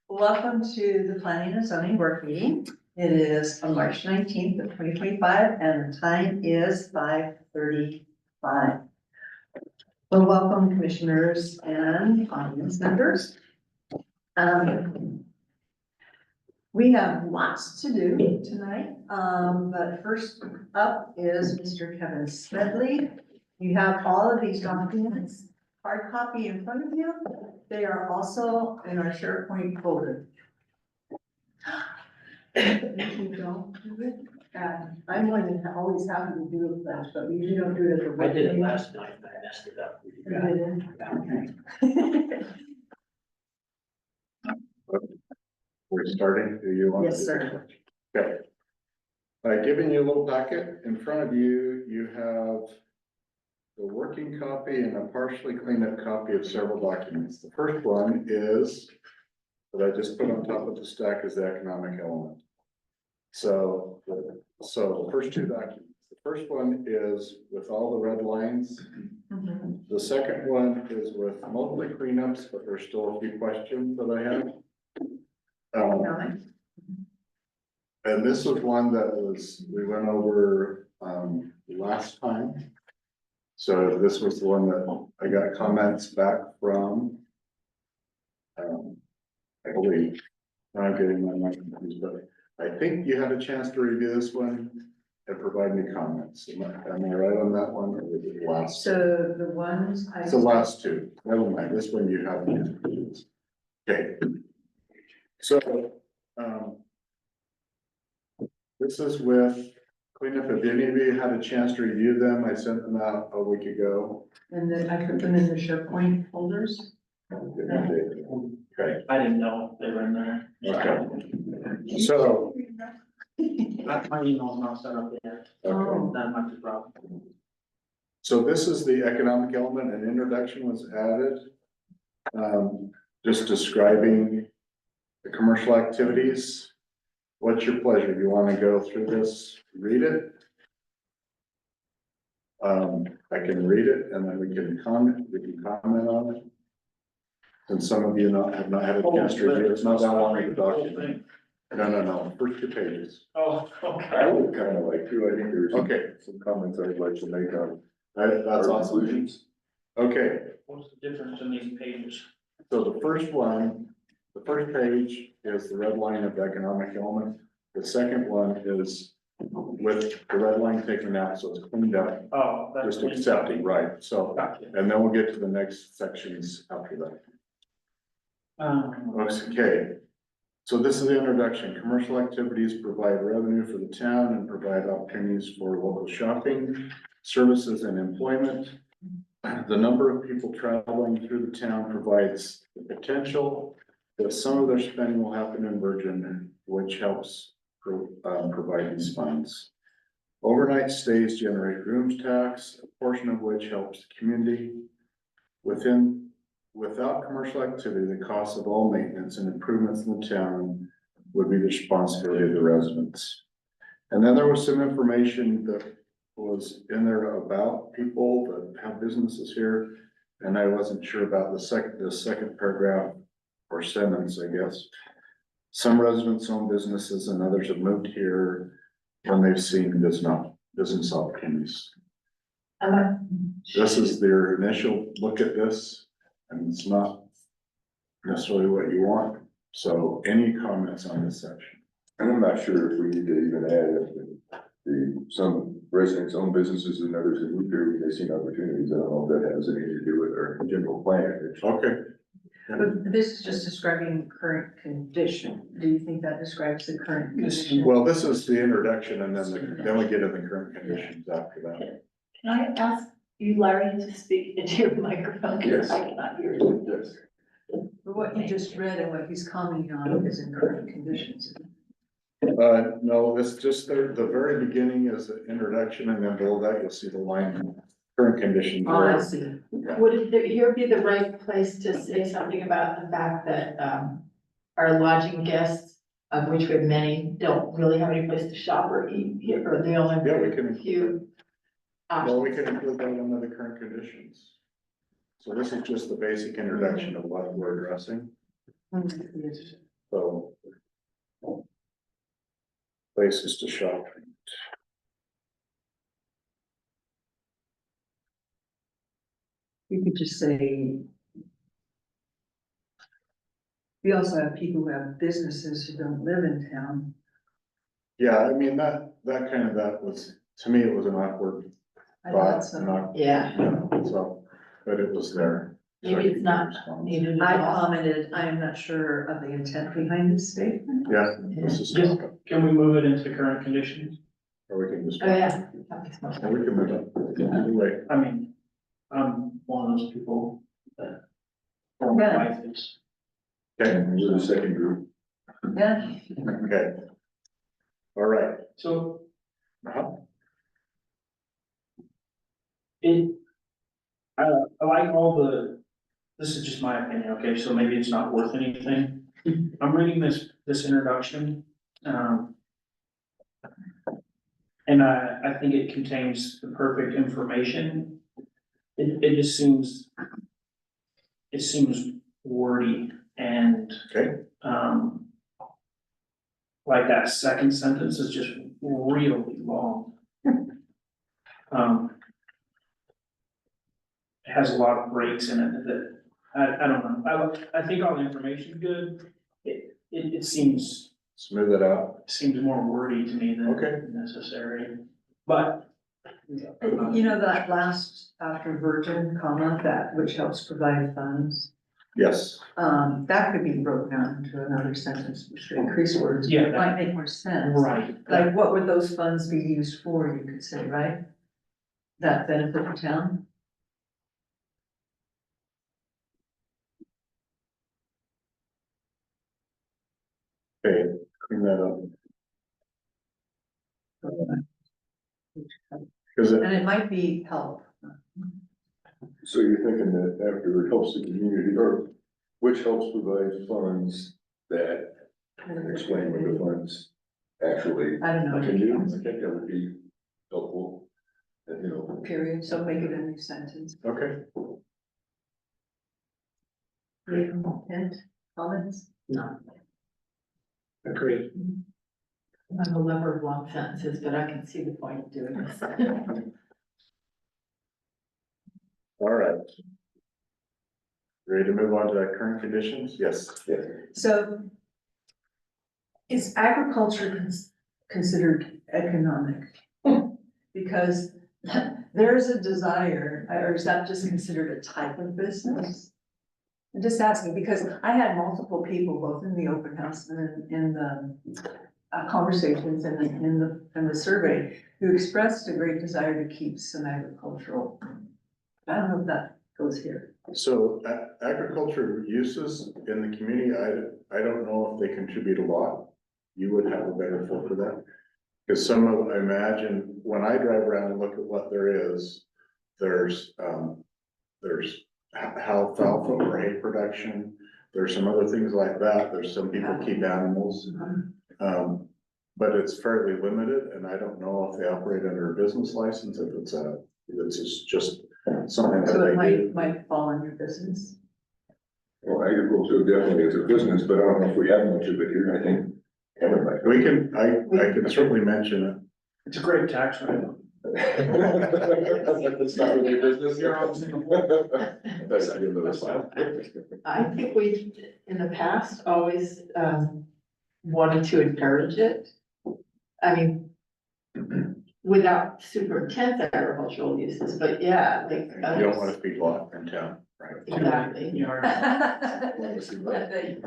Welcome to the Planning and Zoning Work Meeting. It is on March 19th of 2025 and the time is 5:35. Well, welcome commissioners and audience members. We have lots to do tonight, but first up is Mr. Kevin Smedley. You have all of these documents, hard copy in front of you. They are also in our SharePoint folder. If you don't do it, I'm more than always happy to do it flash, but we usually don't do it at the. I did it last night, and I messed it up. We're starting, do you want? Yes, sir. Okay. By giving you a little packet in front of you, you have the working copy and a partially cleaned up copy of several documents. The first one is, that I just put on top of the stack, is the economic element. So the first two documents, the first one is with all the red lines. The second one is with mostly cleanups, but there's still a few questions that I have. And this was one that we went over, last time. So this was the one that I got comments back from. I believe, I'm getting my mind confused, but I think you had a chance to review this one and provide me comments. Am I right on that one, or was it the last? So the ones I. It's the last two, never mind, this one you have. Okay. So, this is with cleanup. If any of you had a chance to review them, I sent them out a week ago. And then I put them in the SharePoint folders. Okay, I didn't know they were in there. okay. So, My email's not set up yet. Oh. That might be a problem. so this is the economic element, an introduction was added. Just describing the commercial activities. What's your pleasure? You want to go through this, read it? I can read it and then we can comment on it. And some of you have not had a chance to review it. It's not that long of a document. No, first 2 pages. Oh, I okay. would kind of like to, I think there's Okay, some comments I'd like to make on that's our awesome. conclusions. Okay, What's the difference in these pages? so the first one, the first page is the red line of the economic element. The second one is with the red line taken out, so it's cleaned up, Oh, that's. just accepting, right? So, Gotcha. and then we'll get to the next sections after that. Okay, so this is the introduction. Commercial activities provide revenue for the town and provide opportunities for local shopping, services and employment. The number of people traveling through the town provides the potential that some of their spending will happen in Virgin, which helps provide these funds. Overnight stays generate rooms tax, a portion of which helps the community. Without commercial activity, the cost of all maintenance and improvements in the town would be the responsibility of the residents. And then there was some information that was in there about people that have businesses here. And I wasn't sure about the second paragraph or sentence, I guess. Some residents own businesses and others have moved here when they've seen business opportunities. This is their initial look at this, and it's not necessarily what you want. So any comments on this section? And I'm not sure if we need to even add some residents own businesses and others that move here when they see opportunities. I don't know if that has anything to do with our general plan. Okay. But this is just describing current condition. Do you think that describes the current condition? Well, this is the introduction, and then we get into the current conditions after that. Can I ask you, Larry, to speak into your microphone, because Yes. I cannot hear you. Yes. But what you just read and what he's commenting on is in current conditions. No, this just the very beginning is the introduction, and then below that, you'll see the line, current conditions. Oh, I see. Would it here be the right place to say something about the fact that, our lodging guests, of which we have many, don't really have any place to shop or eat here, or they only Yeah, have we a can, few well, we options? can include that under the current conditions. So this is just the basic introduction of what we're addressing, so. Places to shop. You could just say. We also have people who have businesses who don't live in town. Yeah, I mean, that was, to me, it was an awkward I thought, thought an so. awkward, Yeah, so, but it was there. So maybe it's not response. needed I at all. commented, I am not sure of the intent behind this statement. Yeah, this is, Just, can we move it into current conditions? or we can just. Oh, yeah. That makes more Or sense. we can move it, either way. I mean, I'm one of those people that. For Yeah. my life is. Okay, We're the second group. Yeah, okay. All right. So Uh-huh. I like all this is just my opinion, okay, so maybe it's not worth anything. I'm reading this introduction, and I think it contains the perfect information. It just seems, it seems wordy and, Okay, like that second sentence is just really long. It has a lot of breaks in it that, I don't know, I think all the information is good. It seems smooth it out. more wordy to me than Okay. necessary, but. you know, that last after virgin comma, that which helps provide funds, Yes, that could be broken down into another sentence, which should increase words. Yeah, It might make more sense. Right. Like, what would those funds be used for, you could say, right? That benefit the town? okay, clean that up. Cause And it might be help. So you're thinking that after it helps the community, or which helps provide funds that explain what the funds actually I don't know. can do, I think that would be helpful. And, you know, Period, so make it a new sentence. okay, Intent, comments? No, Agreed. I'm a lover of long sentences, but I can see the point of doing this. all right. Ready to move on to our current conditions? Yes. So is agriculture considered economic? Because there's a desire, or is that just considered a type of business? I'm just asking, because I had multiple people, both in the open house and in the conversations and in the survey, who expressed a great desire to keep some agricultural. I don't know if that goes here. So agriculture uses in the community, I don't know if they contribute a lot. You would have a better feel for that. Because some of, I imagine, when I drive around and look at what there is, there's alfalfa or hay production. There's some other things like that. There's some people keep animals. But it's fairly limited, and I don't know if they operate under a business license, if it's just something So that it they do. might fall under business. well, agriculture definitely is a business, but I don't know if we have much of it here, I think. Kevin might. We can, I can certainly mention It's a great tax write-off. It's not really a business. You're on- That's the other side. I think we, in the past, always, wanted to encourage it. I mean, without super intense agricultural uses, but yeah, like. it. You don't want a feedlot in town, right? Exactly. You already- A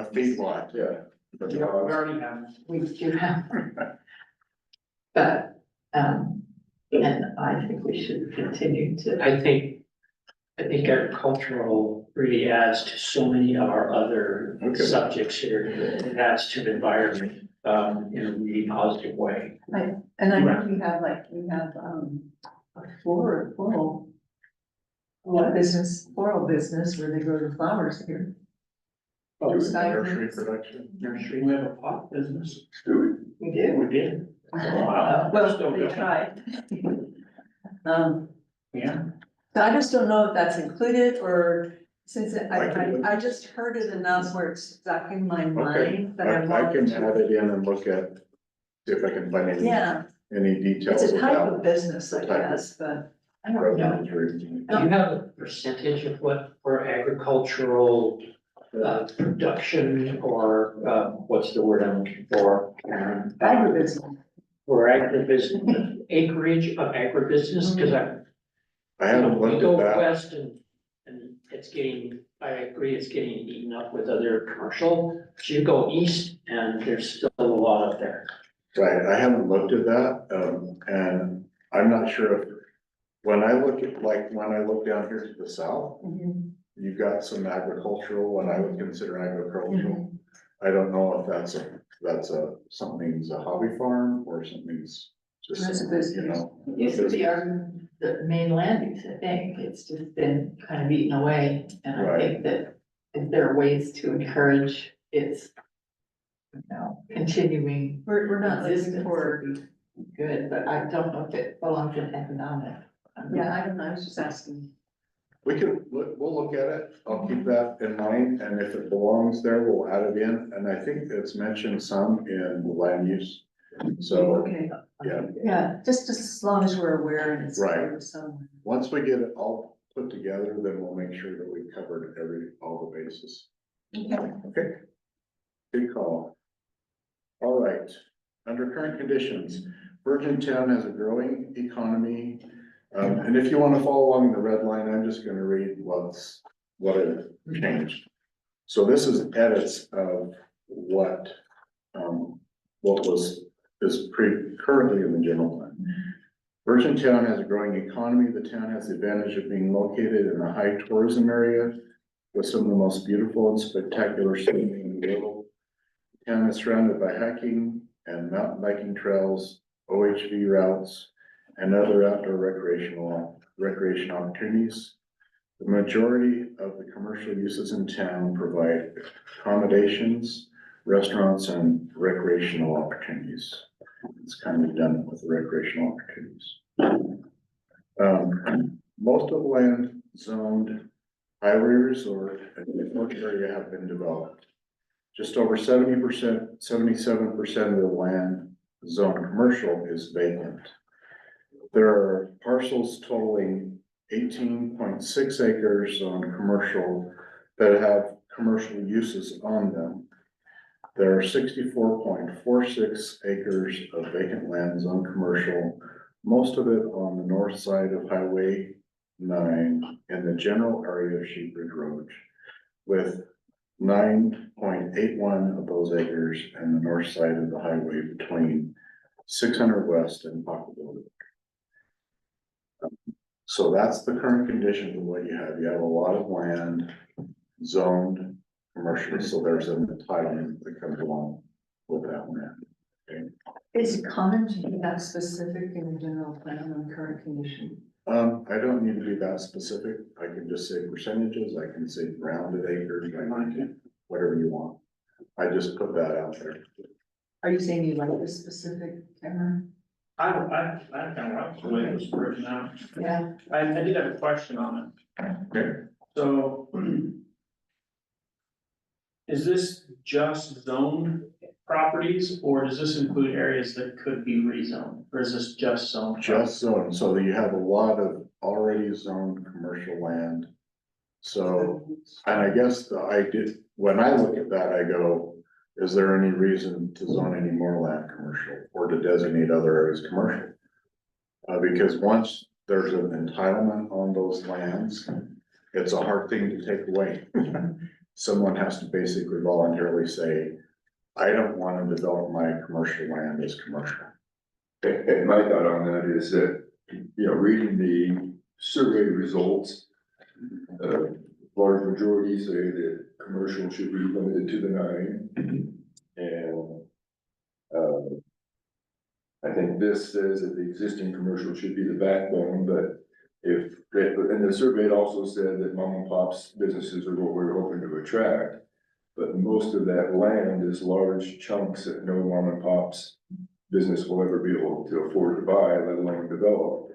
feedlot. Yeah. But, we already have. We do have. But, and I think we should continue to. I think agricultural really adds to so many of our other Okay. subjects here. It adds to the environment, in a really positive way. And I know we have a floral business where they grow the flowers here. Oh, Sky nursery plants. production. Nursery, we have a pot business. do We do. We did. Wow. Well, Still they good. tried. Yeah. So I just don't know if that's included or since I can- I just heard it enough where it's stuck in my mind that I I can wanted add to. it in and look at, see if I can find Yeah, any details it's a type about. of business, I the type of- guess, but I don't know. residential. Do you have a percentage of what for agricultural production or what's the word I'm looking for? agribusiness. For agribusiness, acreage of agribusiness, because I haven't we looked go at that. west and it's getting, I agree, it's getting eaten up with other commercial. So you go east and there's still a lot up there. Right, I haven't looked at that, and I'm not sure if, when I look at, like, when I look down here to the south, you've got some agricultural, what I would consider agricultural. I don't know if that's something's a hobby farm or something's just, That's a something, you business. know. It used to be the main land use, I think, it's just been kind of eaten away, and I Right. think that if there are ways to encourage its, you know, continuing We're not looking existence for, would be good, but I don't know if it belongs in economic. yeah, I don't know, I was just asking. We'll look at it, I'll keep that in mind, and if it belongs there, we'll add it in, and I think it's mentioned some in the land use. So, Okay, yeah, yeah, just as long as we're aware and it's Right. covered somewhere. once we get it all put together, then we'll make sure that we covered all the bases. Okay. Okay. Good call. All right, under current conditions, Virgin Town has a growing economy. And if you want to follow along the red line, I'm just gonna read what it changed. So this is edits of what is currently in the general plan. Virgin Town has a growing economy. The town has the advantage of being located in a high tourism area with some of the most beautiful and spectacular scenery in the world. The town is surrounded by hiking and mountain biking trails, OHV routes, and other outdoor recreation opportunities. The majority of the commercial uses in town provide accommodations, restaurants, and recreational opportunities. It's kind of done with the recreational opportunities. Most of the land zoned highway resort and the area have been developed. Just over 70%, 77% of the land zoned commercial is vacant. There are parcels totaling 18.6 acres on commercial that have commercial uses on them. There are 64.46 acres of vacant lands on commercial, most of it on the north side of Highway 9 in the general area of Sheep Ridge Road, with 9.81 of those acres in the north side of the highway between 600 West and Pocketville. So that's the current condition of what you have. You have a lot of land zoned commercial, so there's an entitlement that comes along with that land. Is it common to be that specific in the general plan on current condition? I don't need to be that specific. I can just say percentages, I can say rounded acres, I can, whatever you want. I just put that out there. Are you saying you like this specific, Cameron? I kind of like the way it was written out. Yeah. I did have a question on it. Okay. So is this just zoned properties, or does this include areas that could be rezoned, or is this just zoned? Just zoned, so that you have a lot of already zoned commercial land. So, and I guess when I look at that, I go, is there any reason to zone any more land commercial or to designate other areas commercial? Because once there's an entitlement on those lands, it's a hard thing to take away. Someone has to basically voluntarily say, I don't want to develop my commercial land as commercial. And my thought on that is that, you know, reading the survey results, large majority say that commercial should be limited to the 9. And, I think this says that the existing commercial should be the backbone, but and the survey also said that mom and pop's businesses are what we're hoping to attract. But most of that land is large chunks that no mom and pop's business will ever be able to afford to buy, let alone develop.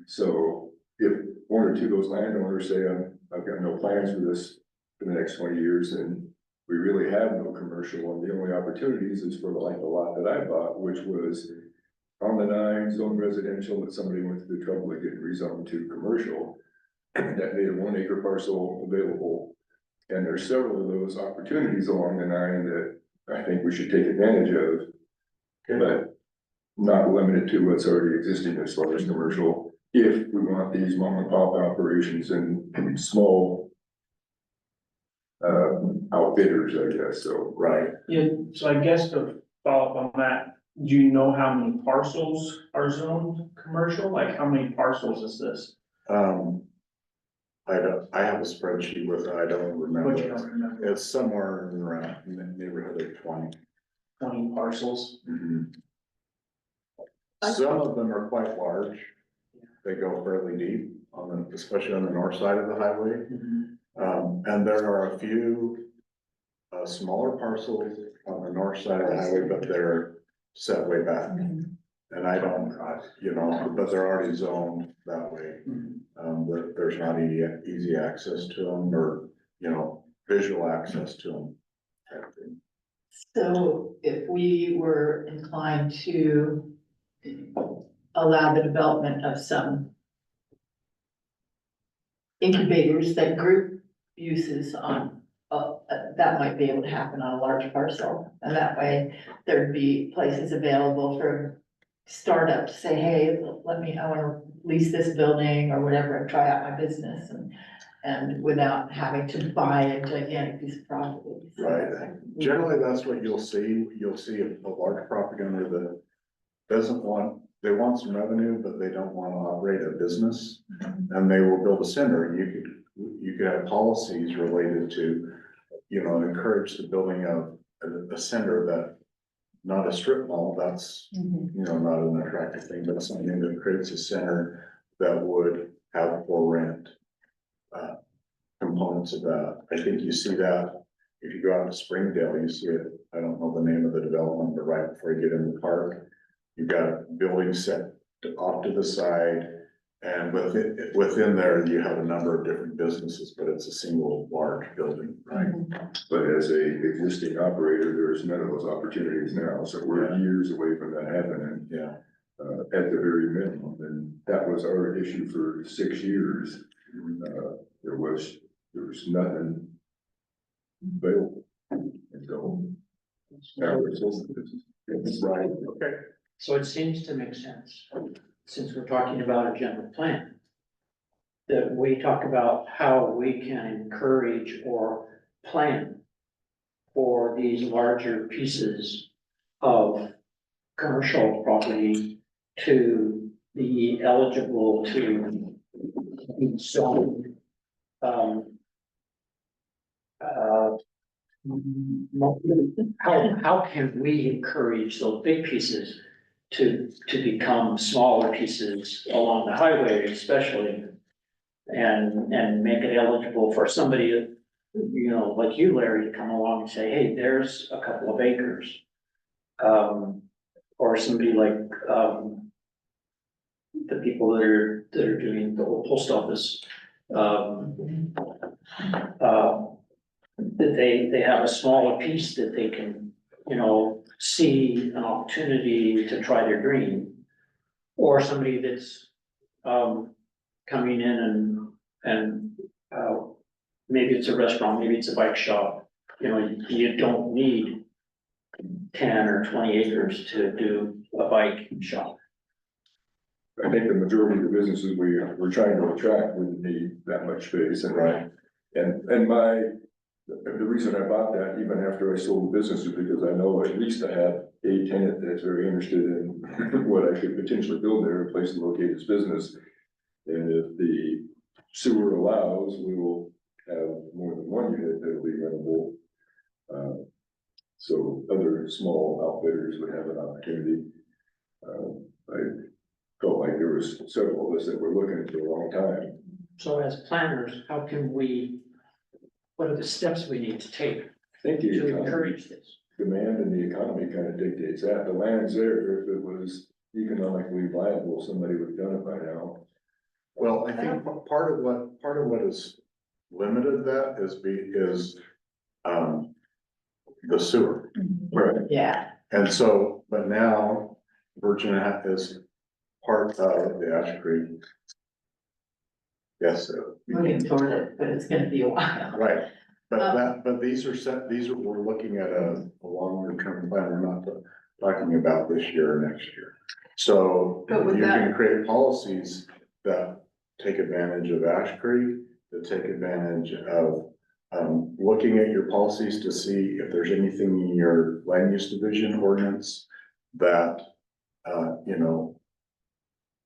So if one or two of those landowners say, I've got no plans for this for the next 20 years, and we really have no commercial, and the only opportunities is for like the lot that I bought, which was on the 9 zone residential, that somebody went through the trouble of getting rezoned to commercial. That made a 1 acre parcel available. And there's several of those opportunities along the 9 that I think we should take advantage of. But not limited to what's already existing as far as commercial, if we want these mom and pop operations and small outfitters, I guess, so. Right. Yeah, so I guess to follow up on that, do you know how many parcels are zoned commercial? Like, how many parcels is this? I have a spreadsheet with it, I don't But you remember. don't remember, It's somewhere around in the neighborhood of 20. 20 parcels? Some of them are quite large. They go fairly deep on the, especially on the north side of the highway. And there are a few smaller parcels on the north side of the highway, but they're set way back. And I don't, you know, but they're already zoned that way. There's not easy access to them or, you know, visual access to them. So if we were inclined to allow the development of some incubators that group uses on, that might be able to happen on a large parcel. And that way there'd be places available for startup to say, hey, I wanna lease this building or whatever, and try out my business and without having to buy a gigantic piece of property. So, Right. Generally, that's what you'll see. You'll see a large property owner that doesn't want, they want some revenue, but they don't want to operate a business. And they will build a center. You could have policies related to, you know, encourage the building of a center that, not a strip mall, that's, you know, not an attractive thing, but something that creates a center that would have for rent components of that. I think you see that if you go out to Springdale, you see it. I don't know the name of the development, but right before you get in the park, you've got a building set off to the side. And within there, you have a number of different businesses, but it's a single large building, right? But as a existing operator, there's none of those opportunities now, so we're years away from that happening. Yeah. At the very minimum, and that was our issue for 6 years. There was nothing available. And so now it's right, Okay. So it seems to make sense, since we're talking about a general plan, that we talk about how we can encourage or plan for these larger pieces of commercial property to be eligible to be zoned. How can we encourage those big pieces to become smaller pieces along the highway especially? And make it eligible for somebody, you know, like you, Larry, to come along and say, hey, there's a couple of acres. Or somebody like, the people that are doing the old post office. That they have a smaller piece that they can, you know, see an opportunity to try their dream. Or somebody that's, coming in and, maybe it's a restaurant, maybe it's a bike shop. You know, you don't need 10 or 20 acres to do a bike shop. I think the majority of the businesses we're trying to attract wouldn't need that much space, and the reason I bought that, even after I sold the business, is because I know at least I have a tenant that's very interested in what I could potentially build there, a place to locate his business. And if the sewer allows, we will have more than one unit that'll be rentable. So other small outfitters would have an opportunity. I felt like there was several of us that were looking for a long time. So as planners, how can what are the steps we need to take I think the to economy, encourage this? demand and the economy kind of dictates that. The land's there. If it was economically viable, somebody would have done it by now. Well, I think part of what is limited that is the sewer. Right. Yeah, And so, but now Virgin is part of the Ash Creek. Yes, moving toward it, but it's gonna be a while. right, but these are, we're looking at a longer term plan, we're not talking about this year or next year. So But with you can that- create policies that take advantage of Ash Creek, that take advantage of looking at your policies to see if there's anything in your land use division ordinance that, you know,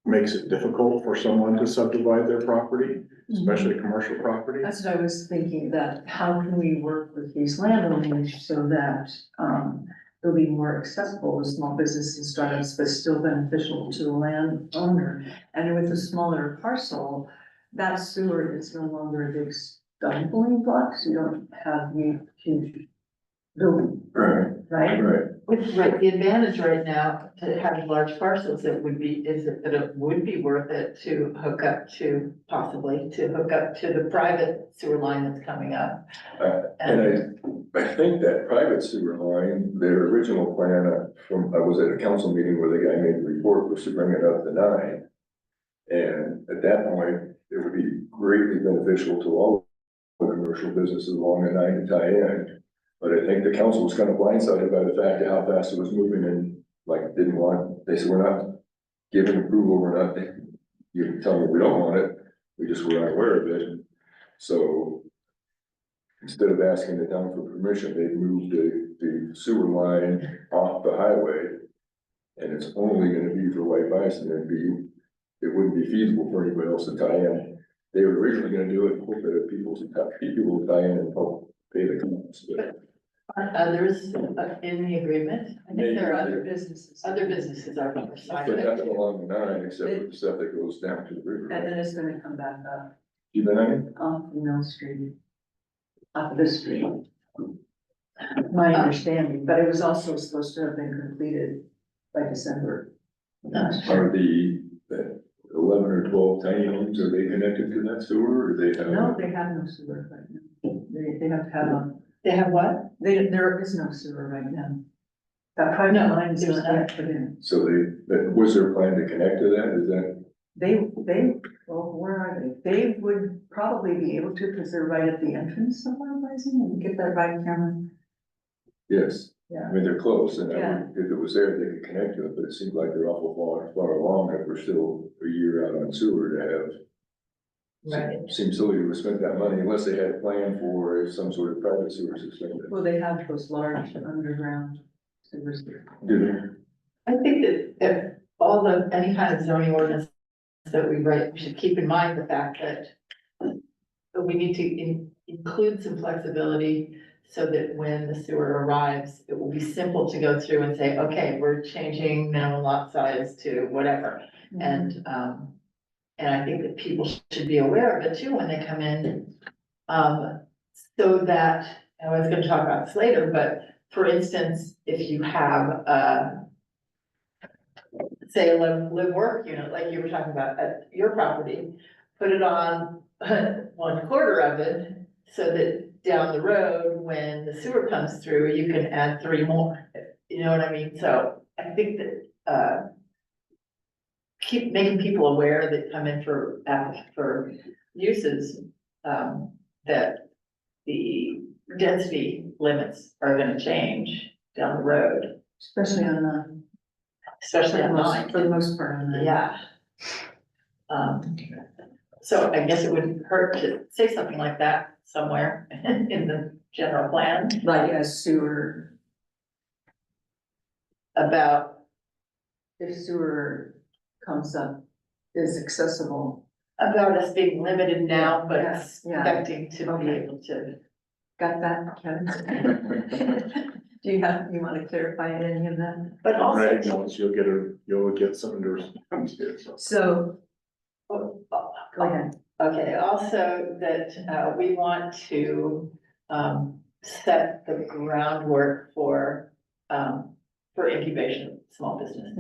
makes it difficult for someone to subdivide their property, especially commercial property. That's what I was thinking, that how can we work with these landowners so that, it'll be more accessible to small businesses and startups, but still beneficial to the landowner. And with a smaller parcel, that sewer is no longer a big stumbling block, so you don't have huge building, Right, right? right. Right, the advantage right now to having large parcels, it would be, is that it would be worth it to hook up to, possibly, to hook up to the private sewer line that's coming up. And I think that private sewer line, their original plan I was at a council meeting where the guy made the report, was to bring it up to 9. And at that point, it would be greatly beneficial to all the commercial businesses along the 9 to tie in. But I think the council was kind of blindsided by the fact of how fast it was moving and like they said, we're not giving approval, we're not, you can tell me we don't want it, we just were unaware of it. So instead of asking the town for permission, they moved the sewer line off the highway. And it's only gonna be for White Bison, it wouldn't be feasible for anybody else to tie in. They were originally gonna do it, hope that people would tie in and help pay the costs, but. Are others in the agreement? I think there are Other businesses. other businesses are on the side of But it. nothing along the 9 except for the stuff that goes down to the river. And then it's gonna come back up You been on off Mill Street, off of this street. My understanding, but it was also supposed to have been completed by December. it? Are the 11 or 12 tiny homes, are they connected to that sewer or they have? No, they have no sewer right now. They have to have a, They have what? there is no sewer right now. That private No, line is there's not yet put in. So was there a plan to connect to that? Is that? Well, where are they? They would probably be able to, because they're right at the entrance somewhere, Rising, get that right, Cameron? Yes. Yeah. I mean, they're close and Yeah. if it was there, they could connect to it, but it seems like they're awful far along if we're still a year out on sewer to have. Right. Seems silly to have spent that money unless they had a plan for some sort of private sewer system. Well, they have those large underground sewers. Do they? I think that if any kind of zoning ordinance that we write, we should keep in mind the fact that we need to include some flexibility so that when the sewer arrives, it will be simple to go through and say, okay, we're changing minimum lot size to whatever. And I think that people should be aware of it too when they come in. So that, I was gonna talk about this later, but for instance, if you have, say a live work unit, like you were talking about at your property, put it on 1/4 of it, so that down the road, when the sewer comes through, you can add 3 more. You know what I mean? So I think that, keep making people aware that come in for uses, that the density limits are gonna change down the road, Especially on the, especially on mine. for the most part on the. Yeah. So I guess it wouldn't hurt to say something like that somewhere in the general plan Like a sewer, about, if sewer comes up, is accessible. about us being limited now, but Yes, yeah. expecting to be Okay. able to. Got that, Kevin? Do you want to clarify any of that? But also, Right, notes, you'll get something to respond to, so. So, oh, go ahead. okay, also that, we want to, set the groundwork for incubation of small business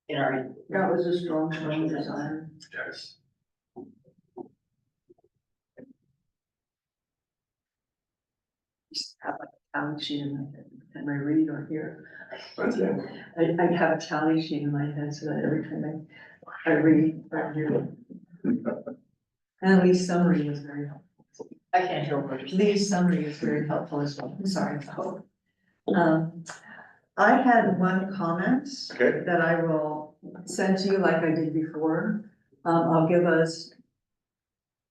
in our. That was a strong desire. Yes. tally sheet in my head. Can I read or hear? That's it. I have a tally sheet in my head so that every time I read or hear. And Lee's summary was very helpful. I can't hear what you're saying. Lee's summary is very helpful as well. I'm sorry. I had one comment Okay, that I will send to you like I did before. I'll give us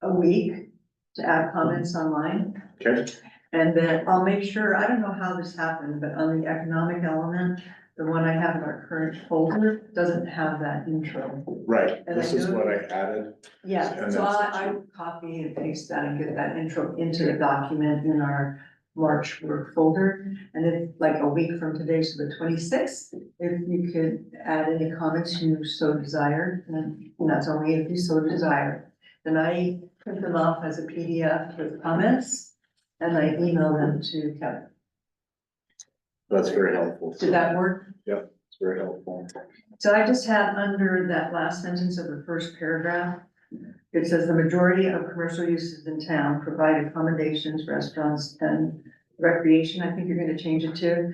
a week to add comments online. okay, And then I'll make sure, I don't know how this happened, but on the economic element, the one I have in our current folder doesn't have that intro. right, And I this is know- what I added. Yeah, And so that's- I copy and paste that and get that intro into the document in our March work folder. And if, like a week from today, so the 26th, if you could add any comments you so desire, and that's only if you so desire. Then I print them off as a PDF with comments, and I email them to Kevin. That's very helpful. Did that work? It's very helpful. So I just have under that last sentence of the first paragraph, it says the majority of commercial uses in town provide accommodations, restaurants, and recreation. I think you're gonna change it to.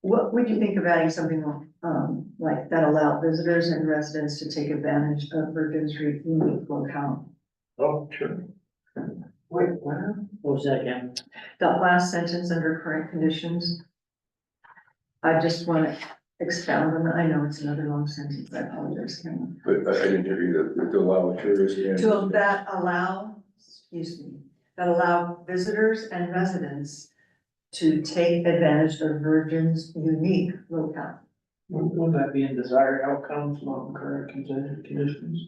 What would you think of adding something like that allow visitors and residents to take advantage of Virgin's unique locale? Oh, sure. Wait, what? What was that again? That last sentence under current conditions. I just want to expound on that. I know it's another long sentence. I apologize, Karen. But I didn't hear you, that to allow tourists in. That allow visitors and residents to take advantage of Virgin's unique locale. Would that be in desired outcomes, not current conditions?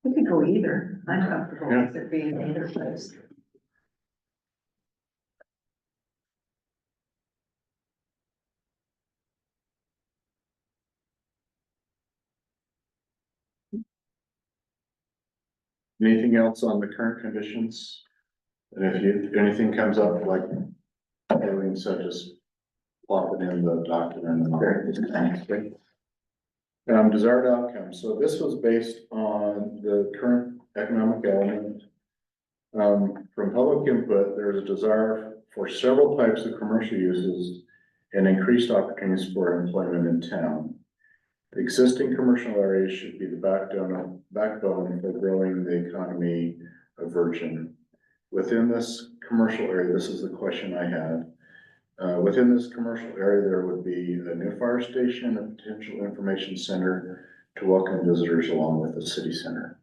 We could go either. I'm comfortable with it being either place. Anything else on the current conditions? And if anything comes up, like Eileen said, just plop it in the document. Okay. Desired outcomes. So this was based on the current economic element. From public input, there's a desire for several types of commercial uses and increased opportunities for employment in town. The existing commercial areas should be the backbone for growing the economy of Virgin. Within this commercial area, this is the question I had. Within this commercial area, there would be a new fire station, a potential information center to welcome visitors along with the city center.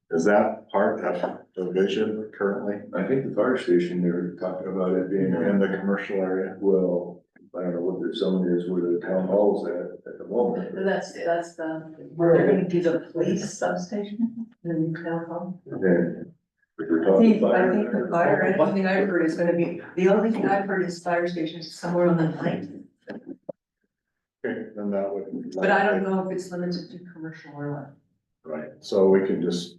Is that part of the vision currently I think the fire station, they were talking about it being in the commercial area? well, I don't know what the zone is where the town hall's at the moment. That's they're gonna do the police substation, the new town hall. And if we're I talking think the fire, anything I've heard is gonna be, the only thing I've heard is fire stations somewhere on the night. Okay, then that would. But I don't know if it's limited to commercial or what. Right, so we can just,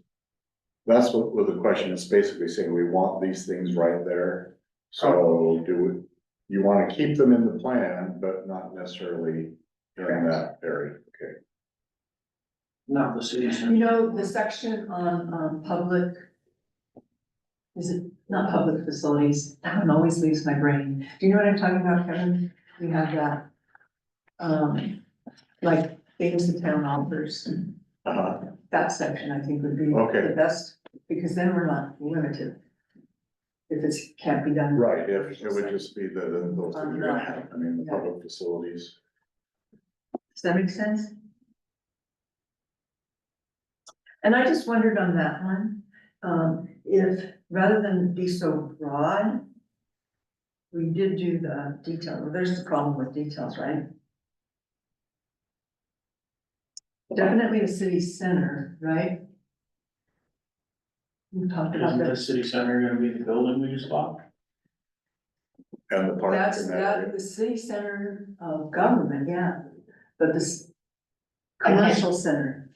that's what the question is basically saying, we want these things right there. So you want to keep them in the plan, but not necessarily in that area, okay? Not the city You center. know, the section on public, is it not public facilities? That one always leaves my brain. Do you know what I'm talking about, Kevin? We have that. Like things the town offers, that section I think would be Okay. the best, because then we're not limited. If it's, can't be done. Right, if it would just be those that you're gonna have, I mean, the Yeah. public facilities. Does that make sense? And I just wondered on that one, if, rather than be so broad, we did do the detail, well, there's the problem with details, right? Definitely the city center, right? We talked about Isn't the that. city center gonna be the building we just bought? And the park That's, in that that, area. the city center of government, yeah, but this I can't- commercial center.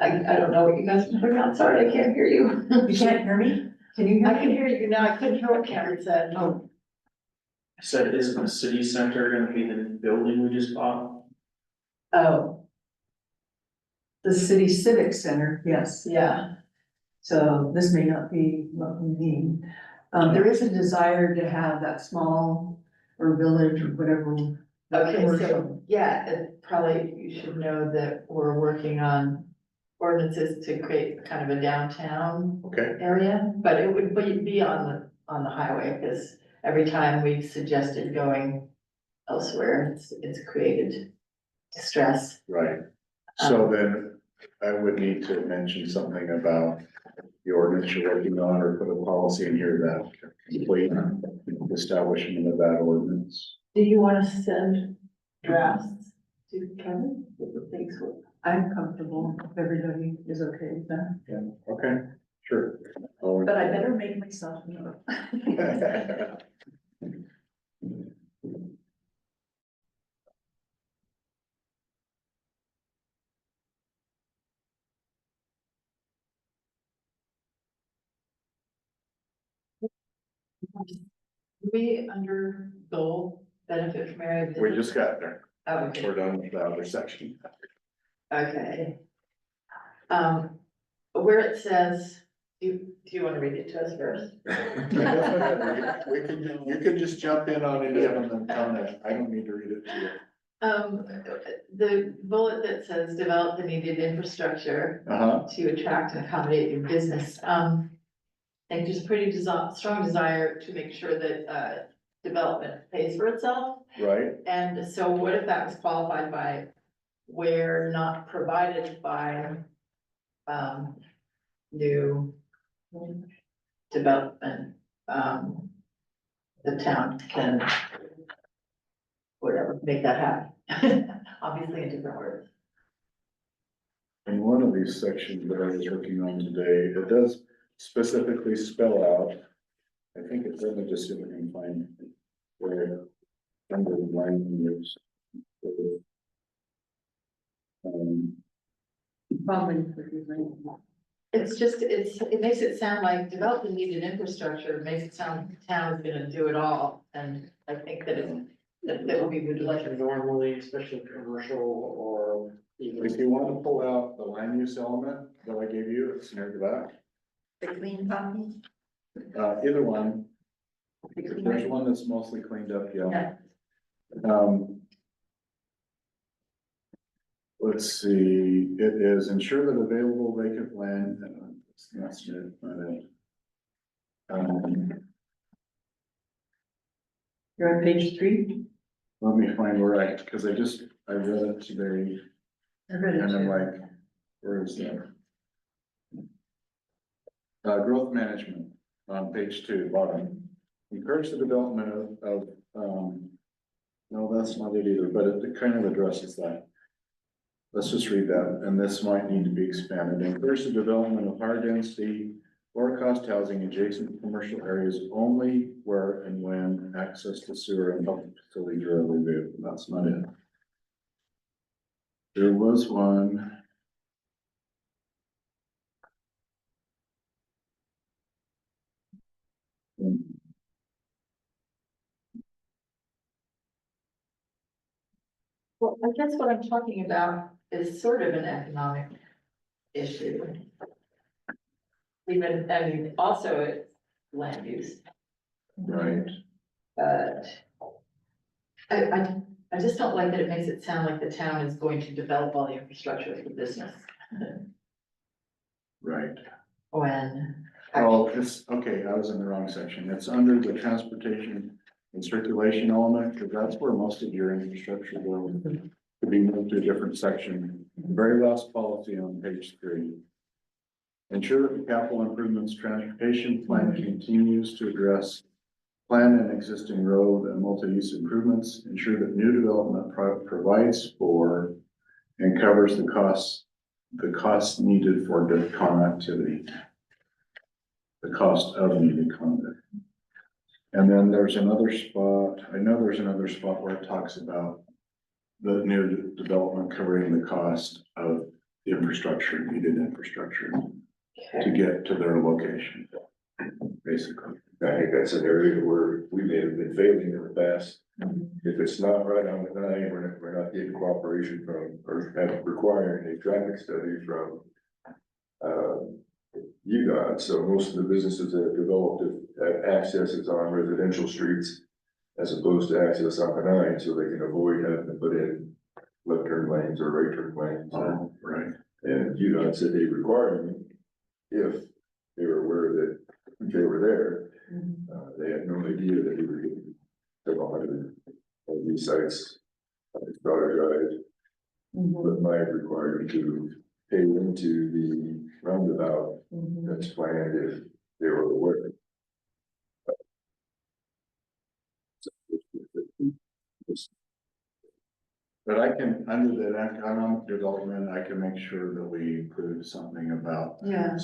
I don't know what you guys are talking about. Sorry, I can't hear you. You can't hear me? Can you I hear can me? hear you now. I couldn't hear what Cameron said. Oh, I said, isn't the city center gonna be the building we just bought? Oh, the city civic center, yes. yeah. So this may not be what we need. There is a desire to have that small or village or whatever. Okay, so, commercial. yeah, probably you should know that we're working on ordinances to create kind of a downtown Okay, area, but it would be on the highway, because every time we've suggested going elsewhere, it's created distress. right. So then I would need to mention something about the ordinance you're working on, or put a policy in here that complete establishment of that ordinance. Do you want to send drafts to Kevin with the things? I'm comfortable if everybody is okay with that, Yeah, okay, sure. I'll- but I better make myself known. We under goal benefit from area. We just got there. Oh, okay. We're done with the other section. Okay. Where it says, do you want to read it to us first? We can, you can just jump in on any of them and comment. I don't need to read it to you. The bullet that says develop the needed infrastructure Uh-huh, to attract and accommodate your business. I think there's a pretty strong desire to make sure that, development pays for itself. right, And so what if that was qualified by where not provided by, new development, the town can whatever, make that happen. Obviously in different words. in one of these sections that I was working on today, it does specifically spell out. I think it's, let me just see if I can find where under the language. Probably. It's just, it makes it sound like development needed infrastructure, it makes it sound like the town is gonna do it all, and I think that that we would like. Like normally, especially commercial or even. If you want to pull out the land use element that I gave you, it's near the back, The clean copy? either one, The clean- there's one that's mostly cleaned up, yeah. Yeah. Let's see, it is ensure that available vacant land, that's it, not it. You're on page 3? Let me find where because I read it today, I read it and I'm too. like, where is that? Growth management on page 2, bottom. Encourage the development of, no, that's not it either, but it kind of addresses that. Let's just read that, and this might need to be expanded. Encourage the development of higher density, lower cost housing adjacent to commercial areas only where and when access to sewer and public facilities are available. That's not it. There was one. Well, I guess what I'm talking about is sort of an economic issue. Even, I mean, also it's land use, Right, but I just don't like that it makes it sound like the town is going to develop all the infrastructure for business. right. When. Oh, it's, okay, I was in the wrong section. It's under the transportation and circulation element, because that's where most of your infrastructure will be moved to a different section. Very last policy on page 3. Ensure that the capital improvements transportation plan continues to address plan and existing road and multi-use improvements. Ensure that new development provides for and covers the costs needed for the connectivity. The cost of needed conduct. And then there's another spot, I know there's another spot where it talks about the new development covering the cost of the infrastructure, needed infrastructure to get to their location, basically. I think that's an area where we may have been failing in the past. If it's not right on the line, we're not getting cooperation from, or requiring a traffic study from, UDOT, so most of the businesses that have developed have accesses on residential streets as opposed to access on Pennine, so they can avoid having to put in left turn lanes or right turn lanes. Oh, right. And UDOT said they require them if they were aware that they were there. They had no idea that we were getting several hundred of these sites. Daughter Drive, but might require them to pay into the roundabout that's planned if they were aware. But I can, under the economic development, I can make sure that we include something about Yeah,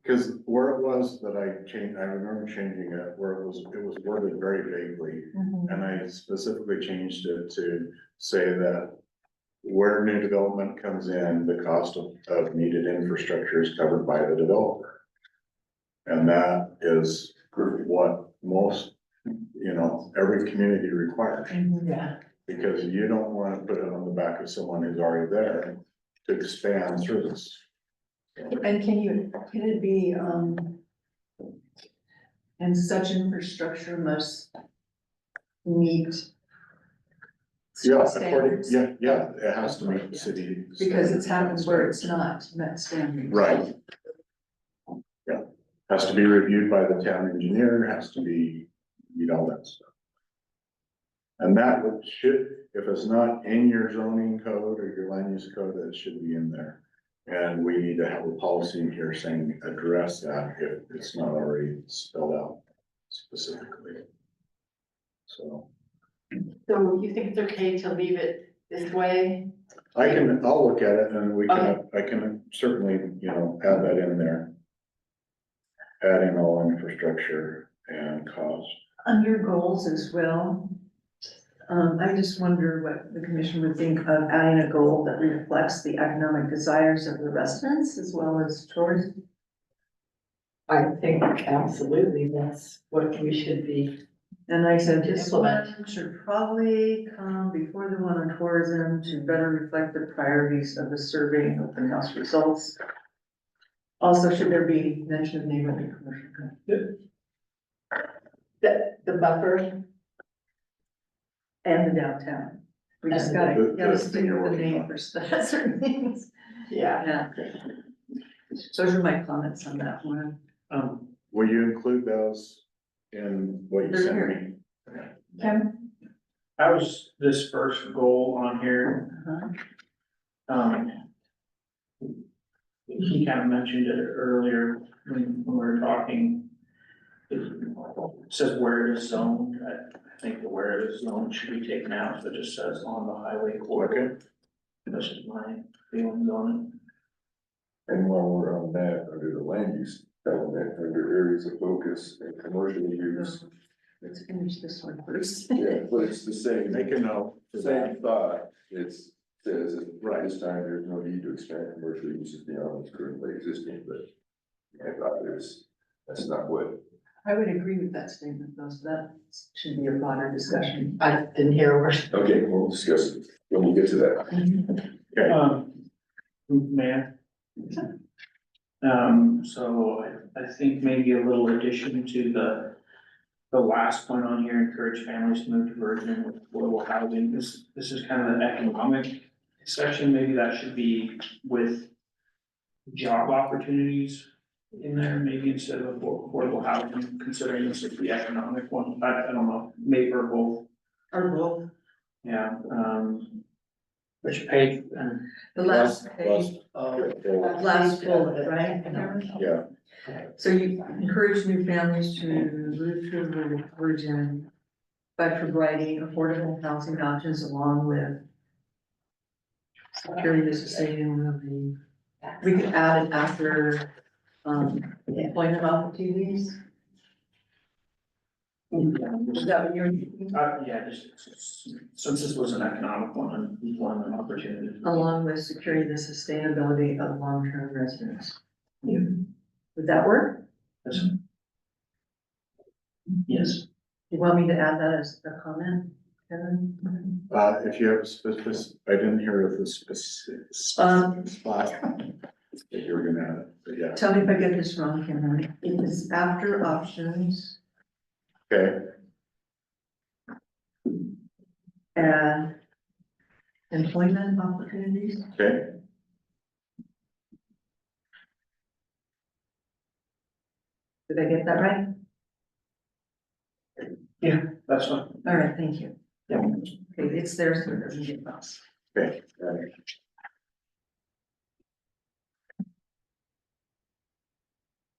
because where it was that I changed, I remember changing it, where it was worded very vaguely. And I specifically changed it to say that where new development comes in, the cost of needed infrastructure is covered by the developer. And that is what most, every community requires, Yeah. because you don't want to put it on the back of someone who's already there to expand through this. and can it be, and such infrastructure must meet Yeah, standards? yeah, it has to meet city. Because it's happened where it's not met standards. Right. Yeah, has to be reviewed by the town engineer, has to be, all that stuff. And that should, if it's not in your zoning code or your land use code, that should be in there. And we need to have a policy in here saying address that if it's not already spelled out specifically. So So you think it's okay to leave it this way? I'll look at it and I can certainly, add that in there. Adding all infrastructure and cost. Under goals as well, I just wonder what the commission would think of adding a goal that reflects the economic desires of the residents as well as tourism. I think absolutely that's what we should be. And I said, this Implement. one should probably come before the one on tourism to better reflect the priorities of the survey and open house results. Also, should there be mention of neighborhood commercial The buffer, and the downtown? We just And gotta stick with the name for certain things. yeah. Yeah. Those are my comments on that one. Will you include those in what you They're sent here. me? Kevin? That was this first goal on here. Uh-huh. He kind of mentioned it earlier when we were talking. It says where it is zoned. I think the where it is zoned should be taken out, so it just says on the highway corridor. That's just my feelings on And while we're on that, under the land use element, under areas of focus and commercial use, Let's finish this one first. yeah, but it's the same. Make a note for that. Same thought, says at Right. this time, there's no need to expand commercial uses beyond what's currently existing, but I thought that's not what. I would agree with that statement, though, so that should be a broader discussion. I didn't hear a word. Okay, we'll discuss it when we get to that. it. Mayor. So I think maybe a little addition to the last point on here, encourage families to move to Virgin with affordable housing. This is kind of an economic section, maybe that should be with job opportunities in there, maybe instead of affordable housing, considering this is the economic one. I don't know, maybe or both, Or both. yeah, Which page, and The last page, last bullet, right? Yeah, So you encourage new families to move to the Virgin by providing affordable housing options along with securing the sustainability. We could add it after, employment opportunities. Is that what you're thinking? yeah, just since this was an economic one, and employment opportunity. Along with securing the sustainability of long-term residents. Would that work? Yes. You want me to add that as a comment, Kevin? if you have a specific, I didn't hear the specific Um, spot. that you were gonna add it, but yeah, Tell me if I get this wrong, Cameron. It is after options okay, and employment opportunities. okay. Did I get that right? That's fine. All right, thank you. Yeah. Okay, it's there, so it doesn't get lost. Okay, got it.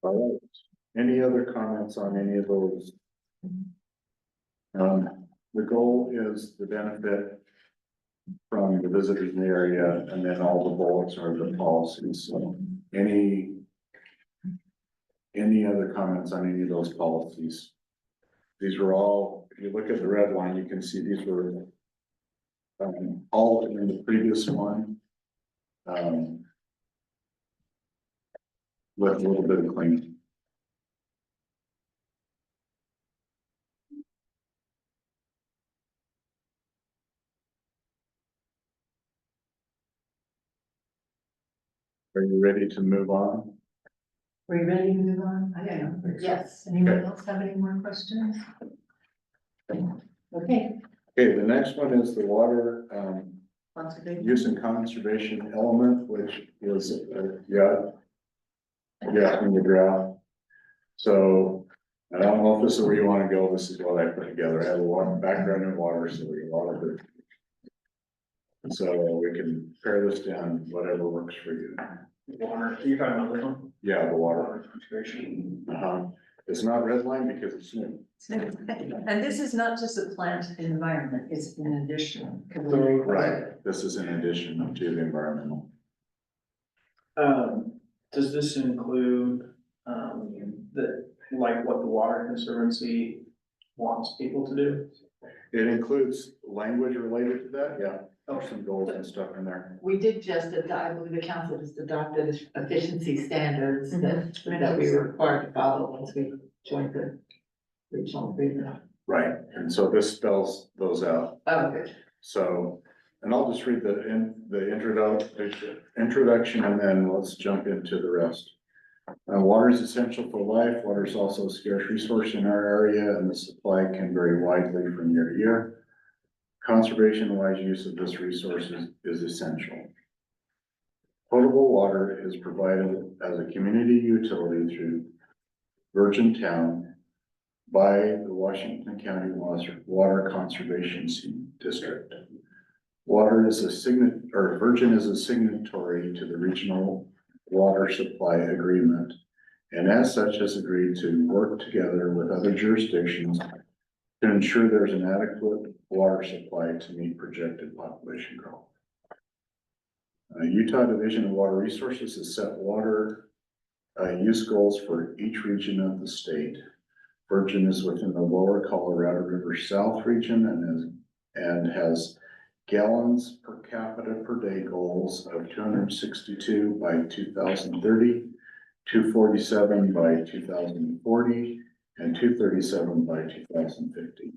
All right, any other comments on any of those? The goal is the benefit from the visitors in the area, and then all the bullets are the policies, so any other comments on any of those policies? These were all, if you look at the red line, you can see these were all in the previous one. With a little bit of cleaning. Are you ready to move on? Are you ready to move on? I don't know. Yes. Anyone else have any more questions? Okay, Okay, the next one is the water, conservation. use and conservation element, which is, in the draft. So, I don't know if this is where you wanna go, this is what I put together, I have a water background in water, so we a lot of it. So we can pare this down, whatever works for you. Water, you're talking about this one? Yeah, the water, Water conservation. it's not red line because it's new. And this is not just a plant environment, it's in addition. Right, this is in addition to the environmental. Does this include, like what the Water Conservancy wants people to do? It includes language related to that, yeah, there's some goals and stuff in there. We did just, I believe the council just adopted efficiency standards that Mhm. we were required to follow once we joined the regional agreement. Right, and so this spells those out. Oh, good. So, and I'll just read the introduction and then let's jump into the rest. Water is essential for life. Water is also a scarce resource in our area and the supply can vary widely from year to year. Conservation and wise use of this resource is essential. Potable water is provided as a community utility through Virgin Town by the Washington County Water Conservation District. Virgin is a signatory to the Regional Water Supply Agreement, and as such has agreed to work together with other jurisdictions to ensure there's an adequate water supply to meet projected population growth. Utah Division of Water Resources has set water use goals for each region of the state. Virgin is within the lower Colorado River South region and has gallons per capita per day goals of 262 by 2030, 247 by 2040, and 237 by 2050.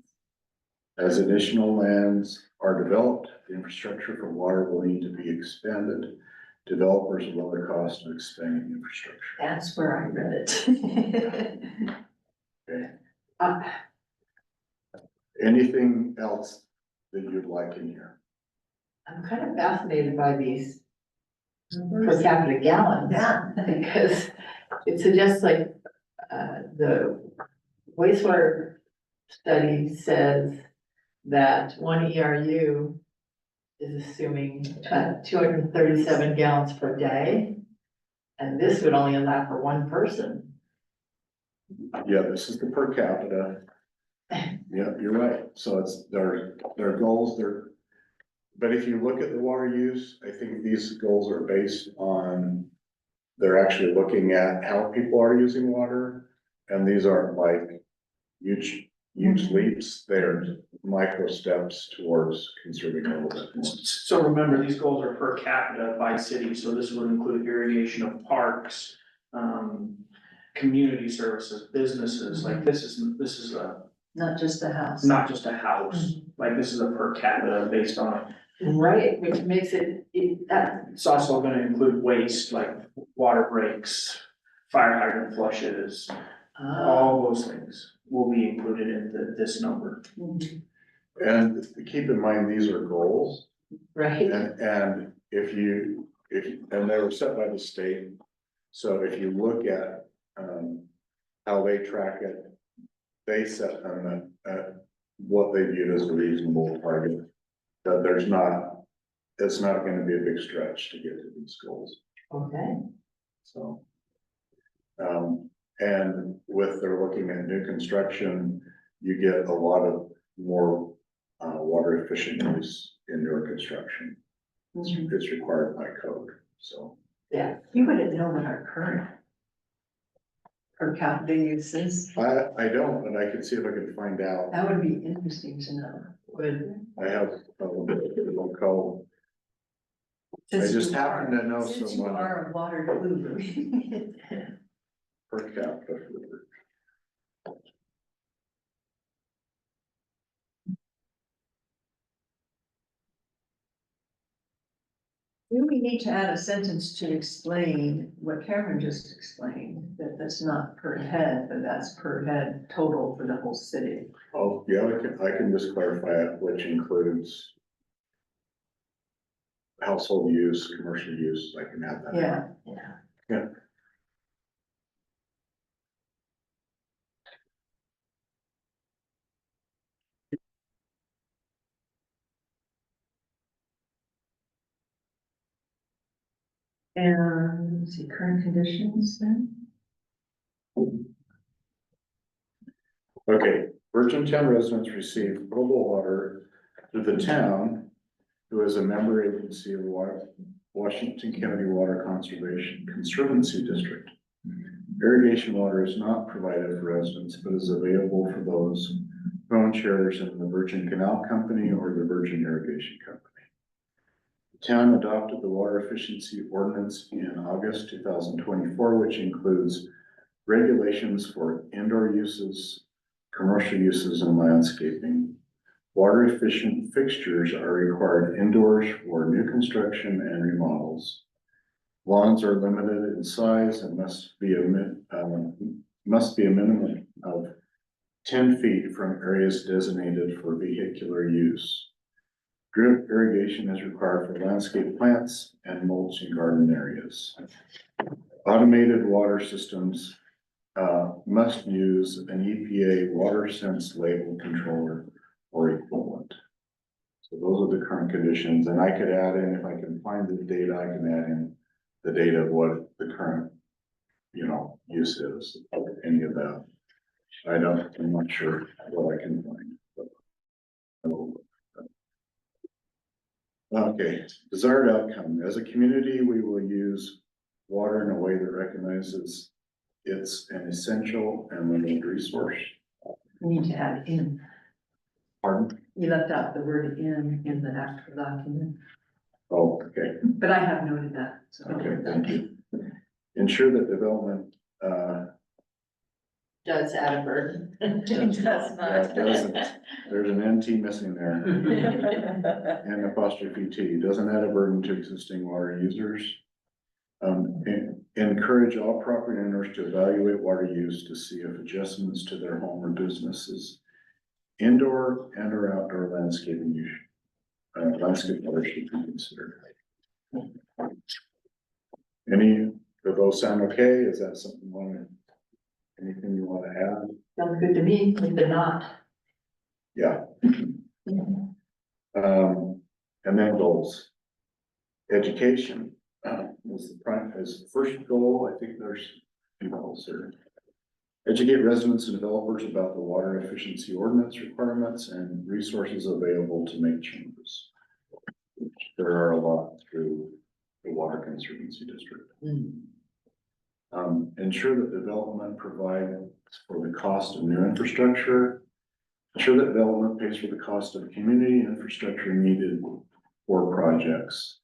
As additional lands are developed, the infrastructure for water will need to be expanded. Developers will lower the cost of expanding infrastructure. That's where I read it. Okay. Uh, Anything else that you'd like in here? I'm kind of fascinated by these per capita gallons. Yeah. Because it suggests like, the wastewater study says that one ERU is assuming 237 gallons per day. And this would only allow for one person. Yeah, this is the per capita. Yeah, you're right. So it's their goals, but if you look at the water use, I think these goals are based on, they're actually looking at how people are using water. And these aren't like huge leaps, they're micro steps towards conserving a little bit more. So remember, these goals are per capita by city, so this would include irrigation of parks, community services, businesses, like this is Not just a house. not just a house, like this is a per capita based on. Right, which makes it, It's also gonna include waste like water breaks, fire hydrant flushes, all those things will be included in this number. And keep in mind, these are goals, Right, and and they were set by the state. So if you look at, how they track it, they set them at what they viewed as a reasonable target. That it's not gonna be a big stretch to get to these goals, okay, so. And with they're looking at new construction, you get a lot of more, water efficient use in newer construction. It's required by code, so. yeah. You wouldn't know what our current per capita use is. I don't, but I could see if I could find out. That would be interesting to know. Would, I have a little bit of local, I Since just you happen are- to know Since you someone are a water guru. per capita. Do we need to add a sentence to explain what Cameron just explained, that that's not per head, but that's per head total for the whole city? Oh, yeah, I can just clarify it, which includes household use, commercial use, I can add that. Yeah. Yeah. And let's see, current conditions then? Okay, Virgin Town residents receive potable water through the town, who is a member agency of Washington County Water Conservancy District. Irrigation water is not provided for residents, but is available for those who own shares in the Virgin Canal Company or the Virgin Irrigation Company. The town adopted the water efficiency ordinance in August 2024, which includes regulations for indoor uses, commercial uses, and landscaping. Water efficient fixtures are required indoors for new construction and remodels. Lawns are limited in size and must be a minimum of 10 feet from areas designated for vehicular use. Drip irrigation is required for landscape plants and mulch in garden areas. Automated water systems must use an EPA WaterSense label controller or equivalent. So those are the current conditions, and I could add in, if I can find the data, I can add in the data of what the current, use is, any of that. I'm not sure what I can find. Okay, desired outcome. As a community, we will use water in a way that recognizes it's an essential and limited resource. We need to add in. Pardon? You left out the word in the actual document, Oh, okay, but I have noted that. So. okay, thank you. Ensure that development, does add a burden. It does yeah, it doesn't, there's an NT missing there, not. and apostrophe T, doesn't add a burden to existing water users. Encourage all property owners to evaluate water use to see if adjustments to their home or businesses, indoor and or outdoor landscaping use, landscape water should be considered. Any of those sound okay? Is that something you want to, anything you want to add? Sounds good to me, if they're not. Yeah. And then goals. Education, was the first goal. I think there's two goals there. Educate residents and developers about the water efficiency ordinance requirements and resources available to make changes. There are a lot through the Water Conservancy District. Ensure that development provides for the cost of new infrastructure. Ensure that development pays for the cost of community infrastructure needed for projects.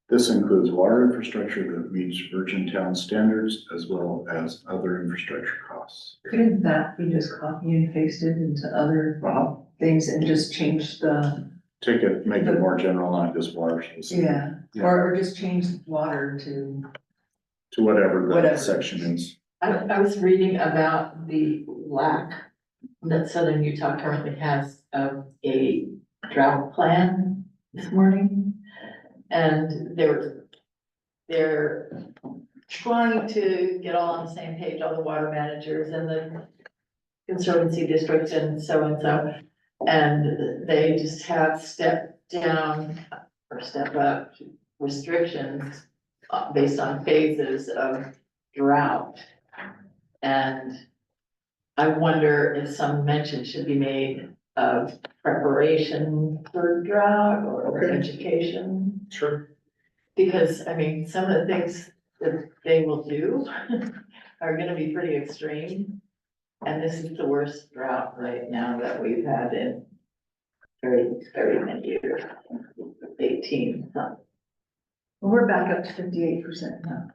This includes water infrastructure that meets Virgin Town standards as well as other infrastructure costs. Couldn't that be just copy and pasted into other things and just change the take it, make it more general, not just water specific. Yeah, Yeah. or just change water to, To whatever Whatever. that section is. I was reading about the lack that Southern Utah currently has of a drought plan this morning. And they're trying to get all on the same page, all the water managers and the conservancy districts and so. And they just have step down or step up restrictions based on phases of drought. And I wonder if some mention should be made of preparation for drought or Okay. education. Sure. Because, I mean, some of the things that they will do are gonna be pretty extreme. And this is the worst drought right now that we've had in very many years, 18, something. we're back up to 58% now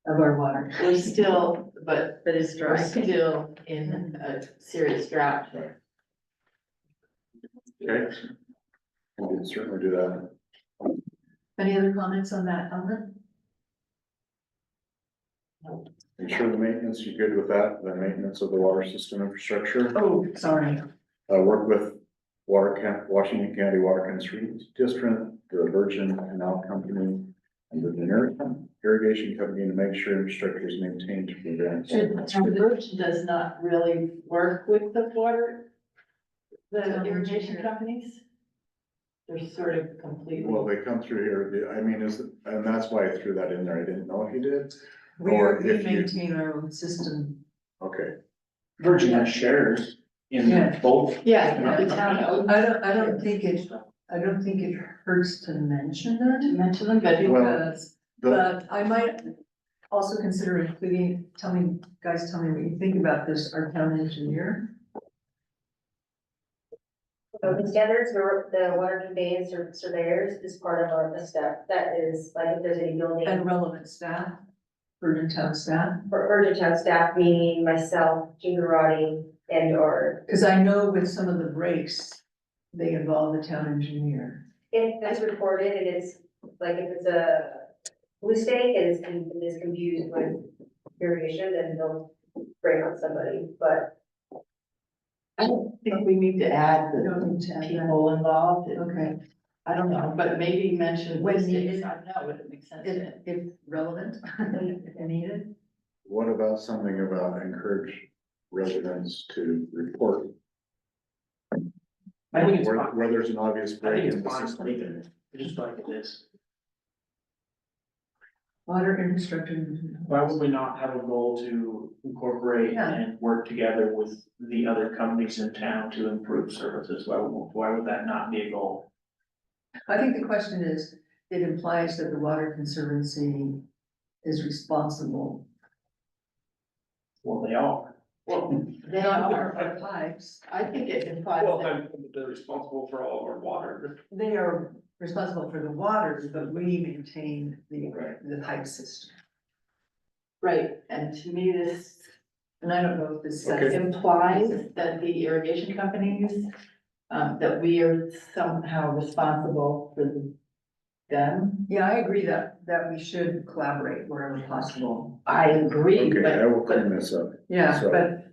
of our water. We're still, but But it's we're still in a serious drought. Okay. We can certainly do that. Any other comments on that element? Make sure the maintenance, you good with that, the maintenance of the water system infrastructure? Oh, sorry. Work with Washington County Water Conservancy District, the Virgin Canal Company, and the irrigation company to make sure infrastructure is maintained to prevent. Virgin does not really work with the water, the irrigation companies. They're sort of completely. Well, they come through here, I mean, and that's why I threw that in there, I didn't know if you did. We Or we if you- maintain our own system. Okay, Virgin has shares in Yeah. both. Yeah, the town owns. I don't think it hurts to mention To it mention them, but because, the, but I might also consider including, tell me what you think about this, our town engineer. So the standards, the water conveyance or surveyors is part of our step, that is, like, if there's any building. And relevant staff, Virgin Town staff, For Virgin Town staff, meaning myself, Gingerati, and or because I know with some of the breaks, they involve the town engineer. if that's recorded and it's, like, if it's a mistake and it's confused with irrigation, then they'll bring on somebody, but I don't think we need to add We the don't need to add that. people involved. Okay, I don't know, but maybe mention When listings. needed. I know it makes sense. if relevant, if needed. what about something about encourage residents to report I think it's where, fine. where there's an obvious I break think in it's the fine, system? leave it, just like it is. Water infrastructure. Why would we not have a goal to incorporate Yeah. and work together with the other companies in town to improve services? Why would that not be a goal? I think the question is, it implies that the Water Conservancy is responsible. Well, they are. Well, they Not are, for our pipes, I think it implies that, they're responsible for all of our water. they are responsible for the water, but we maintain the pipe system. right, and to me, this And I don't know if this says. Okay. implies that the irrigation companies, that we are somehow responsible for them. Yeah, I agree that we should collaborate wherever possible. I agree, Okay, I will but, clean this up. Yeah, So- but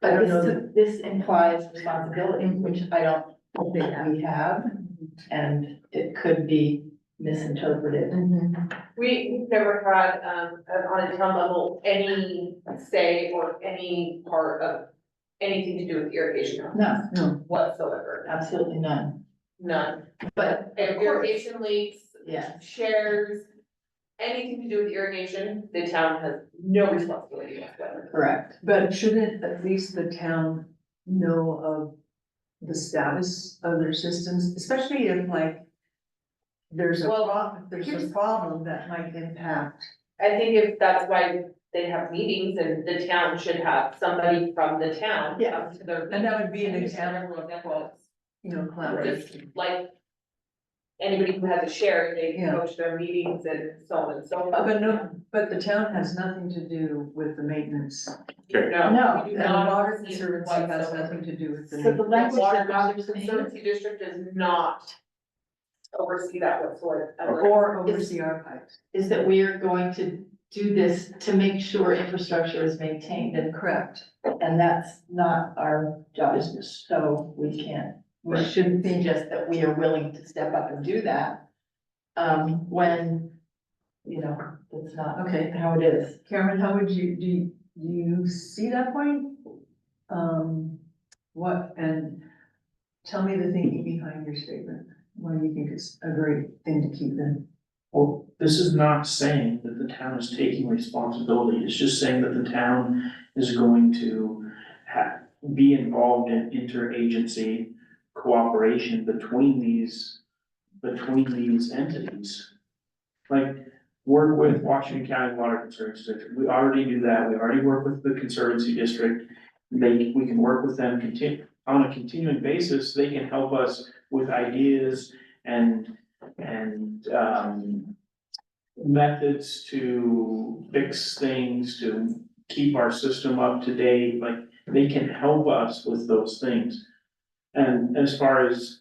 I don't know this implies responsibility, which I don't think we have, and it could be misinterpreted. We've never had, on a town level, any say or any part of anything to do with irrigation company No, whatsoever, absolutely none, none. but of And course, irrigation leaks, yeah, shares, anything to do with irrigation, the town has no responsibility whatsoever. correct. But shouldn't at least the town know of the status of their systems, especially if like there's a Well, there's a problem that might impact. I think if that's why they have meetings and the town should have somebody from the town. Yeah. come to their. And that would be an meetings. example of what, you know, Just collaboration. like anybody who has a share, they Yeah. coach their meetings and so on and so forth. But But the town has nothing to do with the maintenance. Okay, No, No, we do And the not Water oversee Conservancy has whatsoever. nothing to do with the So the maintenance. language Water that bothers me Conservancy District does not oversee that whatsoever. Or oversee our pipes. is that we are going to do this to make sure infrastructure is maintained, Correct. and that's not our job. Business. So we can't, we shouldn't suggest that we are willing to step up and do that. When, you know, that's not Okay, how it is. Cameron, how would you see that point? What, and tell me the thinking behind your statement, why you think it's a great thing to keep in. Well, this is not saying that the town is taking responsibility, it's just saying that the town is going to be involved in interagency cooperation between these entities. Like, work with Washington County Water Conservancy District, we already do that, we already work with the Conservancy District. We can work with them on a continuing basis, they can help us with ideas and methods to fix things, to keep our system up to date, like, they can help us with those things. And as far as,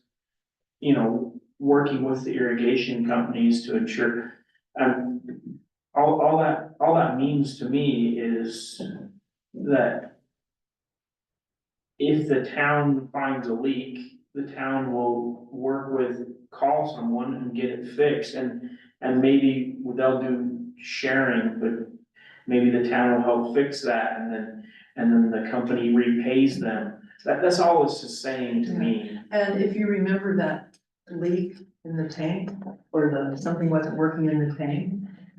you know, working with the irrigation companies to ensure, all that means to me is that if the town finds a leak, the town will call someone and get it fixed, and maybe they'll do sharing, but maybe the town will help fix that, and then the company repays them. That's all this is saying to me. And if you remember that leak in the tank, or something wasn't working in the tank,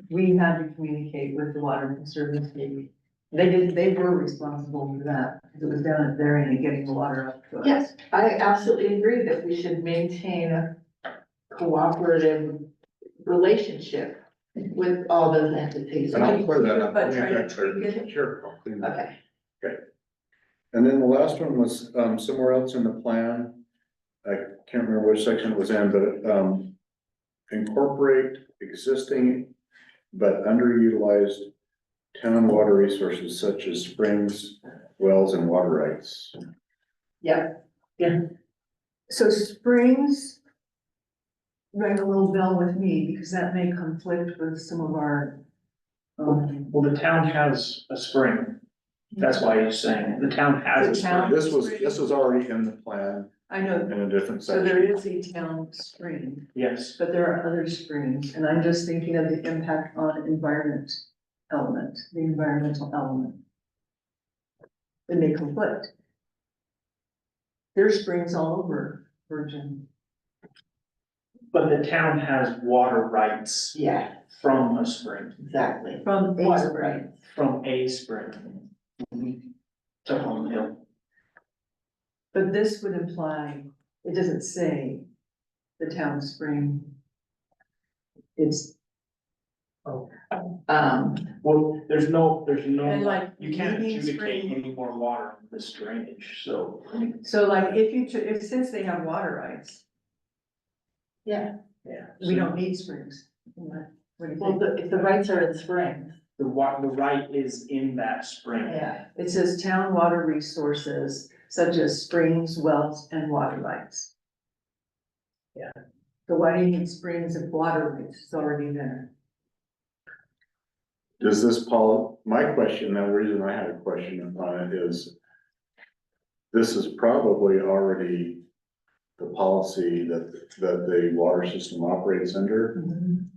we had to communicate with the Water Conservancy. They were responsible for that, because it was down at their end of getting the water up to us. Yes, I absolutely agree that we should maintain a cooperative relationship with all those entities. and I'll clear that up. But Let me try to get that clear. tweak it. Sure, I'll clean that up. Okay, And then the last one was, somewhere else in the plan. I can't remember which section it was in, but, incorporate existing but underutilized town water resources such as springs, wells, and water rights. yep, So springs rang a little bell with me, because that may conflict with some of our, Well, the town has a spring, that's why he's saying, it. The town has a The town- spring, This was already in the plan I know, in a different so there section. is a town spring, yes. but there are other springs, and I'm just thinking of the impact on the environmental element. It may conflict. There's springs all over Virgin. But the town has water rights yeah, from a spring, exactly. From a Water spring. rights. from a spring. Up on the hill. But this would imply, it doesn't say the town spring. It's, Well, there's no, And like you can't Union adjudicate Spring- any more water in this drainage, so. so like if since they have water rights, Yeah, Yeah. we don't need springs. What do you well, think? if the rights are in springs, The right is in that spring. yeah, It says town water resources such as springs, wells, and water rights. Yeah. So why do you need springs if water rights is already there? Does this my question, the reason I had a question on it is, this is probably already the policy that the water system operates under.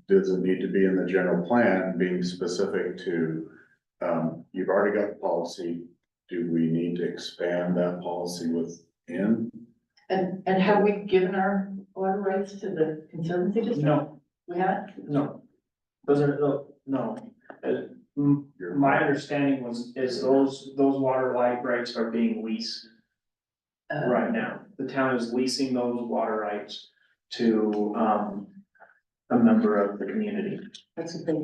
Does it need to be in the general plan, being specific to, you've already got the policy, do we need to expand that policy within? and have we given our water rights to the Conservancy District? No, We haven't? no. Those are, no. My understanding is those water rights are being leased right now. The town is leasing those water rights to, a member of the community. That's a big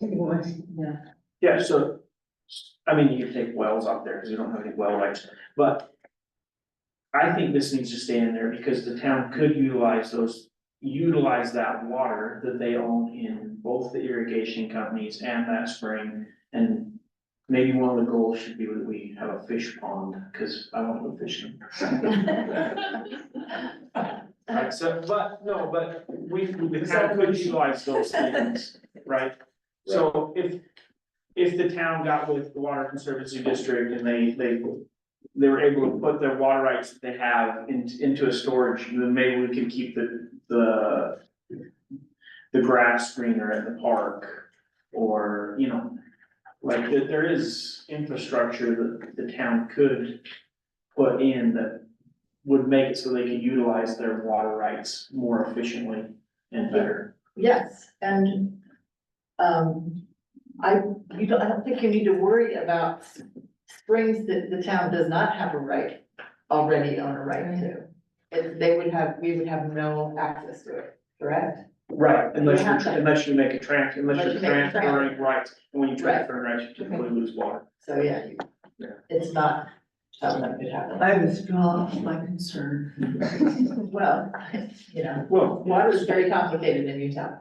one, yeah. Yeah, so, I mean, you can take wells out there, because you don't have any well rights, but I think this needs to stay in there, because the town could utilize those utilize that water that they own in both the irrigation companies and that spring. And maybe one of the goals should be that we have a fish pond, cause I want to go fishing. Right, so, but, no, but we kind of could utilize those things, right? So if the town got with the Water Conservancy District and they were able to put their water rights that they have into a storage, then maybe we could keep the grass greener at the park, or, you know, like, there is infrastructure that the town could put in that would make it so they could utilize their water rights more efficiently and better. Yes, and, I don't think you need to worry about springs that the town does not have a right, already own a right to. We would have no access to it, correct? Right, unless You have to- unless you make a unless Unless you're you make a transfer. transferring rights, and when you transfer rights, you typically lose water. So, yeah, it's not something that could happen. I withdraw my concern. Well, you know, Well, water is very complicated in Utah.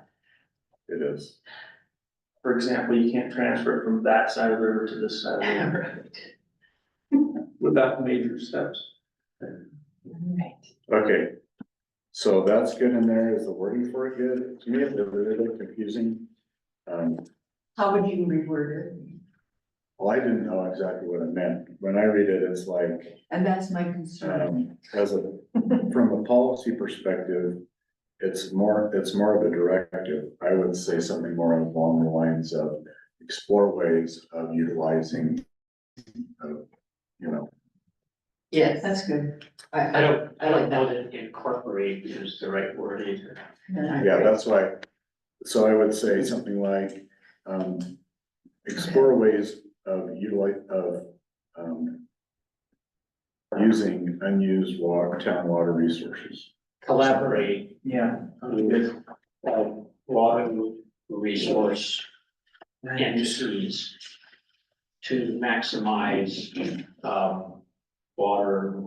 It is. for example, you can't transfer it from that side of the river to this side of the river without major steps. Right. Okay, so that's good in there. Is the wording for it good? To me, it's a little confusing. How would you reword it? Well, I didn't know exactly what it meant. When I read it, it's like, And that's my concern. from a policy perspective, it's more of a directive. I would say something more along the lines of explore ways of utilizing, you know, Yes, That's good. I like don't know that. that incorporate is the right word either. yeah, that's why. So I would say something like, explore ways of using unused town water resources. Collaborate Yeah. with water resource entities to maximize, water,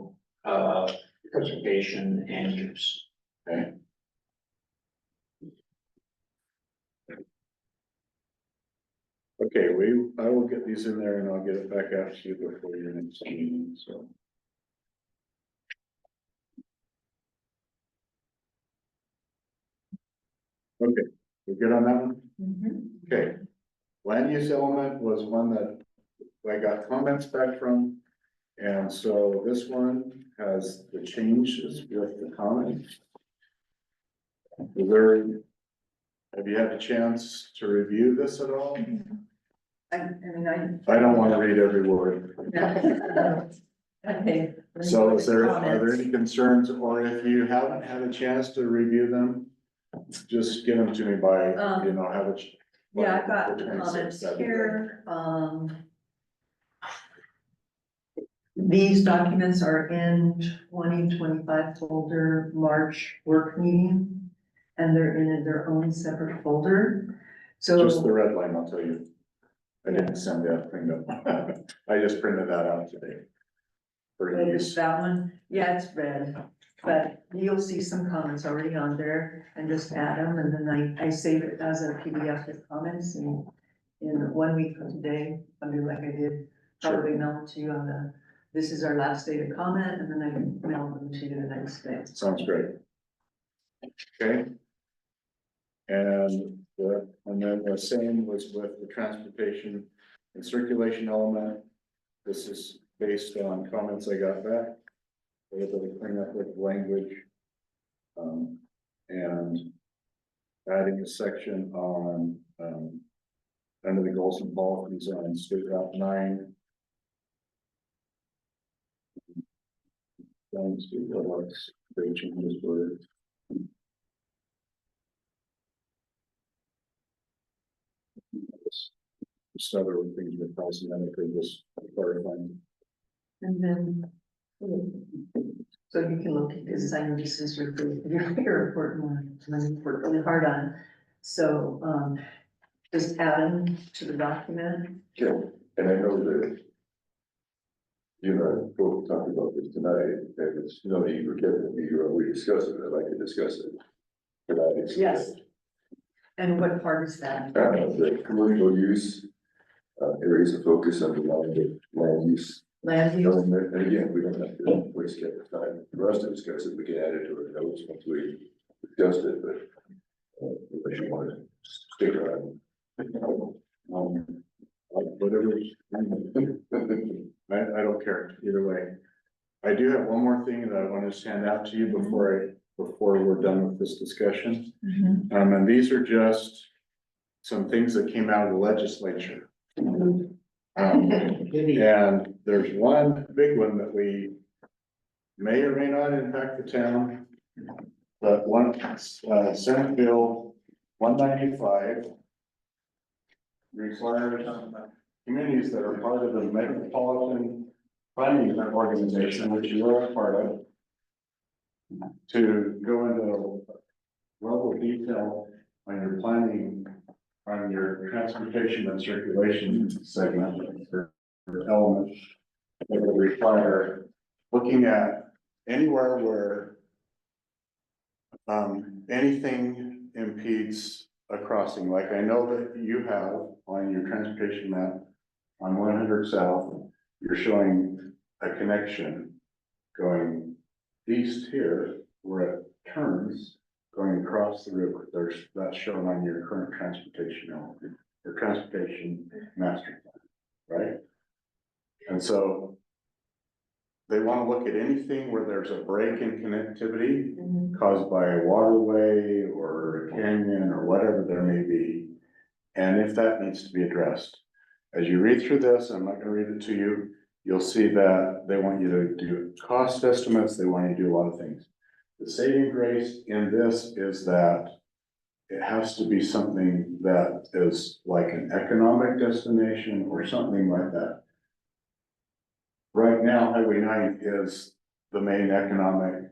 preservation and use. Okay. Okay, I will get these in there and I'll get it back out to you before your next meeting, so. Okay, we good on that one? Okay. Land use element was one that I got comments back from. And so this one has the changes with the comment. Have you had a chance to review this at all? I mean, I don't want to read every word. Okay. So are there any concerns, or if you haven't had a chance to review them, just get them to me by, have it. Yeah, I've got the 26th, comments that'd be here, these documents are in 2025 folder, March work meeting, and they're in their own separate folder, so. Just the red line, I'll tell you. I didn't send that thing up. I just printed that out today. For Red is use. that one, yeah, it's red, but you'll see some comments already on there, and just add them, and then I save it as a PDF with comments, and in 1 week from today, I'll do like I did, probably mail it to you on this is our last day to comment, and then I can mail them to you the next day. Sounds great. Okay. And then the same was with the transportation and circulation element. This is based on comments I got back. A little bit of cleanup with language. And adding a section on, under the goals and policies on State Route 9. Thanks to what they changes were. Just other things with policy, and I could just clarifying. And then, so you can look at this, I know this is your report, and I worked really hard on. So, just add them to the document. Sure, and I know that you and I both talked about this tonight, and it's no need for Kevin to be here when we discuss it, I'd like to discuss it. next. Yes. And what part is that? The commercial use, areas of focus under land use. Land use? And again, we don't have to waste the time for us to discuss it, we can add it to our notes once we discussed it, but. If you want to stick around. Whatever. I don't care either way. I do have one more thing that I want to hand out to you before we're done with this discussion. And these are just some things that came out of the legislature. And there's one big one that we may or may not impact the town. But one, Senate Bill 195 requires communities that are part of the metropolitan planning organization, which you are a part of, to go into level of detail on your planning, on your transportation and circulation segment or element that would require looking at anywhere where anything impedes a crossing, like I know that you have on your transportation map on 100 South, you're showing a connection going east here where it turns going across the river. That's shown on your current transportation element, or transportation master plan, right? And so they want to look at anything where there's a break in connectivity caused by a waterway or a canyon or whatever there may be. And if that needs to be addressed. As you read through this, I'm not gonna read it to you, you'll see that they want you to do cost estimates, they want you to do a lot of things. The saving grace in this is that it has to be something that is like an economic destination or something like that. Right now, Highway 9 is the main economic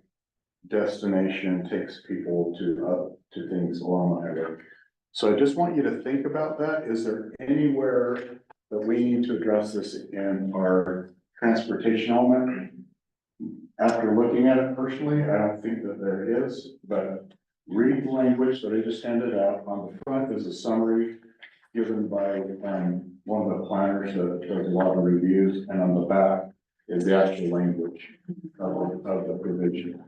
destination, takes people to things along the highway. So I just want you to think about that. Is there anywhere that we need to address this in our transportation element? After looking at it personally, I don't think that there is, but read the language that I just handed out. On the front is a summary given by one of the planners that does a lot of reviews, and on the back is the actual language of the provision.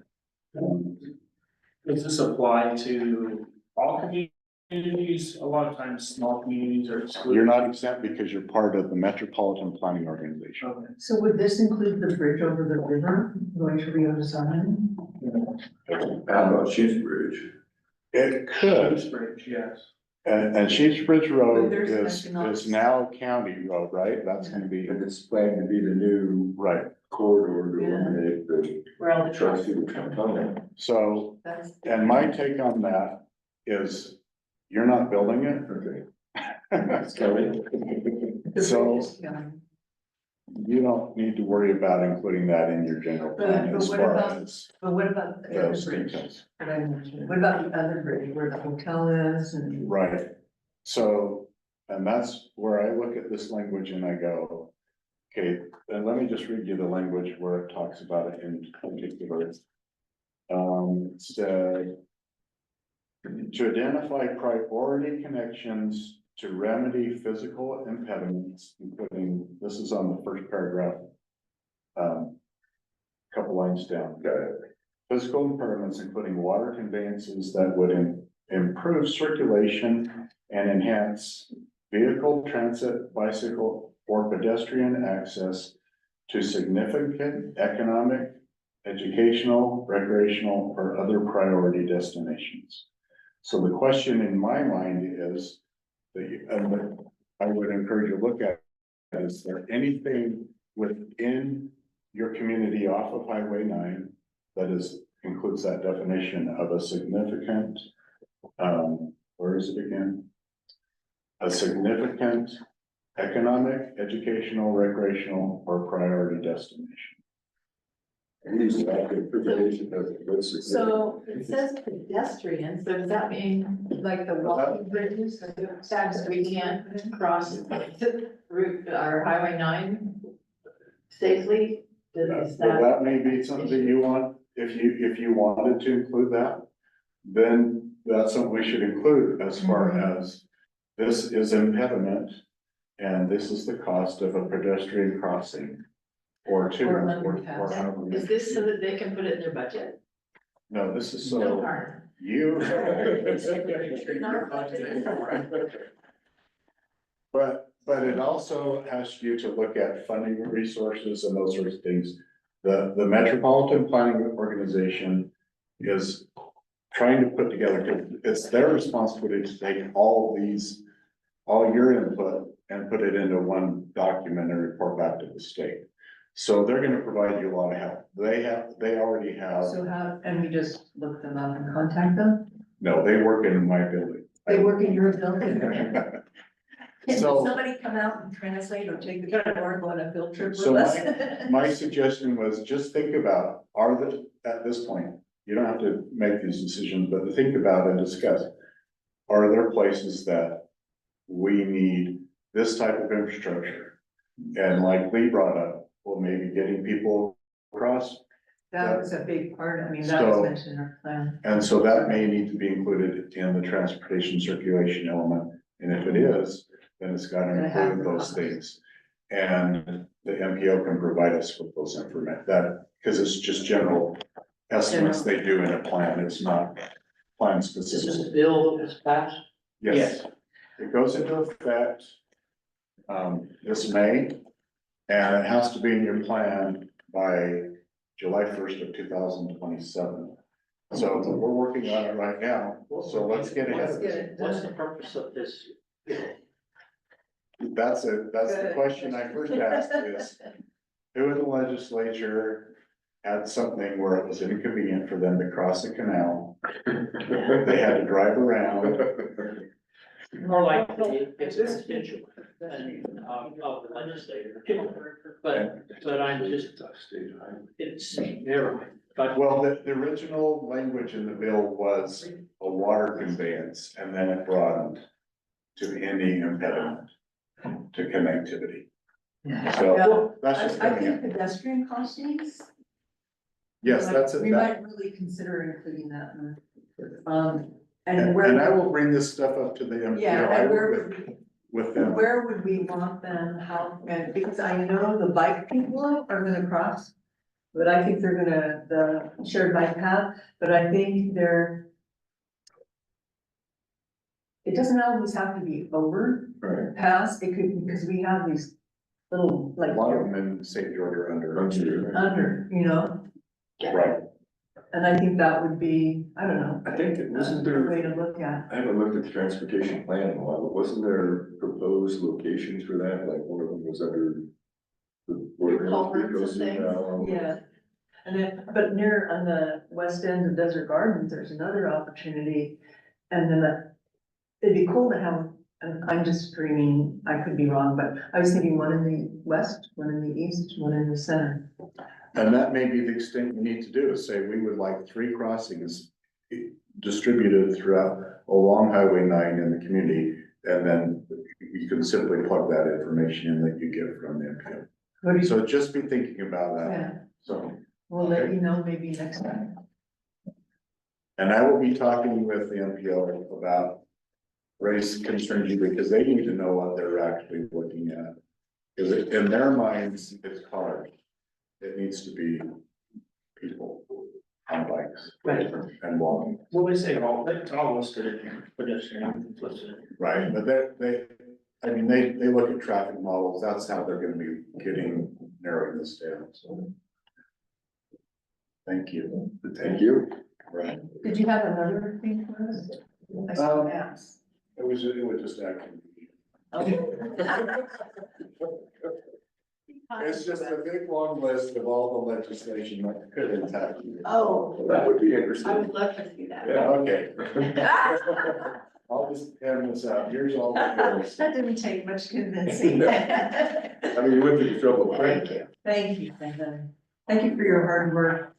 Does this apply to all communities? A lot of times, small communities are excluded. You're not exempt because you're part of the Metropolitan Planning Organization. Okay. So would this include the bridge over the river going to Rio de Janeiro? How about Sheets Bridge? It could, Sheets Bridge, yes. and Sheets Bridge Road But there's is economics. now county road, right? That's gonna be, And it's planned to be the new right. corridor to Yeah. eliminate the Where all the trucks trucks. through the tunnel. So, That's. and my take on that is you're not building it. Okay. It's coming. The So- bridge is coming. You don't need to worry about including that in your general plan But as what far about- as But what about the other those bridge details. that I mentioned? What about the other bridge where the hotel is and? Right, so, and that's where I look at this language and I go, okay, then let me just read you the language where it talks about it in particular. It said, to identify priority connections to remedy physical impediments, including, this is on the first paragraph. Couple lines down. Got it. Physical impediments, including water conveyances that would improve circulation and enhance vehicle transit, bicycle, or pedestrian access to significant economic, educational, recreational, or other priority destinations. So the question in my mind is, that I would encourage you to look at, is there anything within your community off of Highway 9 that includes that definition of a significant, where is it again? A significant economic, educational, recreational, or priority destination. And using that interpretation of what's significant. So it says pedestrian, so does that mean Like the walking bridges? that we can't cross the route, or Highway 9 safely? Is Well, that, that may be something that you want, if you wanted to include that, then that's something we should include as far as this is impediment. And this is the cost of a pedestrian crossing or two. Or or underpass. however Is many. this so that they can put it in their budget? No, this is No so harm. you. But it also asks you to look at funding resources and those sorts of things. The Metropolitan Planning Organization is trying to put together, 'cause it's their responsibility to take all your input and put it into one document and report back to the state. So they're gonna provide you a lot of help. They already have, So how, and we just look them up and contact them? no, they work in my building. They work in your building? Can So- somebody come out and translate or take the car, go on a field trip with So us? My suggestion was just think about, at this point, you don't have to make these decisions, but think about and discuss. Are there places that we need this type of infrastructure? And like Lee brought up, well, maybe getting people across. That was a big part, I mean, that was So- mentioned in our plan. And so that may need to be included in the transportation circulation element. And if it is, then it's gotta Gonna have include the those cost. things. And the MPO can provide us with those because it's just general estimates they do in a plan. It's not plan This is specific. the bill that was passed? Yes, it goes into effect this May. And it has to be in your plan by July 1st of 2027. So we're working on it right now, so let's get ahead Let's of get it. it What's the done. purpose of this bill? That's the Good. question I first asked is, who in the legislature had something where it was inconvenient for them to cross a canal? They had to drive around. More like it's a constituent of the legislator. But I'm just, it's, never mind. But Well, the original language in the bill was a water conveyance, and then it broadened to any impediment to connectivity. So that's just I coming up. think pedestrian crossings. Yes, that's it. We might really consider including that in the, and where. And I will bring this stuff up to the MPO. Yeah, I and where work would we, with them. where would we want them, how, and because I know the bike people are gonna cross. But I think they're gonna, the shared bike path, but I think they're. It doesn't always have to be over Right. pass, it could, because we have these little, A like, lot of them in St. George are under. under, you know, Right. and I think that would be, I don't know. I think it wasn't a there, way to look at. I haven't looked at the transportation plan in a while, but wasn't there proposed locations for that? Like one of them was under the. Culverts and things. Yeah, and then, but near on the west end of Desert Gardens, there's another opportunity. And then it'd be cool to have, and I'm just dreaming, I could be wrong, but I was thinking one in the west, one in the east, one in the center. And that may be the extent we need to do, is say we would like 3 crossings distributed throughout along Highway 9 in the community. And then you can simply plug that information in that you get from the MPO. What do you, So just be thinking about that. yeah, So, we'll let you know maybe next time. and I will be talking with the MPO about race concerns because they need to know what they're actually looking at. Because in their minds, it's cars. It needs to be people on bikes Right. and walking, Well, they say it's all listed in here, pedestrian, listed. right? But I mean, they look at traffic models. That's how they're gonna be narrowing this down, so. Thank you. Thank you. Right. Did you have another thing for us? I saw maps. It was just acting. It's just a big long list of all the legislation that could impact you. Oh, That would be I interesting. would love to see that. Yeah, okay. I'll just hand this out. Here's all the bills. That didn't take much convincing. I mean, you went through the trouble. Thank you. Thank you, Brenda. Thank you for your hard work.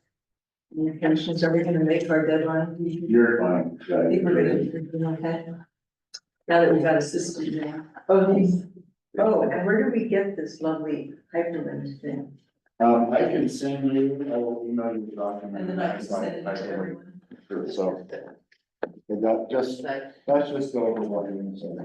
Your patience, are we gonna make our deadline? You're fine. I think we're gonna do okay. Now that we've got a system there. Oh, and where do we get this lovely hyperlink thing? I can send you, I will email you the document. And then I can send it to everyone. Sure, so, And that's just the overwhelming, so.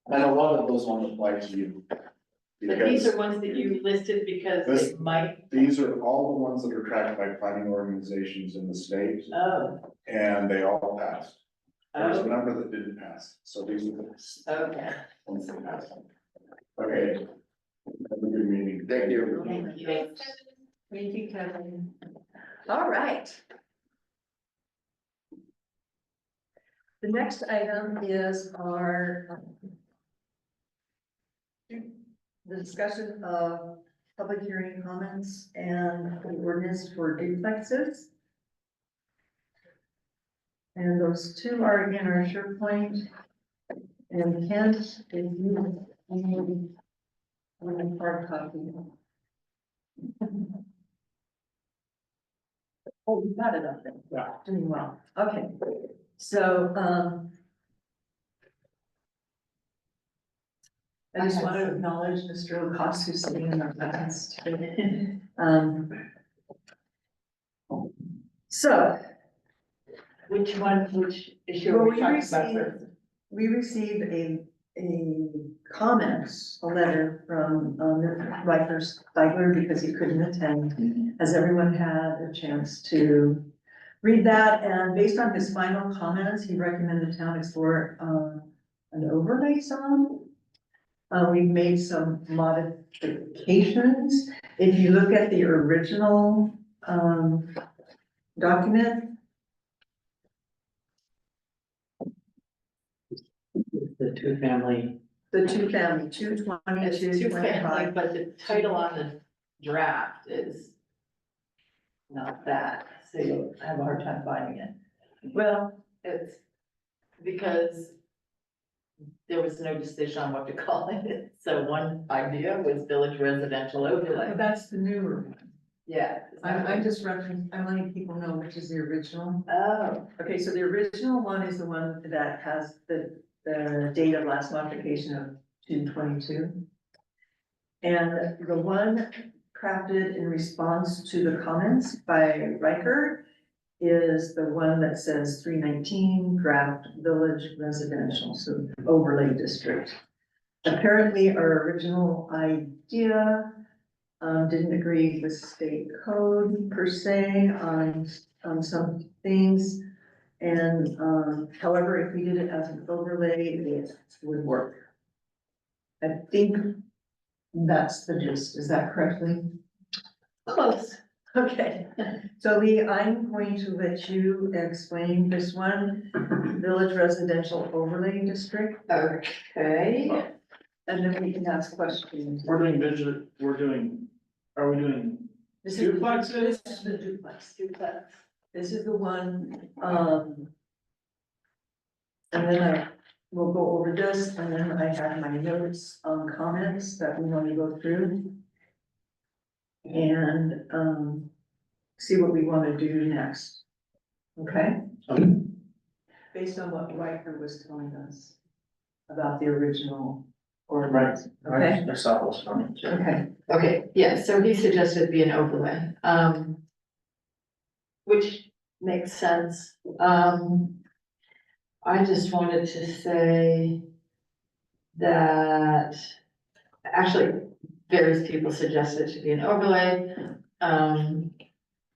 And a lot of those won't apply to you. But these Because are ones that you listed because This- it might, these are all the ones that are tracked by planning organizations in the state, oh, and they all passed. There's a oh, number that didn't pass, so these are the okay. ones that passed. Okay. Have a good meeting. Thank you. Thank you. Thank you, Kevin. All right. The next item is our the discussion of public hearing comments and the ordinance for duplexes. And those two are again our SharePoint. And Kent, if you need one hard copy. Oh, you got it up there. Yeah. Doing well. Okay, so, I just want to acknowledge Mr. Lacoste who's sitting in our presence today. So, Which issue are Well, we we talking about received- first? we received a letter from, Riker Stigler because he couldn't attend. Has everyone had a chance to read that? And based on his final comments, he recommended town explore, an overlay zone. We've made some modifications. If you look at the original, document, The two-family, the two-family, two It's twenty-two, two family, 25. but the title on the draft is not that, so you'll have a hard time finding it. Well, It's because there was no decision on what to call it, so one idea was village residential overlay. that's the newer one. Yeah. I'm just referencing, I'm letting people know which is the original. Oh, Okay, so the original one is the one that has the date of last modification of June 22. And the one crafted in response to the comments by Riker is the one that says 319 draft village residential, so overlay district. Apparently, our original idea didn't agree with state code per se on some things. And, however, if we did it as an overlay, it would work. I think that's the gist. Is that correctly? close. Okay, so Lee, I'm going to let you explain this one, village residential overlay district, Okay. and then we can ask questions. Are we doing This is- duplexes? This is the duplex. Duplex. This is the one, and then I will go over this, and then I have my notes on comments that we want to go through. And, see what we want to do next. Okay? Based on what Riker was telling us about the original ordinance, okay? I saw those comments. Okay, Okay, yeah, so he suggested it be an overlay, which makes sense. I just wanted to say that actually various people suggested it should be an overlay.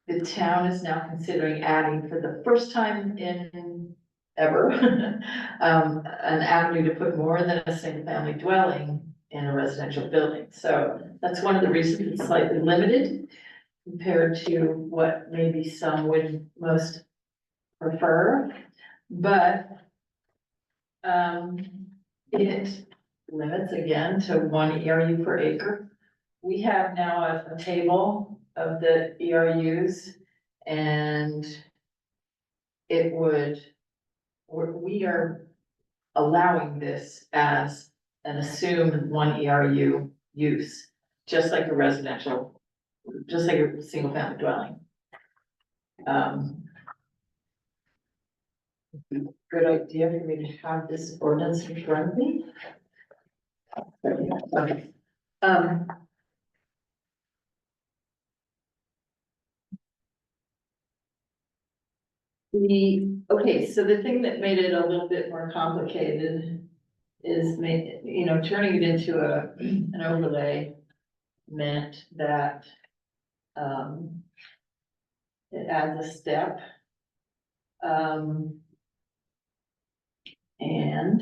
The town is now considering adding for the first time in ever, an avenue to put more than a single family dwelling in a residential building. So that's one of the reasons it's slightly limited compared to what maybe some would most prefer. But it limits again to 1 ERU per acre. We have now a table of the ERUs and it would, we are allowing this as an assumed 1 ERU use, just like a residential, just like a single family dwelling. Good idea for me to have this ordinance in front of me. Okay. Okay, so the thing that made it a little bit more complicated is turning it into an overlay meant that, it adds a step. And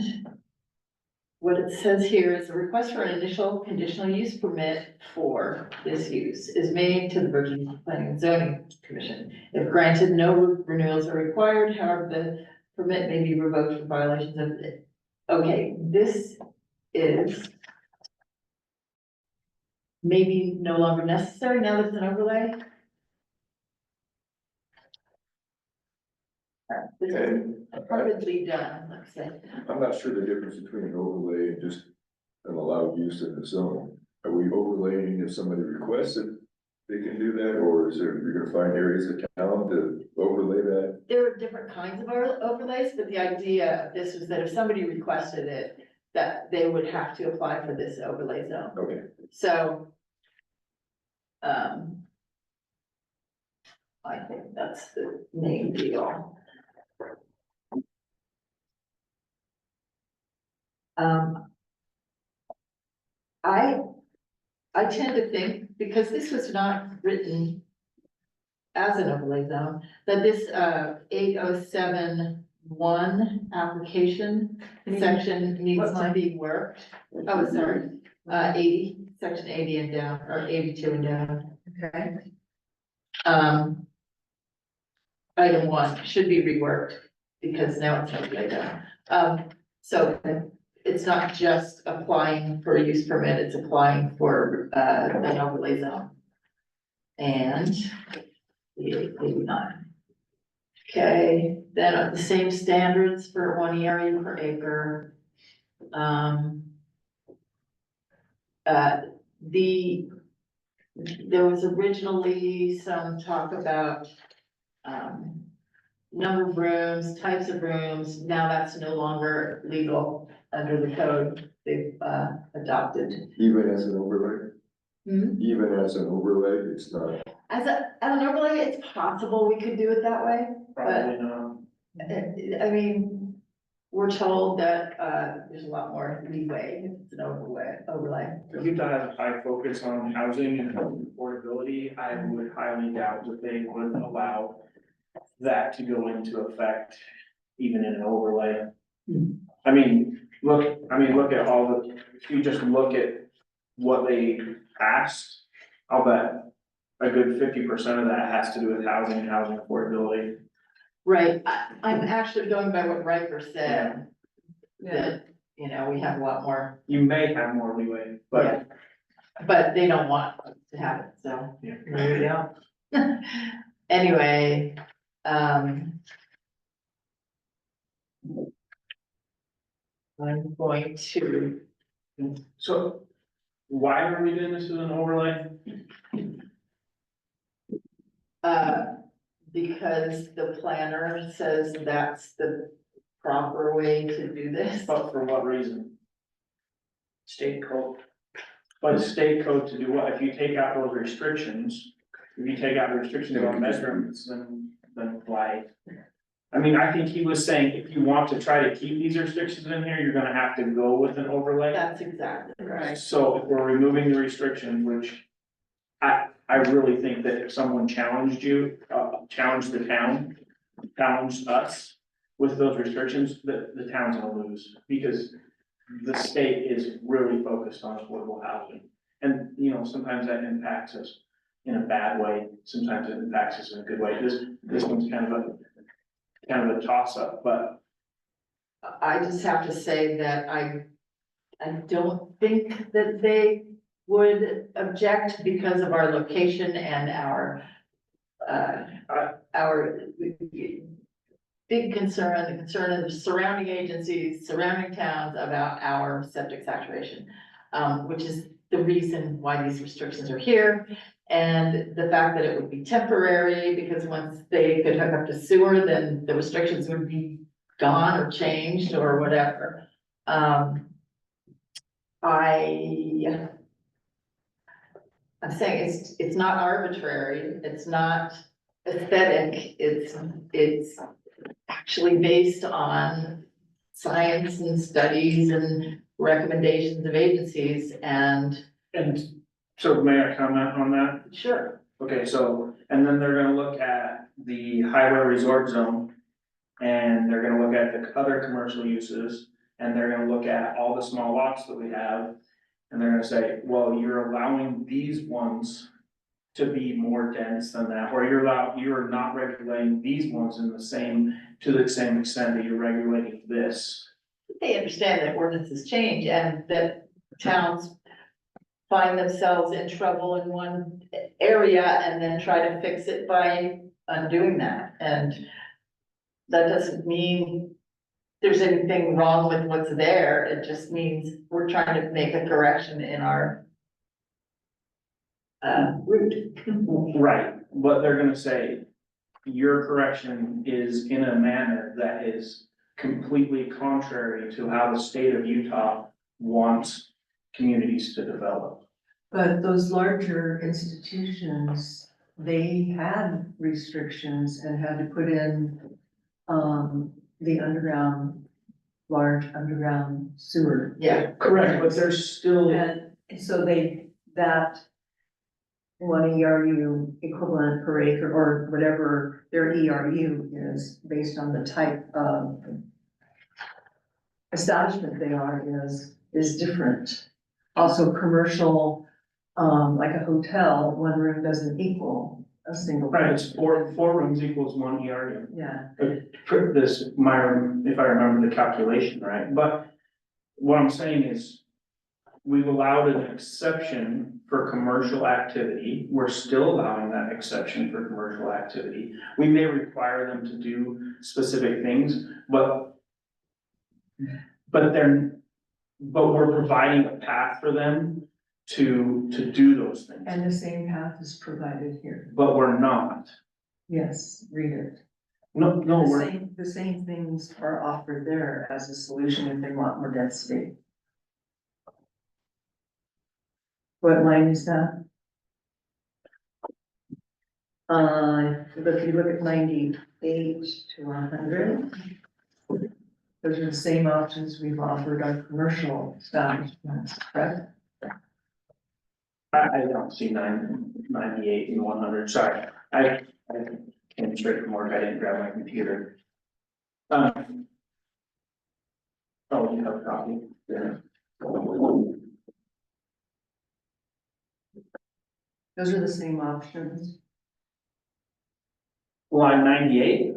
what it says here is a request for an initial conditional use permit for this use is made to the Virginia Planning and Zoning Commission. If granted, no renewals are required, however, the permit may be revoked for violations of it. Okay, this is maybe no longer necessary now that it's an overlay. This is And hurriedly done, let's say. I'm not sure the difference between an overlay and just an allowed use in the zone. Are we overlaying if somebody requests it, they can do that, or is there, you're gonna find areas of town to overlay that? There are different kinds of overlays, but the idea of this was that if somebody requested it, that they would have to apply for this overlay zone. Okay, So, I think that's the main deal. I tend to think, because this was not written as an overlay zone, that this 8071 application section needs to be worked. Oh, sorry, 80, section 80 and down, or 82 and down. Okay. Item 1 should be reworked, because now it's overlay zone. So it's not just applying for a use permit, it's applying for an overlay zone. And the 89. Okay, then the same standards for 1 area per acre. There was originally some talk about number of rooms, types of rooms. Now that's no longer legal under the code they've adopted. even as an overlay, Hmm? even as an overlay, it's not. As an overlay, it's possible we could do it that way. Probably not. I mean, we're told that there's a lot more leeway if it's an overlay. If Utah has a high focus on housing and affordability, I would highly doubt that they would allow that to go into effect even in an overlay. I mean, look at all the, if you just look at what they passed, I'll bet a good 50% of that has to do with housing and housing affordability. Right, I'm actually going by what Riker said, that, we have a lot more, You may have more leeway, but but they don't want to have it, so. Yeah. There we go. Anyway, I'm going to, so why are we doing this as an overlay? because the planner says that's the proper way to do this. But for what reason? State code. But state code to do what? If you take out those restrictions, if you take out the restrictions on bedrooms, then why? I mean, I think he was saying, if you want to try to keep these restrictions in here, you're gonna have to go with an overlay. That's exactly right. So if we're removing the restrictions, which I really think that if someone challenged you, challenged the town, challenged us with those restrictions, the town's gonna lose, because the state is really focused on affordable housing. And, sometimes that impacts us in a bad way, sometimes it impacts us in a good way. This one's kind of a toss up, but I just have to say that I don't think that they would object because of our location and our big concern, the concern of the surrounding agencies, surrounding towns about our septic saturation, which is the reason why these restrictions are here. And the fact that it would be temporary, because once they could hook up to sewer, then the restrictions would be gone or changed or whatever. I'm saying it's not arbitrary, it's not aesthetic, it's actually based on science and studies and recommendations of agencies and And so may I comment on that? sure, Okay, so, and then they're gonna look at the highway resort zone. And they're gonna look at the other commercial uses, and they're gonna look at all the small lots that we have. And they're gonna say, well, you're allowing these ones to be more dense than that, or you're not regulating these ones in the same, to the same extent that you're regulating this. they understand that ordinances change and that towns find themselves in trouble in one area and then try to fix it by undoing that. And that doesn't mean there's anything wrong with what's there. It just means we're trying to make a correction in our route. Right, but they're gonna say, your correction is in a manner that is completely contrary to how the state of Utah wants communities to develop. But those larger institutions, they had restrictions and had to put in, the large underground sewer. Yeah, Correct, but there's still, And so that one ERU equivalent per acre or whatever their ERU is based on the type of establishment they are is different. Also, commercial, like a hotel, one room doesn't equal a single. right, it's four rooms equals one ERU. Yeah, For this, if I remember the calculation right, but what I'm saying is, we've allowed an exception for commercial activity, we're still allowing that exception for commercial activity. We may require them to do specific things, but we're providing a path for them to do those things, and the same path is provided here. but we're not. Yes, read it. No, The same things are offered there as a solution if they want more density. What line is that? If you look at 98 to 100. Those are the same options we've offered our commercial establishments, correct? I don't see 98 and 100, sorry, I came straight from work, I didn't grab my computer. Oh, you have a copy? Yeah. Those are the same options. Line 98,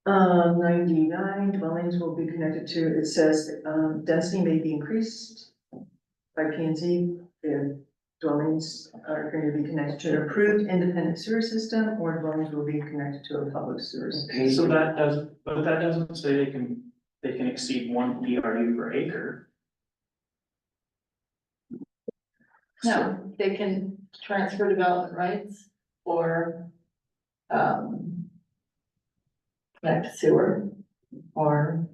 99 dwellings will be connected to, it says, density may be increased by P and Z if dwellings are going to be connected to an approved independent sewer system or dwellings will be connected to a public sewer system. so that doesn't say they can exceed 1 ERU per acre. no, they can transfer development rights or connect to sewer or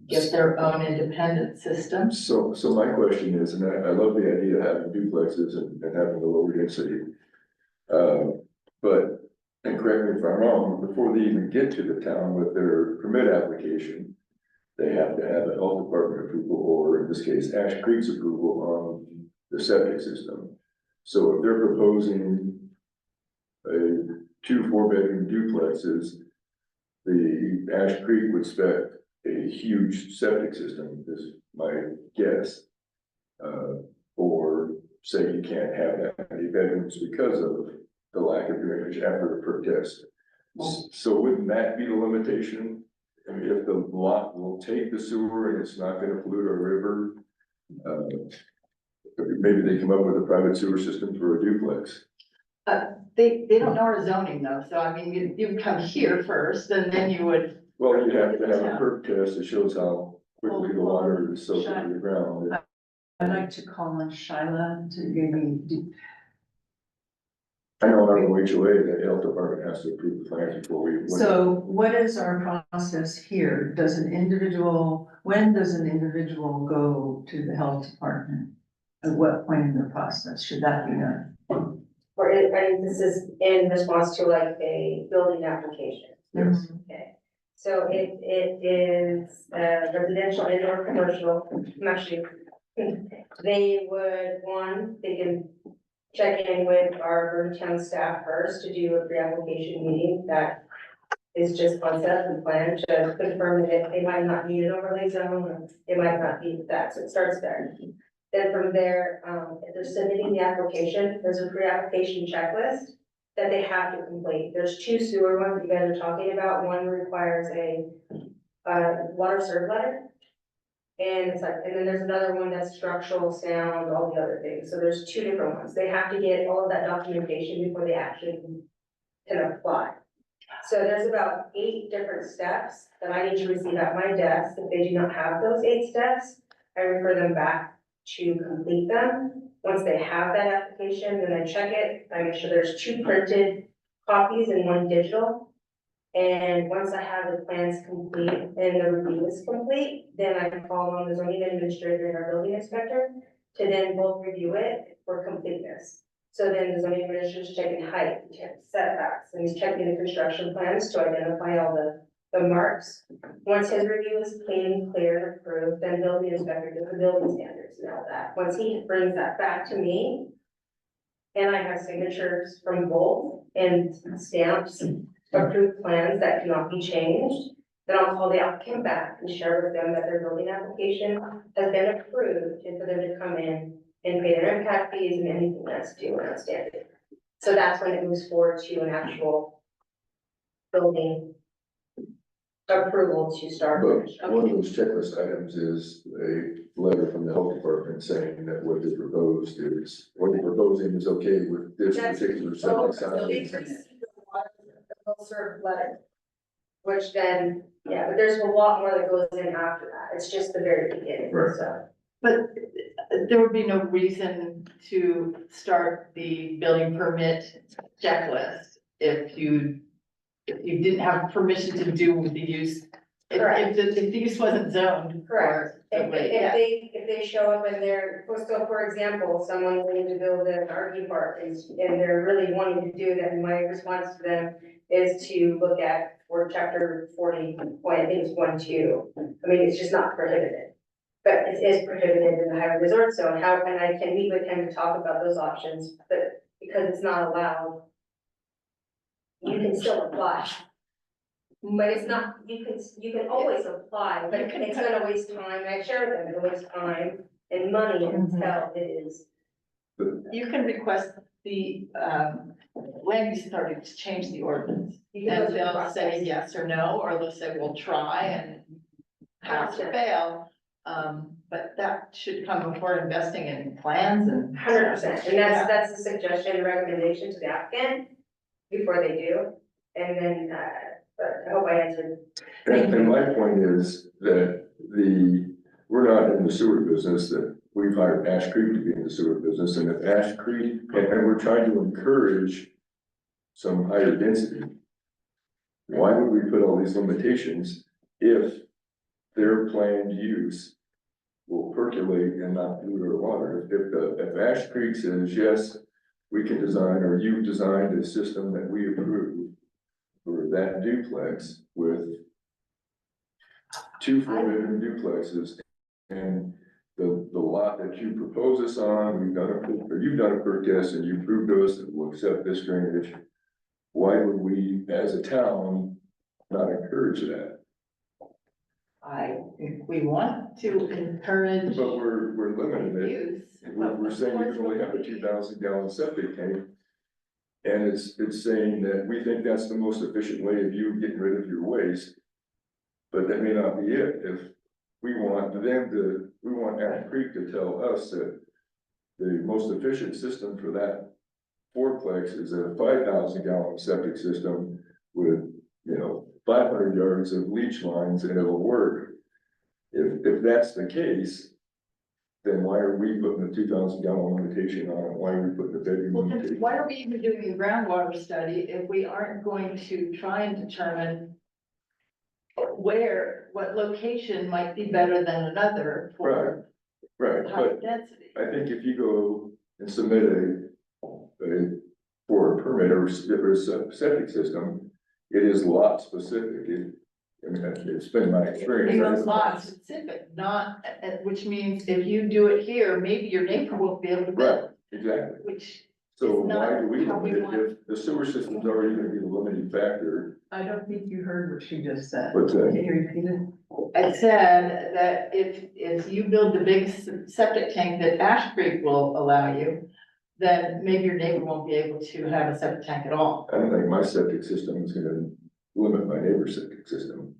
get their own independent system. So my question is, and I love the idea of having duplexes and having the lower density. But, and correct me if I'm wrong, before they even get to the town with their permit application, they have to have a health department approval, or in this case, Ash Creek's approval on the septic system. So if they're proposing 2 4-bedroom duplexes, the Ash Creek would expect a huge septic system, is my guess. Or say you can't have that many bedrooms because of the lack of drainage after a protest. So wouldn't that be the limitation? I mean, if the lot will take the sewer and it's not gonna pollute our river, maybe they come up with a private sewer system for a duplex. They don't know our zoning though, so I mean, you'd come here first and then you would. Well, you have to have a perk test that shows how quickly the water is soaked into the ground. I'd like to call on Shyla to give me, I know in our HOA, the health department has to approve the plans before we. so what is our process here? When does an individual go to the health department? At what point in the process should that be done? Or, I mean, this is in response to like a building application, Yes. Okay, so it is residential indoor commercial, I'm actually, they would, they can check in with our Vernon Town staff first to do a pre-application meeting that is just concept and plan to confirm that they might not need an overlay zone, or it might not be that, so it starts there. Then from there, if they're submitting the application, there's a pre-application checklist that they have to complete. There's 2 sewer ones you guys are talking about. One requires a water serve letter. And it's like, and then there's another one that's structural, sound, all the other things. So there's 2 different ones. They have to get all of that documentation before they actually can apply. So there's about 8 different steps that I need to receive at my desk. If they do not have those 8 steps, I refer them back to complete them. Once they have that application, then I check it. I make sure there's 2 printed copies and 1 digital. And once I have the plans complete and the review is complete, then I can call on the zoning administrator and our building inspector to then both review it for completeness. So then the zoning administrator is checking height, setbacks, and he's checking the construction plans to identify all the marks. Once his review is clean, clear, and approved, then building inspector does the building standards and all that. Once he brings that back to me, and I have signatures from both and stamps, approved plans that cannot be changed, then I'll call the applicant back and share with them that their building application has been approved and for them to come in and pay their impact fees and anything that's due and outstanding. So that's when it moves forward to an actual building approval to start. But one of those checklist items is a letter from the health department saying that what they proposed is, what they're proposing is okay with this That's- particular Oh, septic so they've size. received a full serve letter. Which then, yeah, but there's a lot more that goes in after that. It's just the very beginning, Right. so. But there would be no reason to start the building permit checklist if you didn't have permission to do the use. Correct. If the use wasn't zoned. Correct. for the If way- yeah. they show up and they're, so for example, someone wanting to build an RV park and they're really wanting to do that, and my response to them is to look at, for chapter 40, I think it's 1.2. I mean, it's just not prohibited. But it is prohibited in the highway resort zone. How, and I can meet with him to talk about those options, but because it's not allowed, you can still apply. But it's not, you can always apply, but it's gonna waste time. I share with them, it'll waste time and money until it is. You can request the, land use authority to change the ordinance. You can go And through the they'll say process. yes or no, or they'll say, we'll try and pass or fail. But that should come before investing in plans and. 100%, and that's the suggestion, recommendation to the applicant before they do. And then, but I hope I answered. And my point is that we're not in the sewer business, that we've hired Ash Creek to be in the sewer business, and if Ash Creek, and we're trying to encourage some higher density. Why would we put all these limitations if their planned use will percolate and not pollute our water? If Ash Creek says, yes, we can design, or you've designed a system that we approve for that duplex with 2 4-bedroom duplexes, and the lot that you propose this on, you've done a perk test and you proved to us that we'll accept this drainage. Why would we, as a town, not encourage that? We want to encourage But we're limiting it. use. We're saying you can only have a 2,000 gallon septic tank. And it's saying that we think that's the most efficient way of you getting rid of your waste. But that may not be it. If we want Ash Creek to tell us that the most efficient system for that fourplex is a 5,000 gallon septic system with, 500 yards of leach lines, and it'll work. If that's the case, then why are we putting the 2,000 gallon limitation on it? Why are we putting the bedroom Well, then limitation? why are we even doing a groundwater study if we aren't going to try and determine what location might be better than another for Right, high but density? I think if you go and submit for a permit or a septic system, it is lot specific. I mean, it's been my experience. It's lot specific, not, which means if you do it here, maybe your neighbor won't be able to Right, build, exactly. which, So It's not why do we, how we limit it if the sewer system's already gonna be the limiting factor? I don't think you heard what she just said. What's that? Can you repeat it? I said that if you build the big septic tank that Ash Creek will allow you, then maybe your neighbor won't be able to have a septic tank at all. I don't think my septic system is gonna limit my neighbor's septic system.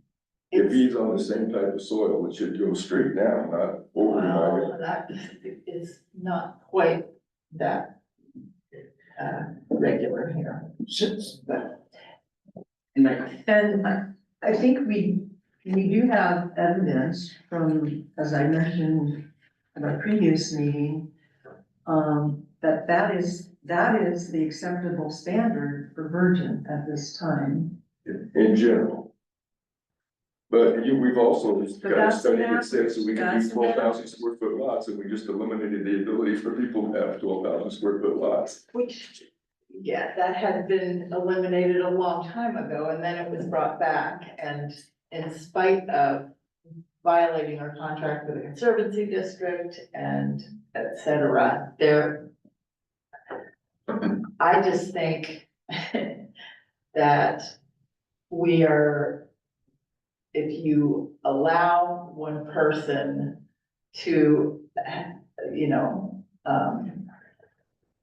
If It's, he's on the same type of soil, it should go straight down, not over my. well, that is not quite that regular here. And I, And I think we do have evidence from, as I mentioned at our previous meeting, that is the acceptable standard for virgin at this time. In general. But we've also got a that's study an that says that we can average. do 12,000 square foot lots, and we just eliminated the ability for people to have 12,000 square foot lots. Which, yeah, that had been eliminated a long time ago, and then it was brought back, and in spite of violating our contract with the Conservancy District and et cetera, I just think that we are, if you allow one person to, you know,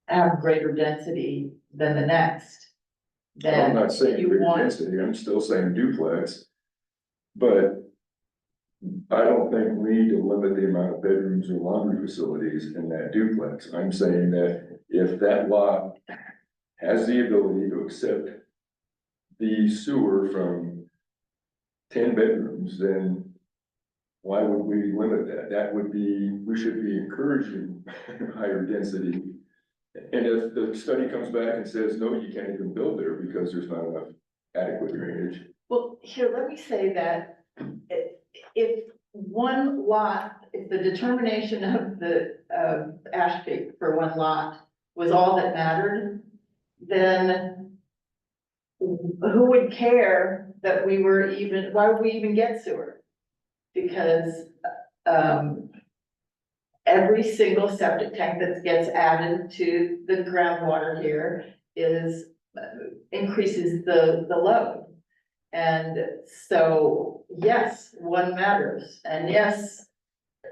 have greater density than the next, I'm then not saying you bigger want, density, I'm still saying duplex. But I don't think we need to limit the amount of bedrooms or laundry facilities in that duplex. I'm saying that if that lot has the ability to accept the sewer from 10 bedrooms, then why would we limit that? That would be, we should be encouraging higher density. And if the study comes back and says, no, you can't even build there because there's not enough adequate drainage. well, here, let me say that if one lot, if the determination of the, Ash Creek for one lot was all that mattered, then who would care that we were even, why would we even get sewer? Because, every single septic tank that gets added to the groundwater here is, increases the load. And so, yes, one matters, and yes,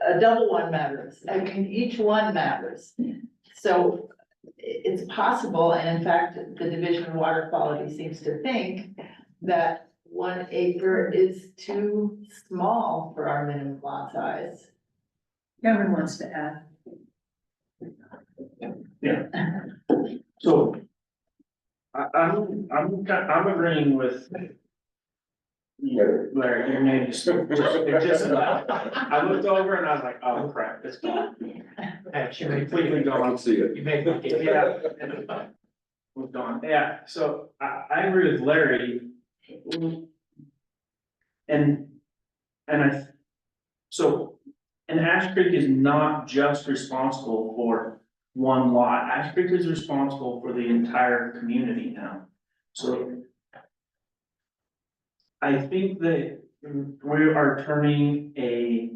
a double one matters, I mean, each one matters. So it's possible, and in fact, the Division of Water Quality seems to think that 1 acre is too small for our minimum lot size. Kevin wants to add. so. I'm agreeing with. Larry, your name just about, I looked over and I was like, oh crap, it's gone. Actually, Completely I gone. can see it. you make me get. Yeah. Moved on, yeah, so I agree with Larry. And and Ash Creek is not just responsible for one lot, Ash Creek is responsible for the entire community now. So I think that we are turning a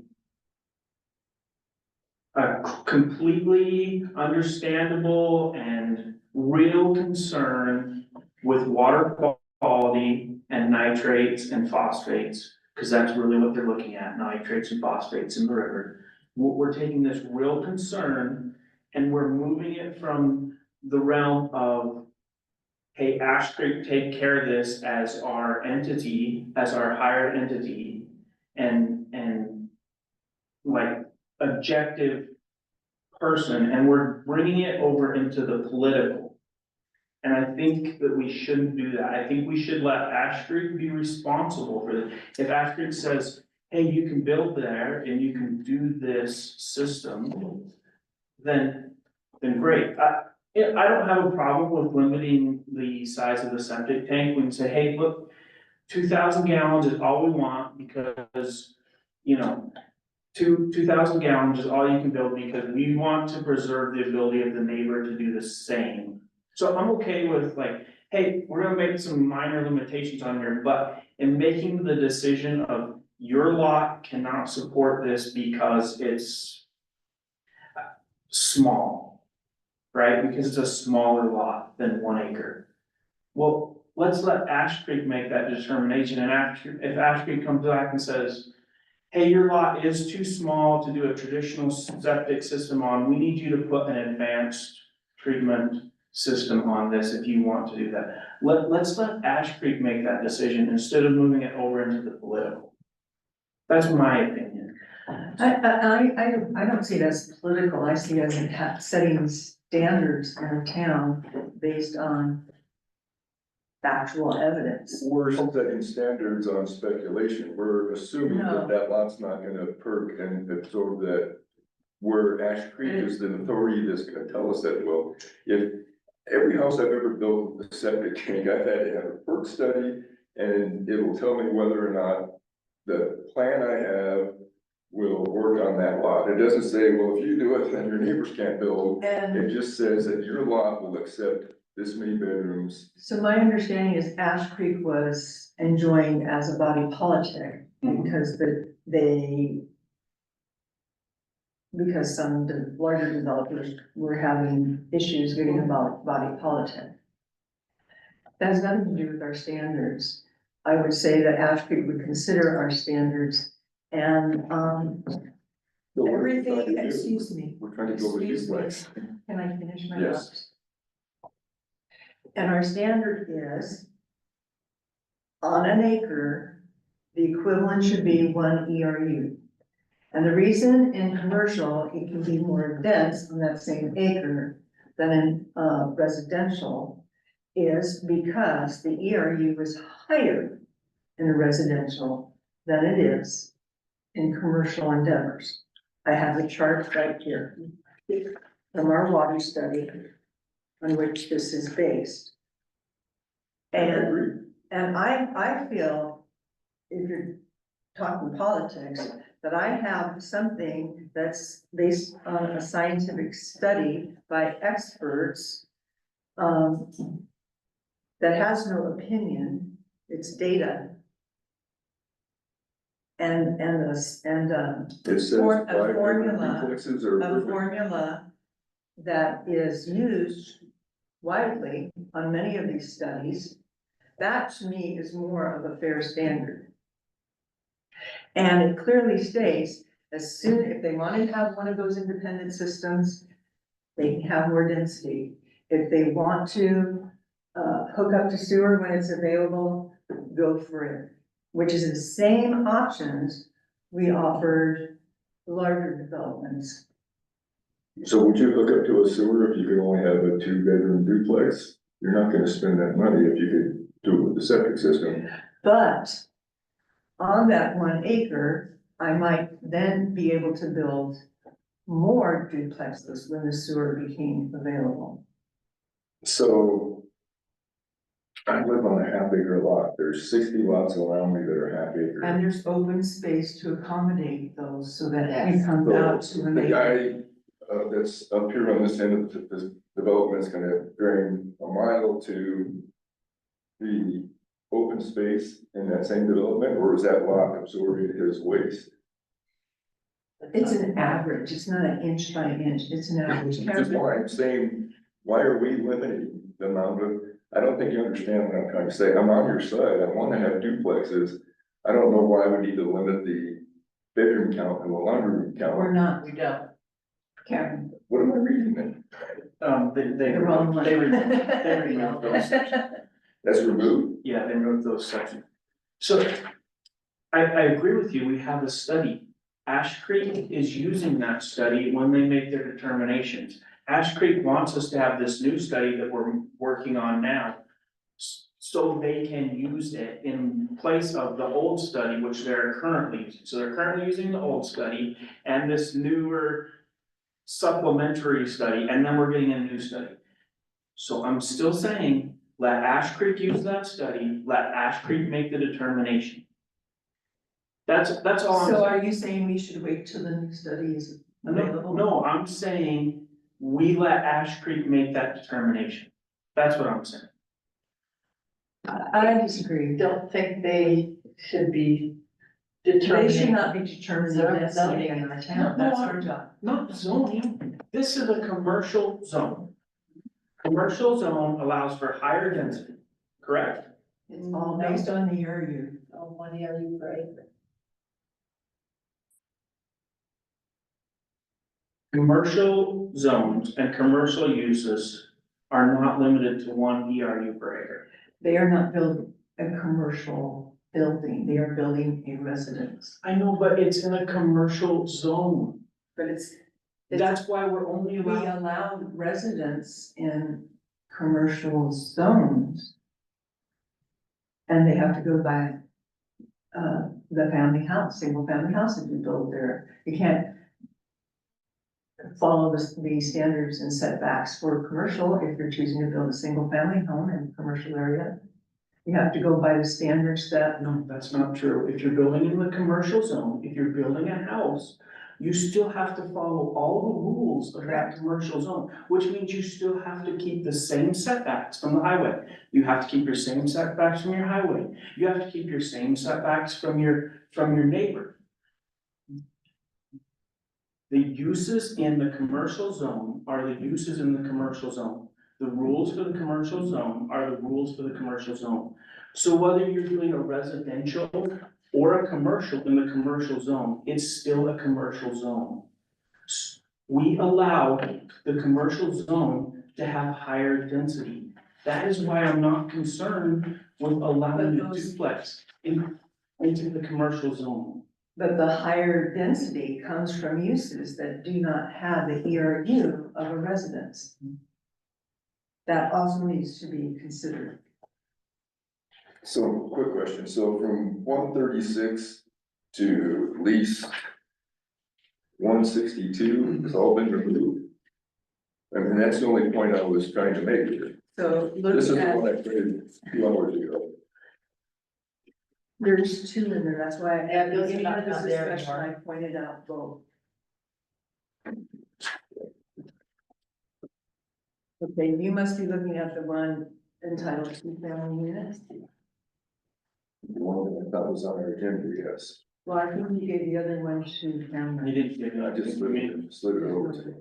completely understandable and real concern with water quality and nitrates and phosphates, because that's really what they're looking at, nitrates and phosphates in the river. We're taking this real concern and we're moving it from the realm of, hey, Ash Creek, take care of this as our entity, as our hired entity, and like objective person, and we're bringing it over into the political. And I think that we shouldn't do that. I think we should let Ash Creek be responsible for it. If Ash Creek says, hey, you can build there and you can do this system, then great. I don't have a problem with limiting the size of the septic tank. We can say, hey, look, 2,000 gallons is all we want because, you know, 2,000 gallons is all you can build because we want to preserve the ability of the neighbor to do the same. So I'm okay with like, hey, we're gonna make some minor limitations on here, but in making the decision of your lot cannot support this because it's small, right? Because it's a smaller lot than 1 acre. Well, let's let Ash Creek make that determination, and after, if Ash Creek comes back and says, hey, your lot is too small to do a traditional septic system on, we need you to put an advanced treatment system on this if you want to do that. Let's let Ash Creek make that decision instead of moving it over into the political. That's my opinion. I don't see it as political, I see it as setting standards in a town based on factual evidence. We're setting standards on speculation, we're assuming No. that lot's not gonna perk and absorb that. Where Ash Creek is the authority that's gonna tell us that, well, if every house I've ever built with a septic tank, I've had to have a perk study. And it will tell me whether or not the plan I have will work on that lot. It doesn't say, well, if you do it, then your neighbors can't build. And It just says that your lot will accept this many bedrooms. so my understanding is Ash Creek was enjoined as a body politic because because some larger developers were having issues getting about body politic. That has nothing to do with our standards. I would say that Ash Creek would consider our standards and, So what are we trying to everything, do? excuse me. We're trying to go with Excuse me. duplex. Can I finish my Yes. thoughts? And our standard is on an acre, the equivalent should be 1 ERU. And the reason in commercial, it can be more dense on that same acre than in residential is because the ERU is higher in a residential than it is in commercial endeavors. I have the chart right here from our water study on which this is based. I And, agree. and I feel, if you're talking politics, that I have something that's based on a scientific study by experts, that has no opinion, it's data. And It says For a 500 formula, duplexes are a perfect. formula that is used widely on many of these studies, that to me is more of a fair standard. And it clearly states, as soon, if they want to have one of those independent systems, they can have more density. If they want to, hook up to sewer when it's available, go for it. Which is the same options we offered larger developments. So would you hook up to a sewer if you could only have a 2-bedroom duplex? You're not gonna spend that money if you could do it with the septic system. But on that 1 acre, I might then be able to build more duplexes when the sewer became available. So I live on a half-acre lot. There's 60 lots around me that are half-acre. And there's open space to accommodate those so that we Yes. come out to So an the acre. guy, that's up here on this end of this development's gonna drain a mile to the open space in that same development, or is that lot absorbing his waste? It's an average, it's not an inch by inch, it's an average. Just why I'm saying, why are we limiting the amount of, I don't think you understand what I'm trying to say. I'm on your side. I wanna have duplexes. I don't know why we need to limit the bedroom count and the laundry room Or count. not, we don't. Karen, What am I reading then? the wrong one. They removed those sections. That's removed? Yeah, they removed those sections. So I agree with you, we have a study. Ash Creek is using that study when they make their determinations. Ash Creek wants us to have this new study that we're working on now. So they can use it in place of the old study, which they're currently using. So they're currently using the old study and this newer supplementary study, and then we're getting a new study. So I'm still saying, let Ash Creek use that study, let Ash Creek make the determination. That's all I'm So saying. are you saying we should wait till the new study is available? No, I'm saying, we let Ash Creek make that determination. That's what I'm saying. I disagree. don't think they should be They should determining. not be determining the density in our town, that's our job. Not zoning, this is a commercial zone. Commercial zone allows for higher density, correct? It's all based on the area. Oh, one area, right? Commercial zones and commercial uses are not limited to one ERU per acre. They are not building a commercial building, they are building a residence. I know, but it's in a commercial zone. But it's, That's why we're only we allowed. allow residents in commercial zones. And they have to go by, the family house, single family house if you build there. You can't follow the standards and setbacks for commercial if you're choosing to build a single family home in a commercial area. You have to go by the standards that, No, that's not true. If you're building in the commercial zone, if you're building a house, you still have to follow all the rules of that Correct. commercial zone, which means you still have to keep the same setbacks from the highway. You have to keep your same setbacks from your highway. You have to keep your same setbacks from your neighbor. The uses in the commercial zone are the uses in the commercial zone. The rules for the commercial zone are the rules for the commercial zone. So whether you're doing a residential or a commercial in the commercial zone, it's still a commercial zone. We allow the commercial zone to have higher density. That is why I'm not concerned with allowing But the those- duplex into the commercial zone. but the higher density comes from uses that do not have the ERU of a residence. That also needs to be considered. So, quick question, so from 136 to lease 162 has all been removed? And that's the only point I was trying to make here. So This is looking the at, one I created 2 hours ago. there's two in there, that's why. Yeah, those are beginning not of this down there discussion, I anymore. pointed out both. Okay, you must be looking at the one entitled two family units. The one that I thought was on our agenda, yes. Well, I think you gave the other one to You family. didn't give I it just to me. slid it over to you.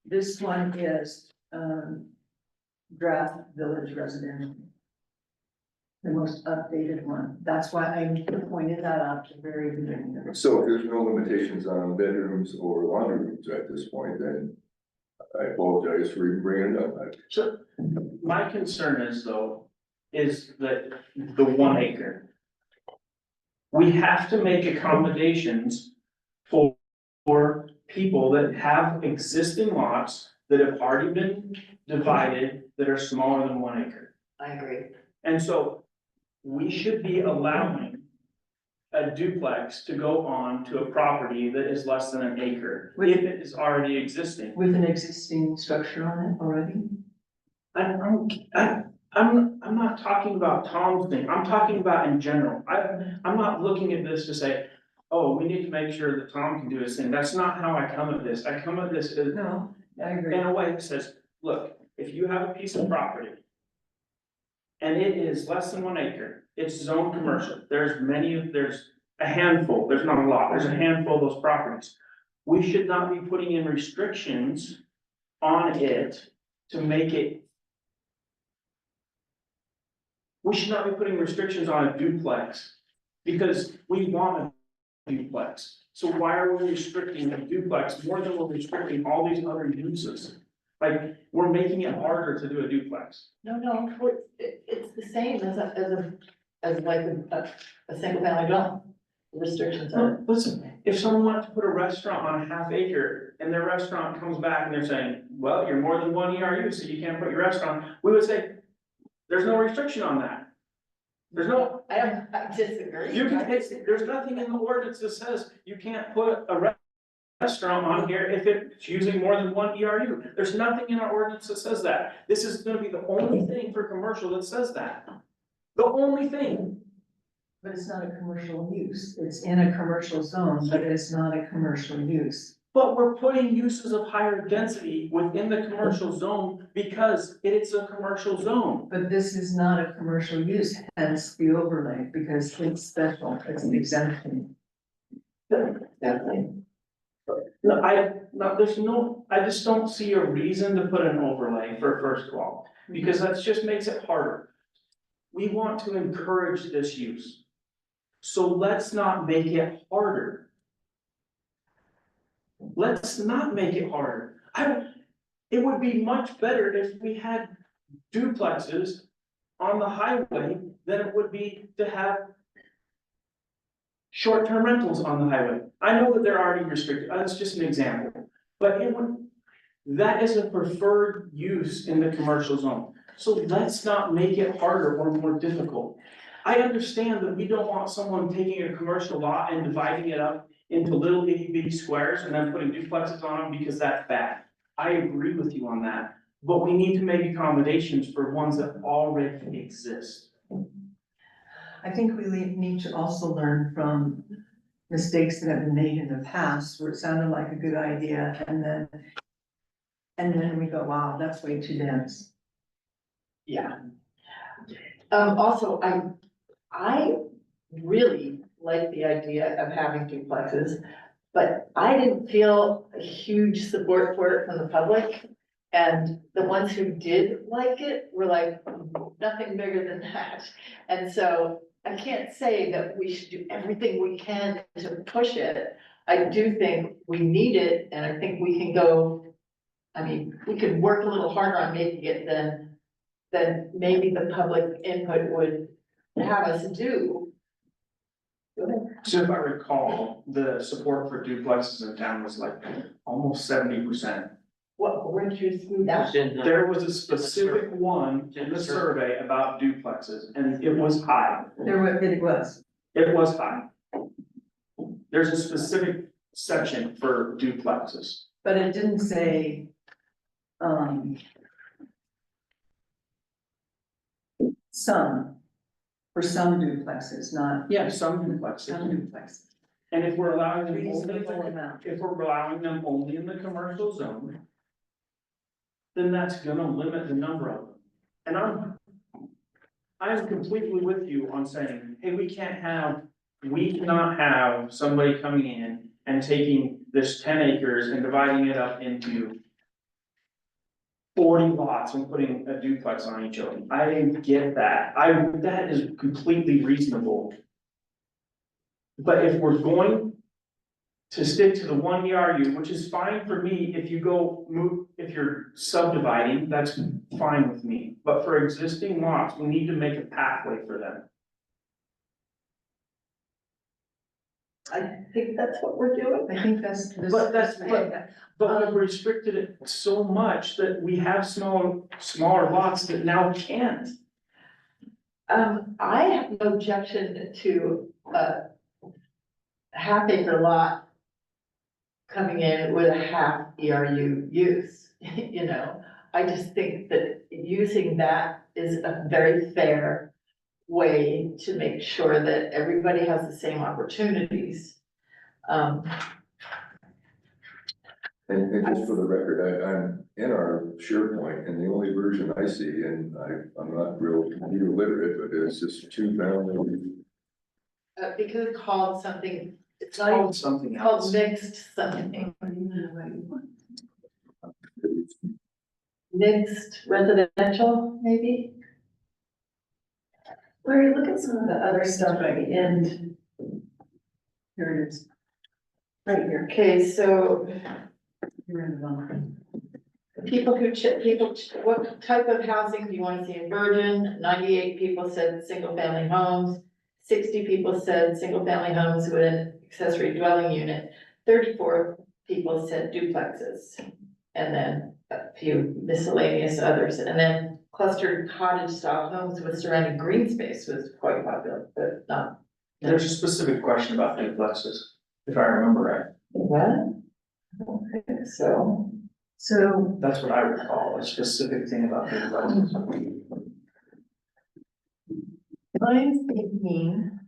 This one is, draft village residential. The most updated one. That's why I pointed that out at the very beginning of it. So if there's no limitations on bedrooms or laundry rooms at this point, then I apologize for even bringing it up. So my concern is though, is that the 1 acre. We have to make accommodations for people that have existing lots that have already been divided that are smaller than 1 acre. I agree. And so we should be allowing a duplex to go on to a property that is less than an acre, if it is already existing. With an existing structure on it already? I'm not talking about Tom's thing, I'm talking about in general. I'm not looking at this to say, oh, we need to make sure that Tom can do his thing. That's not how I come at this. I come at this as, No, I agree. in a way that says, look, if you have a piece of property and it is less than 1 acre, it's zone commercial, there's a handful, there's not a lot, there's a handful of those properties. We should not be putting in restrictions on it to make it. We should not be putting restrictions on a duplex because we want a duplex. So why are we restricting a duplex more than we're restricting all these other uses? Like, we're making it harder to do a duplex. No, it's the same as like a single family dwelling. The restrictions are. Listen, if someone wanted to put a restaurant on a half acre and their restaurant comes back and they're saying, well, you're more than 1 ERU, so you can't put your restaurant, we would say, there's no restriction on that. There's no, I disagree. you can, there's nothing in the ordinance that says you can't put a restaurant on here if it's using more than 1 ERU. There's nothing in our ordinance that says that. This is gonna be the only thing for commercial that says that. The only thing. But it's not a commercial use. It's in a commercial zone, but it's not a commercial use. But we're putting uses of higher density within the commercial zone because it's a commercial zone. But this is not a commercial use, hence the overlay, because it's special, it's an exemption. Definitely. No, I just don't see a reason to put an overlay for first of all, because that just makes it harder. We want to encourage this use. So let's not make it harder. Let's not make it harder. It would be much better if we had duplexes on the highway than it would be to have short-term rentals on the highway. I know that they're already restricted, that's just an example, but that is a preferred use in the commercial zone. So let's not make it harder or more difficult. I understand that we don't want someone taking a commercial lot and dividing it up into little itty bitty squares and then putting duplexes on them because that's bad. I agree with you on that, but we need to make accommodations for ones that already exist. I think we need to also learn from mistakes that have been made in the past where it sounded like a good idea and then we go, wow, that's way too dense. Yeah. Also, I really like the idea of having duplexes, but I didn't feel a huge support for it from the public. And the ones who did like it were like, nothing bigger than that. And so I can't say that we should do everything we can to push it. I do think we need it, and I think we can go, I mean, we could work a little harder on making it than maybe the public input would have us do. Go ahead. So if I recall, the support for duplexes in town was like almost 70%. What, where did you see that? There was a specific one in the survey about duplexes, and it was high. It was. It was high. There's a specific section for duplexes. But it didn't say, for some duplexes, not Yeah, some some duplexes. duplexes. And if we're allowing them only, Reasonable amount. if we're allowing them only in the commercial zone, then that's gonna limit the number of them. And I'm completely with you on saying, hey, we cannot have somebody coming in and taking this 10 acres and dividing it up into 40 lots and putting a duplex on each of them. I get that. That is completely reasonable. But if we're going to stick to the 1 ERU, which is fine for me, if you're subdividing, that's fine with me. But for existing lots, we need to make a pathway for them. I think that's what we're doing. I think that's. But we've restricted it so much that we have smaller lots that now can't. I have no objection to a half-acre lot coming in with a half ERU use, you know? I just think that using that is a very fair way to make sure that everybody has the same opportunities. And just for the record, I'm in our SharePoint, and the only version I see, and I'm not real computer literate, but it's just 2-family. Because it's called something, it's Called called, something else. called mixed something, mixed residential, maybe? Larry, look at some of the other stuff at the end. Here it is. Right here. Okay, so You're in the one. what type of housing do you want to see in Virgin? 98 people said single-family homes. 60 people said single-family homes with an accessory dwelling unit. 34 people said duplexes. And then a few miscellaneous others. And then clustered cottage-style homes with surrounding green space was quite popular, but not. There's a specific question about duplexes, if I remember right. What? I don't think so. So That's what I recall, a specific thing about duplexes. I'm thinking,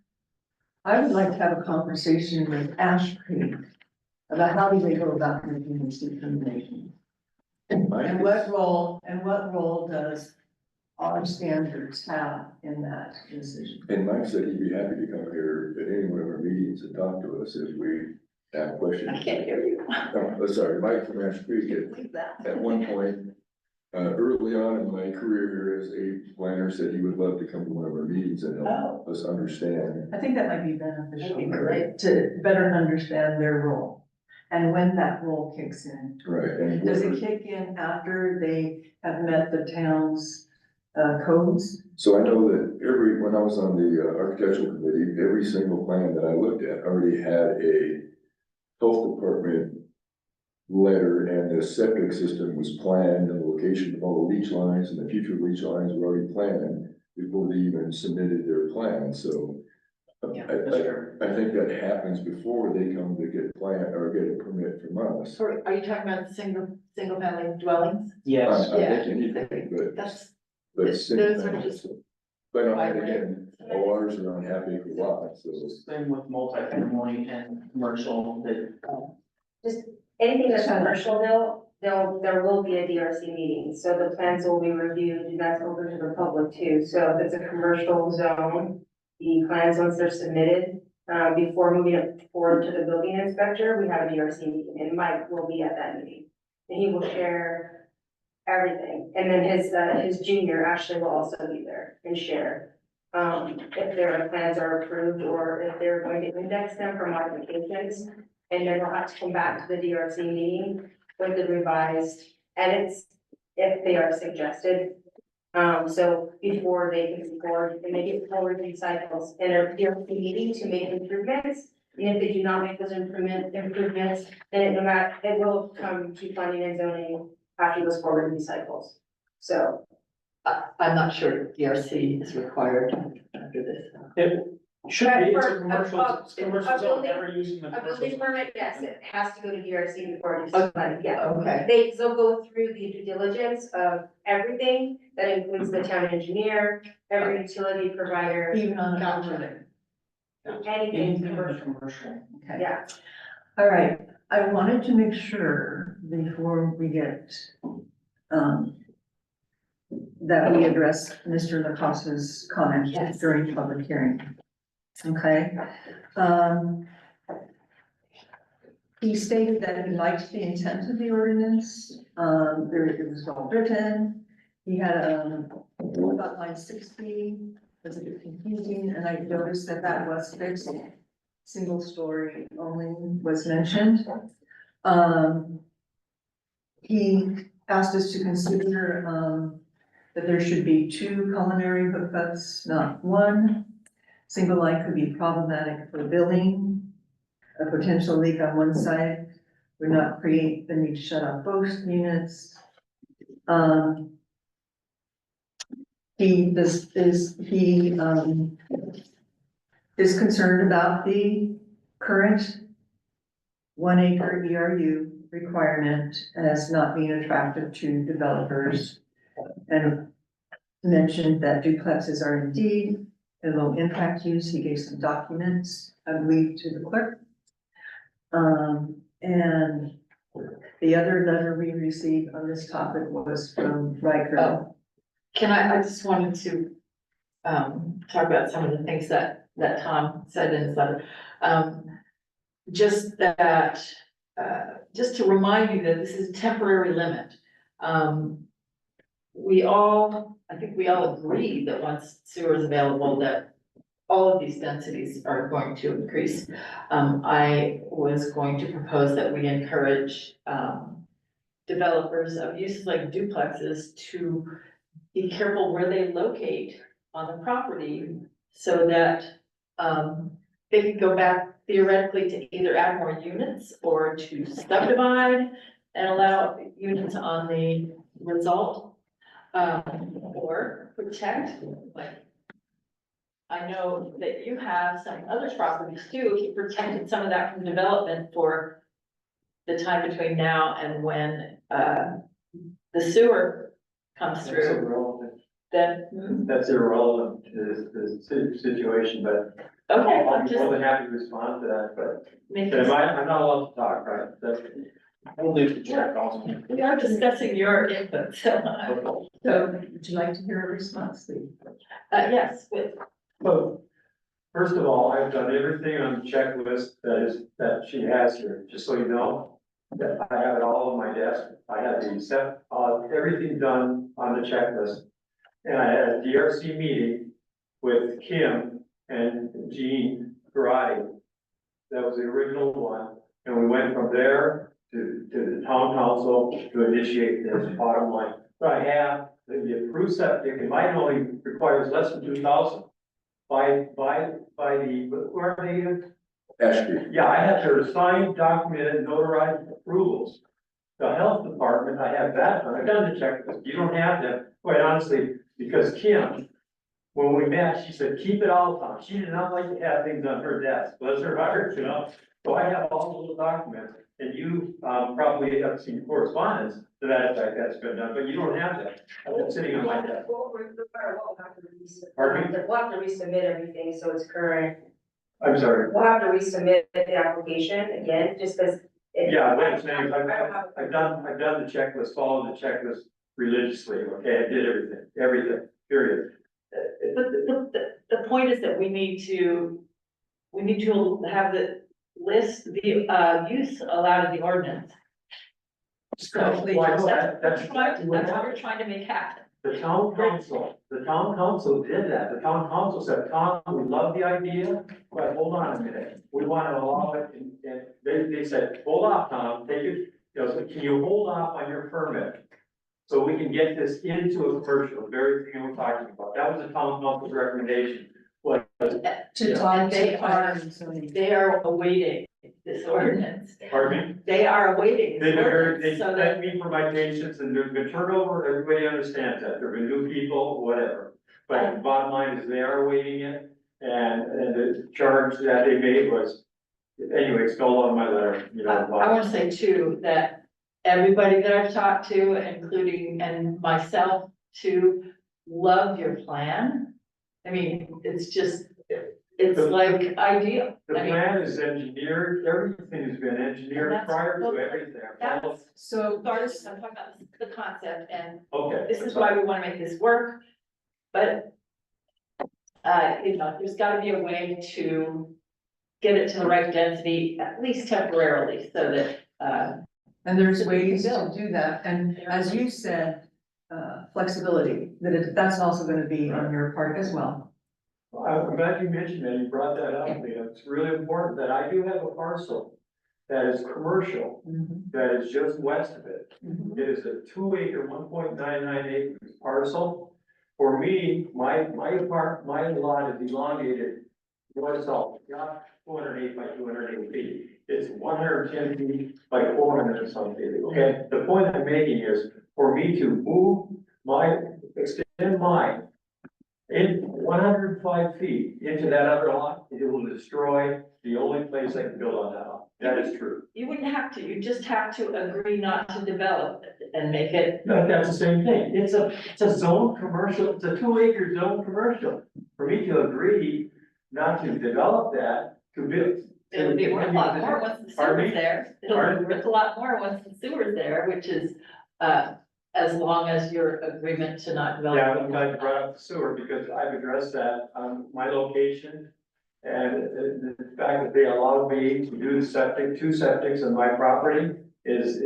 I would like to have a conversation with Ash Creek about how do they go about making this determination? Mike And is- what role does our standards have in that decision? And Mike said he'd be happy to come here at any one of our meetings and talk to us if we have questions. I can't hear you. Oh, sorry, Mike from Ranch Creek, Leave that. at one point, early on in my career here as a planner, said he would love to come to one of our meetings and help us understand. I think that might be beneficial, That'd be great. to better understand their role and when that role kicks in. Right, and Does it kick in after they have met the town's codes? so I know that when I was on the architectural committee, every single plan that I looked at already had a health department letter, and the septic system was planned, and the location of all the leach lines and the future leach lines were already planned before they even submitted their plan, so. Yeah, I think that happens before they come to get plan or get a permit from us. Sorry, are you talking about single family dwellings? Yes, I Yeah. think anything, but, That's, but. those are just- But again, all ours are on half acre lots, so. same with multifamily and commercial, that Anything that's commercial there will be a DRC meeting, so the plans will be reviewed, and that's open to the public too. So if it's a commercial zone, the plans, once they're submitted, before moving it forward to the building inspector, we have a DRC meeting, and Mike will be at that meeting. And he will share everything, and then his junior, Ashley, will also be there and share. If their plans are approved, or if they're going to index them for modifications. And then we'll have to come back to the DRC meeting with the revised edits if they are suggested. So before they can move forward, and they get forward in cycles and a DRC meeting to make improvements. And if they do not make those improvements, then it will come to planning and zoning after those forward in cycles. So, I'm not sure DRC is required after this. it should be, it's a For- commercial, it's a commercial a zone, building- never using the a commercial. building zone. permit, yes, it has to go to DRC before it is, Okay. yeah. Okay, They'll go through the due diligence of everything, that includes the town engineer, every utility provider, Even on a Gotcha. overlay? anything Anything in the commercial, commercial. Okay. yeah. All right, I wanted to make sure before we get, that we address Mr. Lacosta's comment Yes. during public hearing. Okay? He stated that he liked the intent of the ordinance, it was well written. He had, about line 60, was a bit confusing, and I noticed that was fixed. Single story only was mentioned. He asked us to consider, that there should be 2 culinary hookups, not 1. Single line could be problematic for building. A potential leak on one side would not create the need to shut off both units. He is concerned about the current 1 acre ERU requirement as not being attractive to developers. And mentioned that duplexes are indeed a low impact use. He gave some documents, I believe, to the clerk. And the other letter we received on this topic was from Riker. Oh. I just wanted to, talk about some of the things that Tom said in his letter. Just that, just to remind you that this is a temporary limit. I think we all agree that once sewer is available, that all of these densities are going to increase. I was going to propose that we encourage, developers of uses like duplexes to be careful where they locate on the property so that, they can go back theoretically to either add more units or to subdivide and allow units on the result. Or protect, like, I know that you have some other properties too, if you protected some of that from development for the time between now and when, the sewer comes That's through, irrelevant. then, That's irrelevant to the situation, but Okay, I'll I'm be more just than happy to respond to that, but making, I'm not allowed to talk, right? That's, We'll leave the check also. we are discussing your input, so, Would you like to hear a response, Lee? yes, with, so, first of all, I've done everything on the checklist that she has here, just so you know. That I have it all on my desk, I have everything done on the checklist. And I had a DRC meeting with Kim and Jean Karate. That was the original one, and we went from there to the town council to initiate this bottom line. But I have the approved septic, and mine only requires less than 2,000 by the, where are they? Ashby. Yeah, I have their signed, documented, notarized approvals. The health department, I have that, done. I've done the checklist, you don't have to, quite honestly, because Kim, when we met, she said, keep it all, Tom, she did not like to have things on her desk, bless her heart, you know? So I have all the little documents, and you, probably have seen correspondence to that effect that's been done, but you don't have that. That's sitting on my desk. Pardon me? We'll have to resubmit everything, so it's current. I'm sorry. We'll have to resubmit the application again, just because. Yeah, what I'm saying is I've done the checklist, followed the checklist religiously, okay, I did everything, period. the point is that we need to have the list, the, use allowed in the ordinance. So, Well, I know that's that's what what happened. we're trying to make happen. The town council did that, the town council said, Tom, we love the idea, but hold on a minute, we want to allow it, and they said, hold off, Tom, take it, you know, so can you hold off on your permit? So we can get this into a commercial, the very thing we're talking about, that was the town council's recommendation, To Yeah. talk And they to are- Karen, so They are awaiting this ordinance. pardon me? They are awaiting They've this been very, ordinance, they so thank that, me for my patience, and there's been turnover, everybody understands that, there've been new people, whatever. But the bottom line is they are waiting it, and the charge that they made was, anyway, it's spelled on my letter, you know. I want to say too, that everybody that I've talked to, including, and myself too, love your plan. I mean, it's just, it's like ideal. The I mean, plan is engineered, everything has been engineered And that's- prior to everything. that's, So regardless, I'm talking about the concept, and Okay. this is why we want to make this work. But, you know, there's gotta be a way to get it to the right density, at least temporarily, so that, and there's ways to do that, and as you said, flexibility, that's also gonna be on your part as well. I'm glad you mentioned that, you brought that up, Leah. It's really important that I do have a parcel that is commercial, that is just west of it. It is a 2 acre, 1.99 acres parcel. For me, my lot is elongated, north-south, not 208 by 208 feet. It's 110 feet by 400 and something, okay? The point I'm making is, for me to extend mine in 105 feet into that other lot, it will destroy the only place I can build on that lot. That is true. you wouldn't have to, you just have to agree not to develop it and make it. That's the same thing. It's a zone commercial, it's a 2 acre zone commercial. For me to agree not to develop that, to build. It'll be worth a lot more once the Pardon me? sewer's there. It'll Pardon? be worth a lot more once the sewer's there, which is, as long as your agreement to not develop. Yeah, I'm glad you brought up the sewer, because I've addressed that on my location. And the fact that they allowed me to do septic, 2 septics on my property is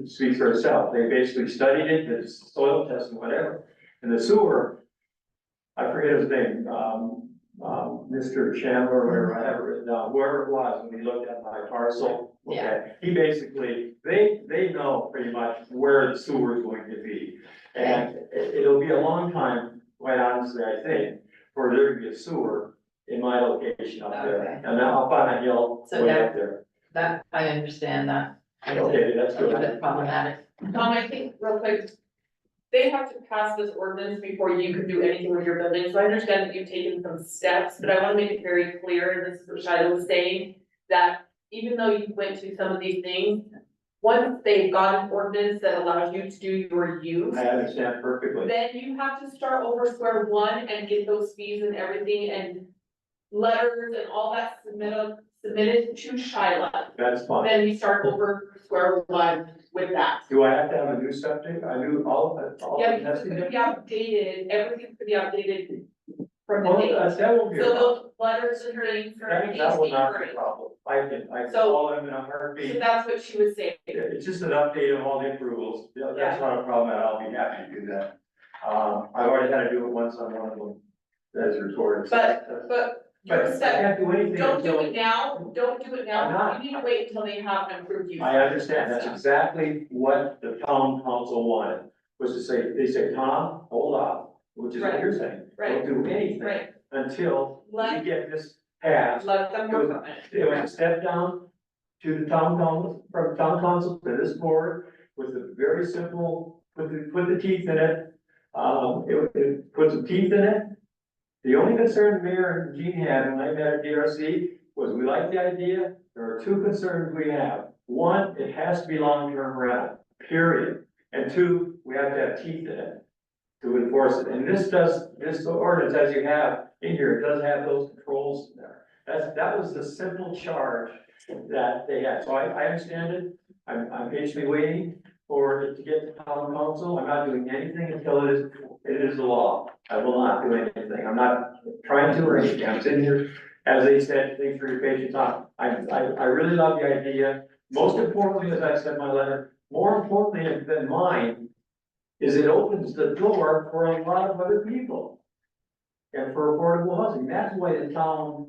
speaks for itself. They basically studied it, did soil test and whatever. And the sewer, I forget his name, Mr. Chandler, or whatever, I have it written down, whoever it was, when he looked at my parcel. Okay, he basically, they know pretty much where the sewer is going to be. And it'll be a long time, quite honestly, I think, for there to be a sewer in my location up there. Okay. And now up on a hill, So way that- up there. That, I understand that. Okay, that's A little good. bit problematic. Tom, I think real quick, they have to pass this ordinance before you can do anything with your building, so I understand that you've taken some steps, but I wanna make it very clear, and this is what Shiloh was saying, that even though you went to some of these things, once they've got an ordinance that allows you to do your use, I understand perfectly. then you have to start over square one and get those fees and everything, and letters and all that submitted to Shyla, That's fine. then we start over square one with that. Do I have to have a new septic? I do all Yeah, the because it's testing? gonna be updated, everything's gonna be updated from the Oh, date. that won't be a So problem. those letters and things are. That will not be a problem. I can So- call them in a So heartbeat. that's what she was saying. It's just an update of all the approvals. Yeah, that's not a problem, and I'll be happy to do that. I've already had to do it once on one of them. That is recorded. But But your I step, can't do anything don't do until, it now, don't do it I'm now, not. you need to wait until they have an approved use. I understand, that's exactly what the town council wanted, was to say, they said, Tom, hold off, which is what you're saying. Right. Don't do anything Right, until we let, get this passed. let them work on it. It was a step down to the town council, from town council to this board, with a very simple, put the teeth in it. It put some teeth in it. The only concern the mayor and Gene had when I met at DRC was we like the idea, there are two concerns we have. One, it has to be long-term rental, period. And two, we have to have teeth in it to enforce it. And this ordinance, as you have in here, it does have those controls in there. That was the simple charge that they had. So I understand it. I'm patiently waiting for it to get to town council. I'm not doing anything until it is the law. I will not do anything. I'm not trying to or anything. I'm sitting here, as they said, thanks for your patience on. I really love the idea. Most importantly, as I said in my letter, more importantly than mine, is it opens the door for a lot of other people. And for affordable housing. That's why the town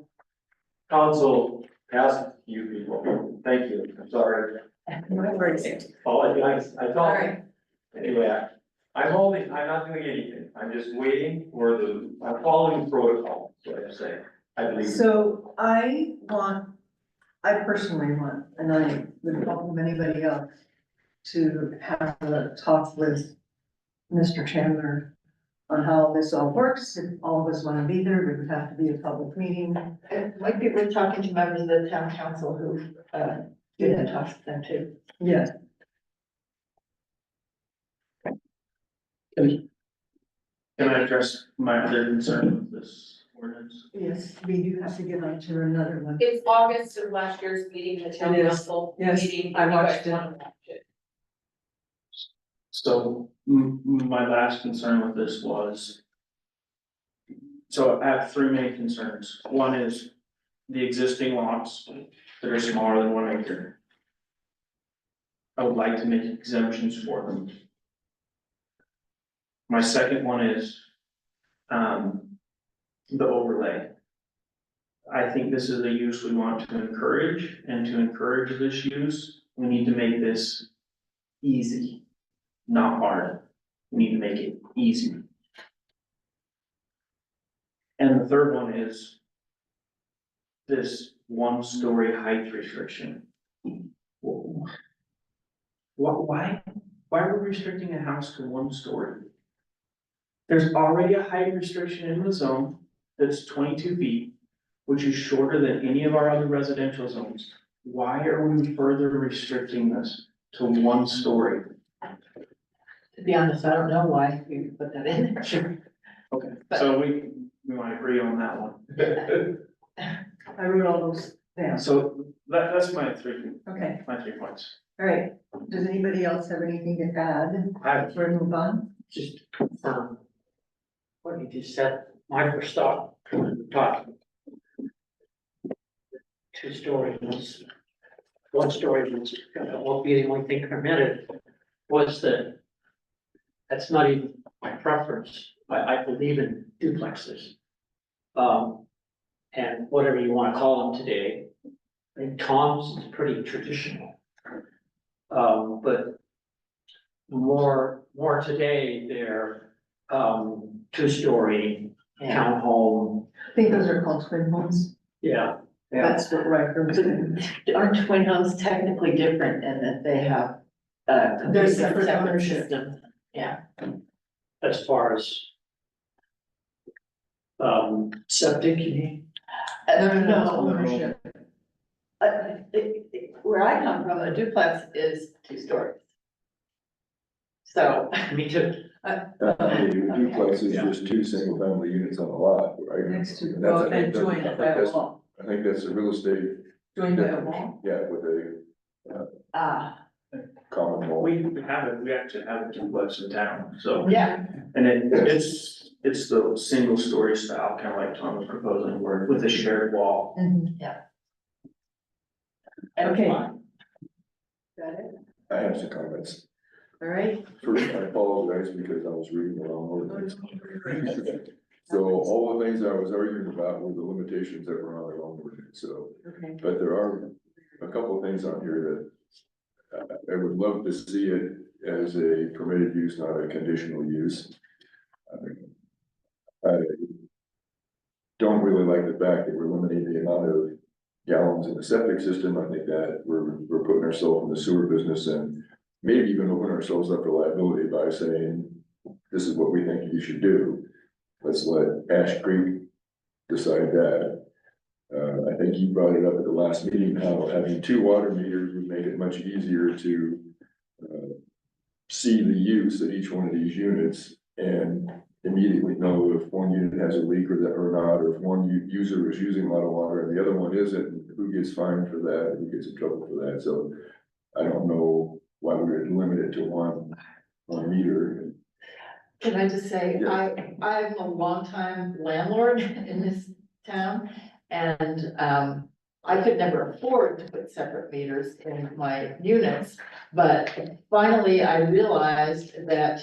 council asked you people. Thank you. I'm sorry. Apologize. I All thought, right, anyway, I'm not doing anything. I'm just waiting for I'm following protocol, is what I'm saying. I believe. So I personally want, and I would welcome anybody else to have a talk with Mr. Chandler on how this all works. If all of us want to be there, there would have to be a public meeting. and like we were talking to members of the town council who, did talk to them too. Yes. Can I address my other concern with this ordinance? Yes, we do have to get on to another one. It's August of last year's meeting, the town It is. council Yes, meeting. I if you guys watched it. wanna watch it. So my last concern with this was. So I have three main concerns. One is the existing lots that are smaller than 1 acre. I would like to make exemptions for them. My second one is, the overlay. I think this is a use we want to encourage, and to encourage this use, we need to make this easy, not hard. We need to make it easy. And the third one is this 1-story height restriction. Why are we restricting a house to 1 story? There's already a height restriction in the zone that's 22 feet, which is shorter than any of our other residential zones. Why are we further restricting this to 1 story? To be honest, I don't know why we put that in there. Sure. Okay, so we might agree on that one. I wrote all those down. So that's my three Okay, points. all right. Does anybody else have anything to add? I Before we move on? just confirm what you just said, my first thought, talking. 2 story was, 1 story was, won't be the only thing permitted, was that that's not even my preference. I believe in duplexes. And whatever you wanna call them today, I think Tom's is pretty traditional. But more today, they're, 2-story townhome, I think those are called twin homes. yeah. That's what Riker was saying. Aren't twin homes technically different in that they have, completely separate separate ownership. systems? Yeah. As far as septic, you mean? No, ownership. Where I come from, a duplex is 2 stories. So, Me too. A duplex is just two single family units on a lot, right? Next to, And that's- well, I think and that's- joined I think by a that's- wall, I think that's a real estate, joined by a wall. yeah, with a Ah, common wall. We actually have a duplex in town, so. yeah, And it's the single story style, kind of like Tom was proposing, where with a shared wall. Okay. fine. Got it, I have some comments. all right. First, I apologize because I was reading the wrong ordinance. So all the things I was arguing about were the limitations that were on their own ordinance, so. Okay, But there are a couple of things on here that I would love to see it as a permitted use, not a conditional use. I don't really like the fact that we're limiting the amount of gallons in the septic system. I think that we're putting ourselves in the sewer business and maybe even open ourselves up for liability by saying, this is what we think you should do. Let's let Ash Creek decide that. I think you brought it up at the last meeting, how having two water meters would make it much easier to see the use at each one of these units and immediately know if one unit has a leak or not, or if one user is using a lot of water and the other one isn't, who gets fined for that, who gets in trouble for that, so I don't know why we would limit it to one meter. Can I just say, Yeah. I'm a longtime landlord in this town, and, I could never afford to put separate meters in my units, but finally I realized that,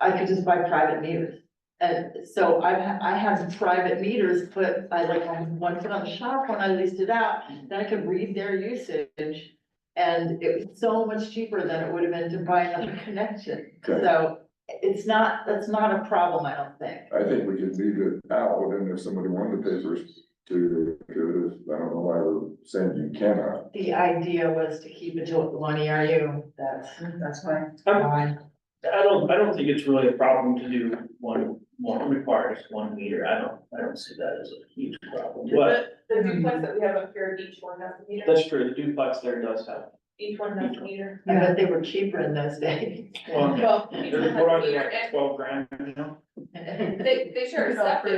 I could just buy private meters. And so I have private meters put, I have one put on the shop when I leased it out, then I could read their usage. And it was so much cheaper than it would have been to buy another connection. Okay. So that's not a problem, I don't think. I think we could leave it out, and if somebody wanted to pay for it, to, I don't know why we're saying you cannot. The idea was to keep it to one ERU, that's why. fine. I don't think it's really a problem to do one requires 1 meter. I don't see that as a huge problem, but The duplex that we have up here, each one has a meter, that's true. The duplex there does have. each one has a meter. I bet they were cheaper in those days. Well, Well, each one they're has a probably meter, like and 12 grand, you know? they share a septic,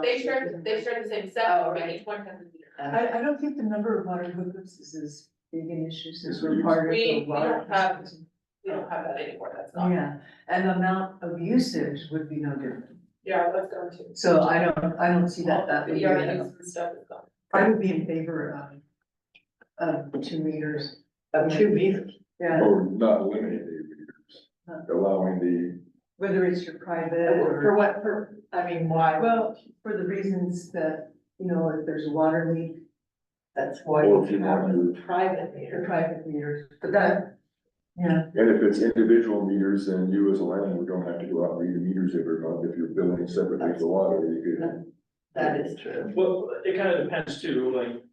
they share the same Oh, septic, but right. each one has a meter. I don't think the number of water hookups is as big an issue since Is we're it- part of We the water. don't have, we don't have that anymore, that's not, Yeah, and the amount of usage would be no different. yeah, that's gone too. So I don't see that would The be, ERUs and stuff is gone. I would be in favor of 2 meters. Of 2 meters. Yeah, Or not limiting the meters, allowing the, whether it's your private For or, what, why? well, for the reasons that, if there's a water leak, That's why Or if you you have want a private your meter. private meters, but that, yeah. and if it's individual meters, then you as a landlord don't have to go out and read the meters every month. If you're billing separately for water, you could. That is true. Well, it kind of depends too, like,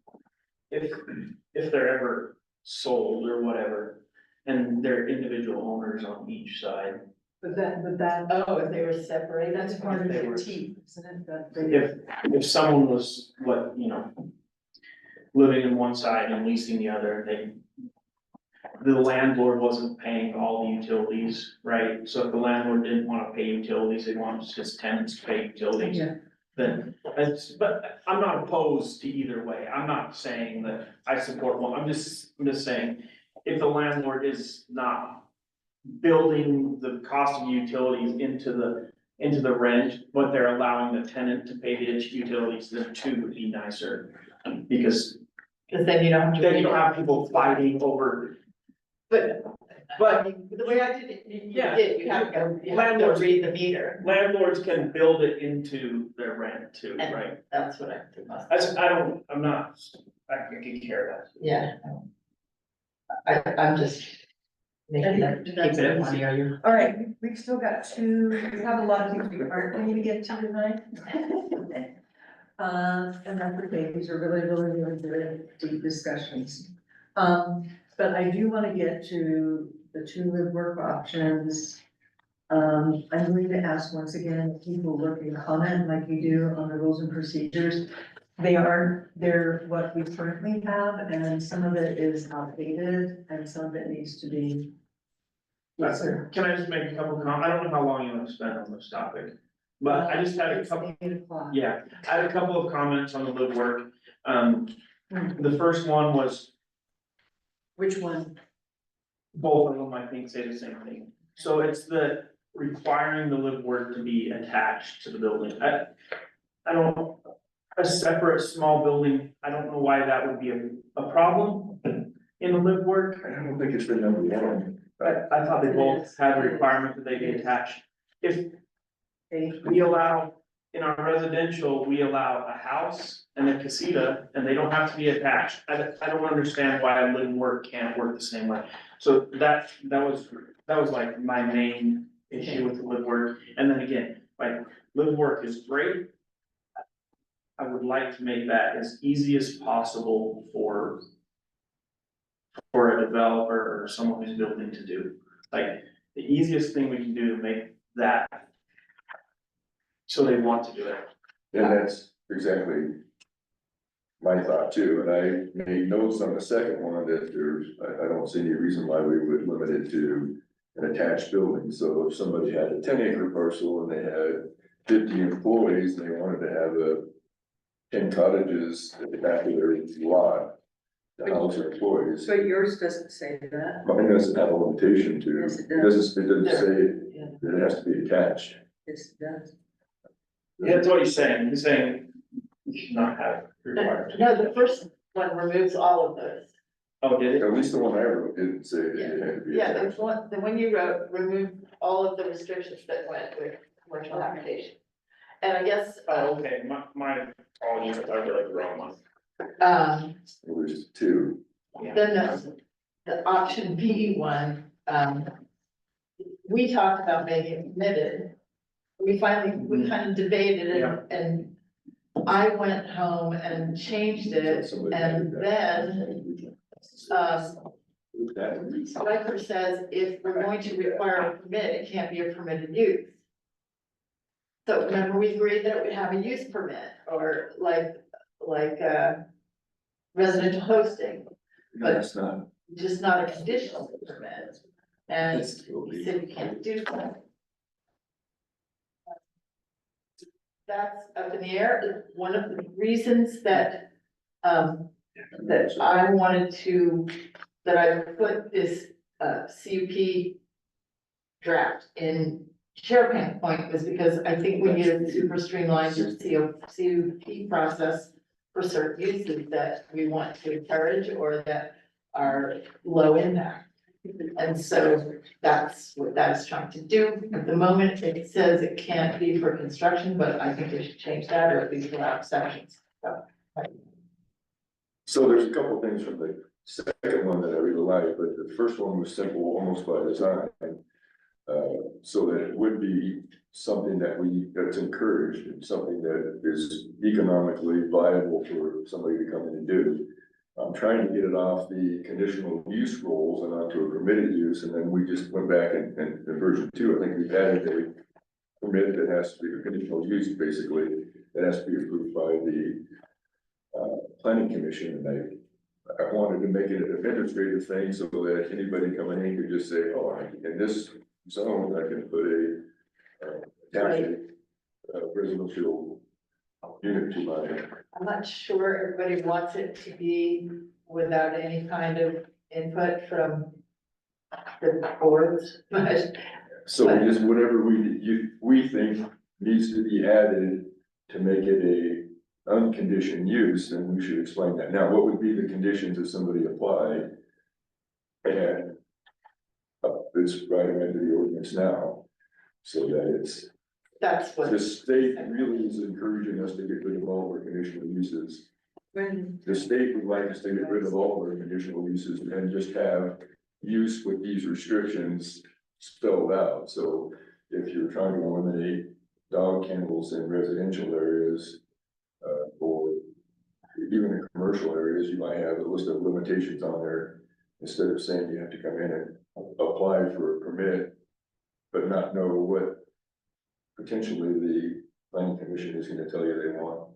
if they're ever sold or whatever, and they're individual owners on each side. But that, Oh, if they were separated. that's part of They the were- teeth, isn't it? That they- If someone was, living in one side and leasing the other, the landlord wasn't paying all the utilities, right? So if the landlord didn't wanna pay utilities, they wanted his tenants to pay utilities, Yeah, then but I'm not opposed to either way. I'm not saying that I support one. I'm just saying, if the landlord is not building the cost of utilities into the rent, but they're allowing the tenant to pay the utilities, then 2 would be nicer. Because Cause then you don't have to. then you don't have people fighting over, But but the way I did it, you have to Landlords- read the meter. landlords can build it into their rent too, And- right? That's what I think. I can care less. Yeah. I'm just making it, keep it at one ERU. all right, we've still got 2, we have a lot of things we aren't going to get to tonight. And that's okay, these are really deep discussions. But I do want to get to the 2 live work options. I'm going to ask once again, if people look and comment like you do on the rules and procedures. They're what we currently have, and some of it is outdated, and some of it needs to be Yes, sir. Can I just make a couple comments? I don't know how long you want to spend on this topic, but I just had a It's couple, 8:00. yeah, I had a couple of comments on the live work. The first one was, Which one? both of them, I think, say the same thing. So it's the requiring the live work to be attached to the building. I don't, a separate small building, I don't know why that would be a problem in the live work. I don't think it's been number one. I thought they It both is. had a It is. requirement that they be attached. If Okay. we allow, in our residential, we allow a house and a casita, and they don't have to be attached. I don't understand why a live and work can't work the same way. So that was like my main issue with the live work. And then again, like, live work is great. I would like to make that as easy as possible for a developer or someone who's building to do. Like, the easiest thing we can do to make that so they want to do it. And that's exactly my thought too, and I made notes on the second one that I don't see any reason why we would limit it to an attached building. So if somebody had a 10-acre parcel and they had 50 employees, and they wanted to have 10 cottages at the back of their lot to house their employees. But yours doesn't say that. Mine doesn't have a limitation to, Yes, it it doesn't say Yeah. that it has to be attached. Yes, it does. Yeah, that's what he's saying. He's saying you should not have it required. No, the first one removes all of those. Oh, did it? At least the one I wrote didn't say that it had to be Yeah, attached. the one you wrote removed all of the restrictions that went with commercial habitation. And I guess, Oh, okay, my apologies, I read the wrong one. It was two. then the option B one, we talked about making it permitted. We kind of debated Yeah. it, and I went home and changed it, Somebody and added that. then, That- Stryker says if we're going to require a permit, it can't be a permitted use. So remember, we agreed that it would have a use permit, or like, residential hosting, No, that's not. just not a conditional permit. And It's totally- he said you can't do that. That's up in the air. One of the reasons that I wanted to, that I put this CUP draft in SharePoint point was because I think we need a super streamlined CUP process for certain uses that we want to encourage or that are low impact. And so that's what that's trying to do. At the moment, it says it can't be for construction, but I think we should change that or at least allow exceptions. So there's a couple of things from the second one that I really like, but the first one was simple almost by design. So that it would be something that's encouraged and something that is economically viable for somebody to come in and do. I'm trying to get it off the conditional use rules and onto a permitted use, and then we just went back and in version 2, I think we've added a permit that has to be a conditional use, basically, that has to be approved by the planning commission, and I wanted to make it an administrative thing so that anybody coming in could just say, oh, in this zone, I can put a township residential unit to my. I'm not sure everybody wants it to be without any kind of input from the boards, but So just whatever we think needs to be added to make it a unconditioned use, then we should explain that. Now, what would be the conditions if somebody applied? And it's right into the ordinance now, so that it's, that's what. the state really is encouraging us to get rid of all our conditional uses. When, The state would like us to get rid of all our conditional uses and just have use with these restrictions spelled out. So if you're trying to eliminate dog kennels in residential areas, or even in commercial areas, you might have a list of limitations on there. Instead of saying you have to come in and apply for a permit, but not know what potentially the planning commission is gonna tell you they want.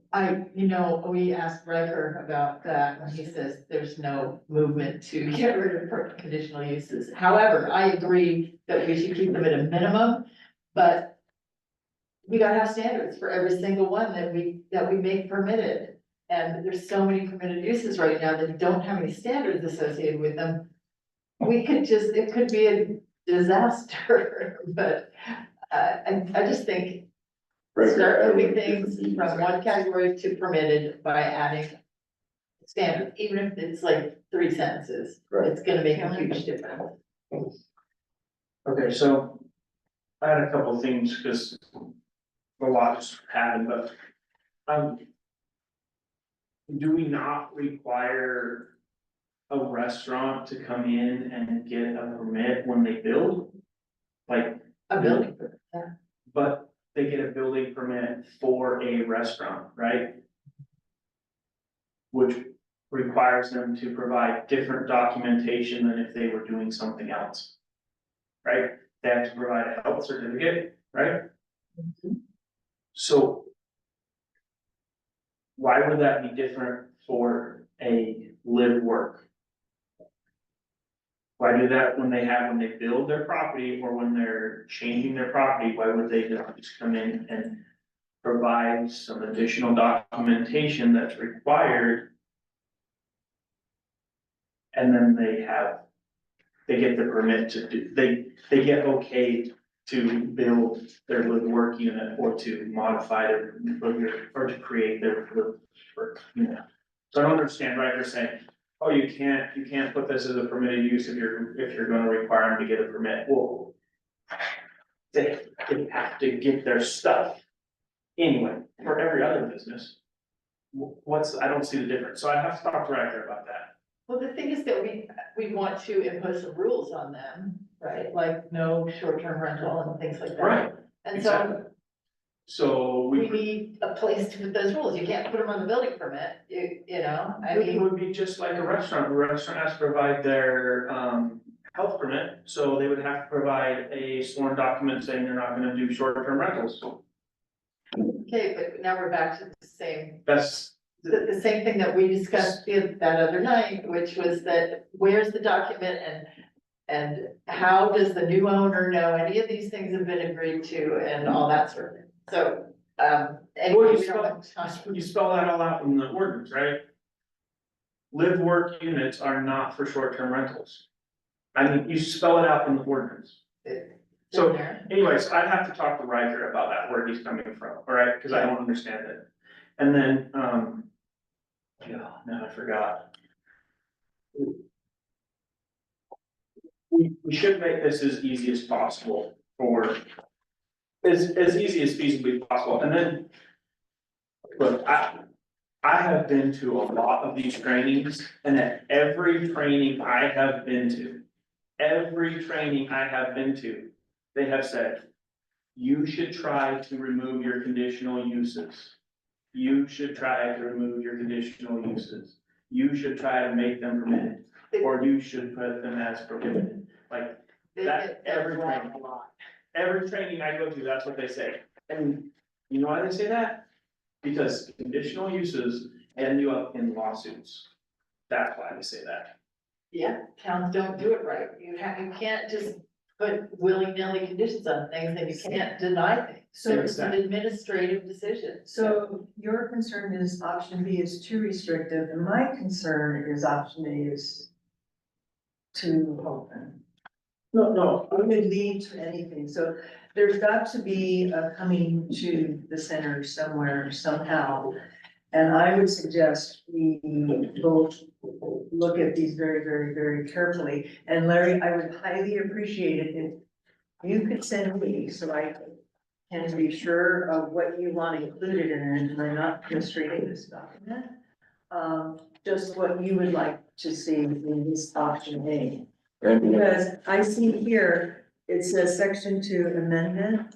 We asked Riker about that, and he says there's no movement to get rid of conditional uses. However, I agree that we should keep them at a minimum, but we gotta have standards for every single one that we make permitted. And there's so many permitted uses right now that don't have any standards associated with them. It could be a disaster, but, I just think start moving things from one category to permitted by adding standards, even if it's like 3 sentences, Right. it's gonna make a huge difference. Okay, so I had a couple of things, because a lot just happened, but, do we not require a restaurant to come in and get a permit when they build? Like, A building permit, yeah. but they get a building permit for a restaurant, right? Which requires them to provide different documentation than if they were doing something else. Right? They have to provide a health certificate, right? So why would that be different for a live work? Why do that when they build their property or when they're changing their property? Why would they not just come in and provide some additional documentation that's required? And then they get the permit to do, they get okay to build their live work unit or to modify their, or to create their live work unit. So I don't understand, right, you're saying, oh, you can't put this as a permitted use if you're gonna require them to get a permit. Well, they have to get their stuff anyway, for every other business. I don't see the difference, so I'd have to talk to Riker about that. Well, the thing is that we want to impose some rules on them, right? Like no short-term rental and things like that. Right, And exactly. so So we need a place to put those rules. You can't put them on the building permit, I It mean, would be just like a restaurant. The restaurant has to provide their health permit, so they would have to provide a sworn document saying they're not gonna do short-term rentals. okay, but now we're back to the same. That's, The same thing that we discussed that other night, which was that where's the document and how does the new owner know any of these things have been agreed to and all that sort of thing. So, anyway, Well, we don't have time. you spell that all out in the ordinance, right? Live work units are not for short-term rentals. I mean, you spell it out in the ordinance. So In there. anyways, I'd have to talk to Riker about that, where he's coming from, all right, because I don't understand it. And then, yeah, now I forgot. We should make this as easy as possible for, as easy as feasibly possible, and then. Look, I have been to a lot of these trainings, and at every training I have been to, they have said, you should try to remove your conditional uses. You should try to remove your conditional uses. You should try to make them permitted, or you should put them as prohibited. Like, that, every training I go to, that's what they say. And you know why they say that? Because conditional uses end you up in lawsuits. That's why they say that. Yeah, towns don't do it right. You can't just put willy-nilly conditions on things and you can't deny things. So it's an administrative decision. So your concern is option B is too restrictive, and my concern is option A is too open. No, It would lead to anything, so there's got to be a coming to the center somewhere, somehow. And I would suggest we both look at these very, very, very carefully. And Larry, I would highly appreciate it if you could send me, so I can be sure of what you want included in it, and I'm not frustrating this document. Just what you would like to see in this option A. And Because I see here, it says section 2 amendment.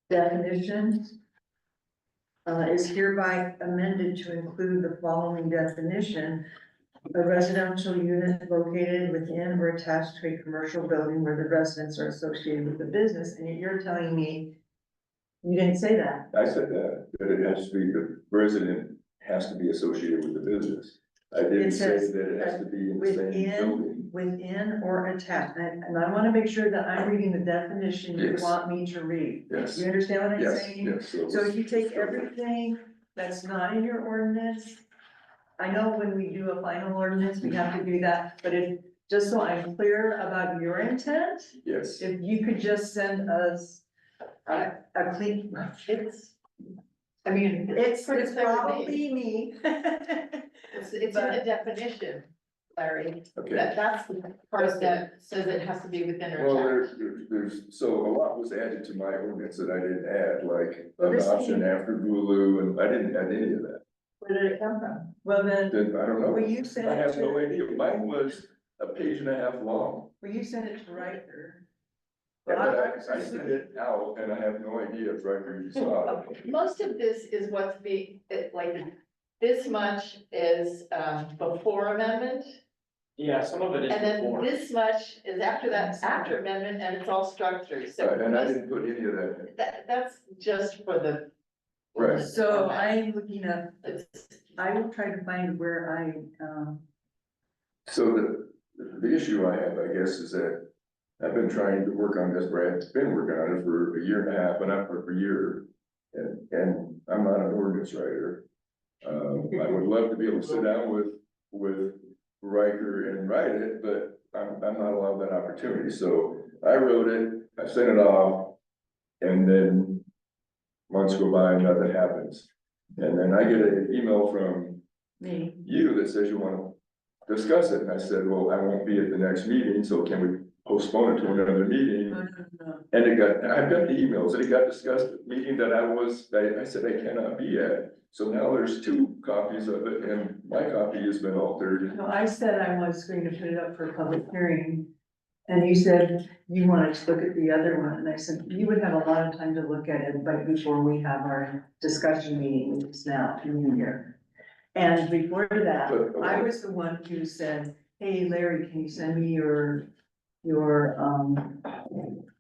Definition. Is hereby amended to include the following definition. a residential unit located within or attached to a commercial building where the residents are associated with the business, and you're telling me you didn't say that. I said that it has to be, the resident has to be associated with the business. I didn't It say says that it has to be in the same building. Within or attached, and I wanna make sure that I'm reading the definition you Yes. want me to read. Yes, You understand what I'm yes, saying? yes. So if you take everything that's not in your ordinance, I know when we do a final ordinance, we have to do that, but if, just so I'm clear about your intent, Yes, if you could just send us a clean, It's, I mean. it's pretty clear to me. probably me. It's in the definition, Larry, okay. that's the part that says it has to be within Well, or attached. so a lot was added to my ordinance that I didn't add, like Well, an this option thing- after Bulu, and I didn't add any of that. Where did it come from? Well, then, Then, I don't know. will you send I it have no to, idea. Mine was a page and a half long. will you send it to Riker? But Well, I sent it out and I have no idea if Riker you saw it. Most of this is what's being, like, this much is, before amendment, Yeah, some of it is and then before. this much is after that, after amendment, and it's all struck through, so. And I most- didn't put any of that in. That's just for the. Right. So I'm looking up, It's- I will try to find where So the issue I have, I guess, is that I've been trying to work on this, Brad's been working on it for a year and a half, and I've for a year. And I'm not an ordinance writer. I would love to be able to sit down with Riker and write it, but I'm not allowed that opportunity, so I wrote it, I sent it off. And then months go by and nothing happens. And then I get an email from me, you that says you wanna discuss it, and I said, well, I won't be at the next meeting, so can we postpone it to another meeting? no. And I've got the emails, and it got discussed at the meeting that I said I cannot be at. So now there's 2 copies of it, and my copy has been altered. No, I said I was going to put it up for a public hearing. And you said you wanted to look at the other one, and I said, you would have a lot of time to look at it, but before we have our discussion meeting, which is now in New Year. And before that, I was the one who said, hey, Larry, can you send me your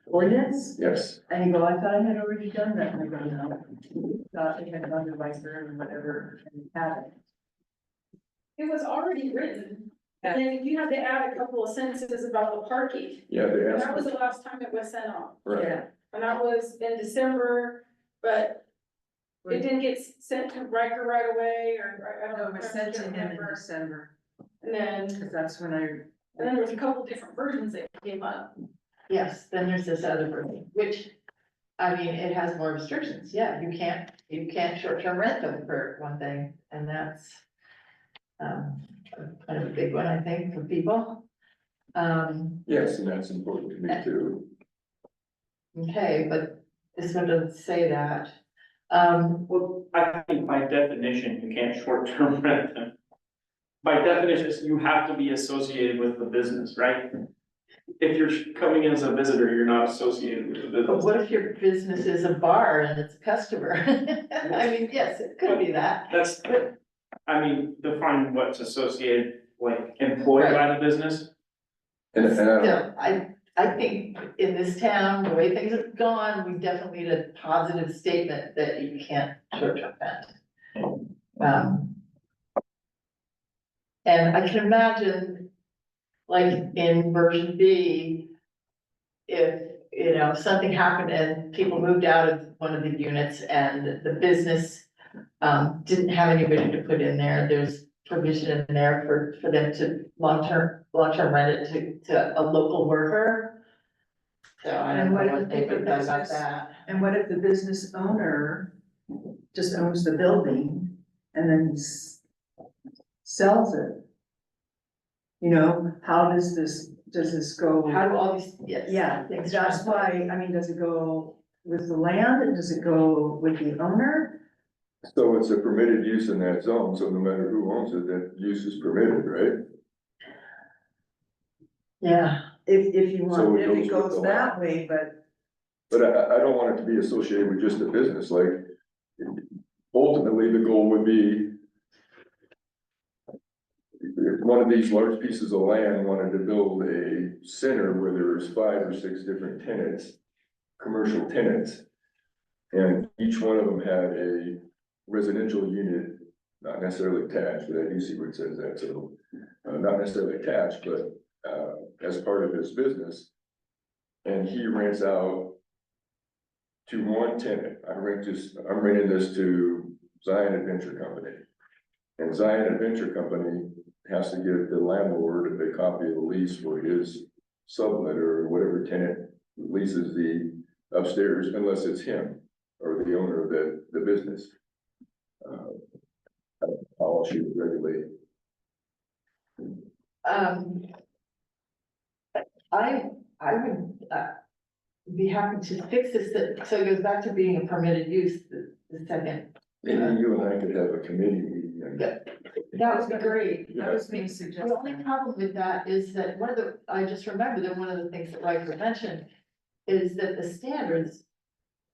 ordinance? Yes, And you go, I thought I had already done that, and I go, no. Thought I had gone to Riker and whatever, and haven't. It was already written, and then you had to add a couple of sentences about the parking. yeah, they And asked that was me, the last time it was sent off, right, and that was in December, but it didn't get sent to Riker right away, or I don't No, know. it was sent to him in remember. December, And then, because that's when and then there was a couple different versions that came up. Yes, then there's this other version, which, I mean, it has more restrictions, yeah, you can't short-term rent them for one thing, and that's. Kind of a big one, I think, for people. yes, and that's important to me too. Okay, but this one doesn't say that. Well, I think by definition, you can't short-term rent them. By definition, you have to be associated with the business, right? If you're coming in as a visitor, you're not associated with the But business. what if your business is a bar and it's a customer? I mean, yes, it could be that. That's, I mean, define what's associated, like employed by the business. And I don't, Still, I think in this town, the way things have gone, we definitely need a positive statement that you can't short-term rent. And I can imagine, like in version B, if, you know, something happened and people moved out of one of the units and the business didn't have anybody to put in there, there's provision in there for them to long-term rent it to a local worker. So I don't And know what if what they the would think about business- that. And what if the business owner just owns the building and then sells it? You know, how does this go? How do all these, yes. Yeah, things that's transpire? why, I mean, does it go with the land? Does it go with the owner? so it's a permitted use in that zone, so no matter who owns it, that use is permitted, right? Yeah, If you So want, it if it goes with goes the that way, but But I don't want it to be associated with just a business, like, ultimately, the goal would be, if one of these large pieces of land wanted to build a center where there was 5 or 6 different tenants, commercial tenants, and each one of them had a residential unit, not necessarily attached, but I do see where it says that, so, not necessarily attached, but, as part of his business. And he rents out to one tenant. I'm renting this to Zion Adventure Company. And Zion Adventure Company has to give the landlord a copy of the lease for his subletter or whatever tenant leases the upstairs, unless it's him or the owner of the business. How else you would regulate? I would, be happy to fix this, so it goes back to being a permitted use, the second. Maybe you and I could have a committee meeting and. That would be great. That was being The suggested. only problem with that is that I just remembered that one of the things that Riker mentioned is that the standards,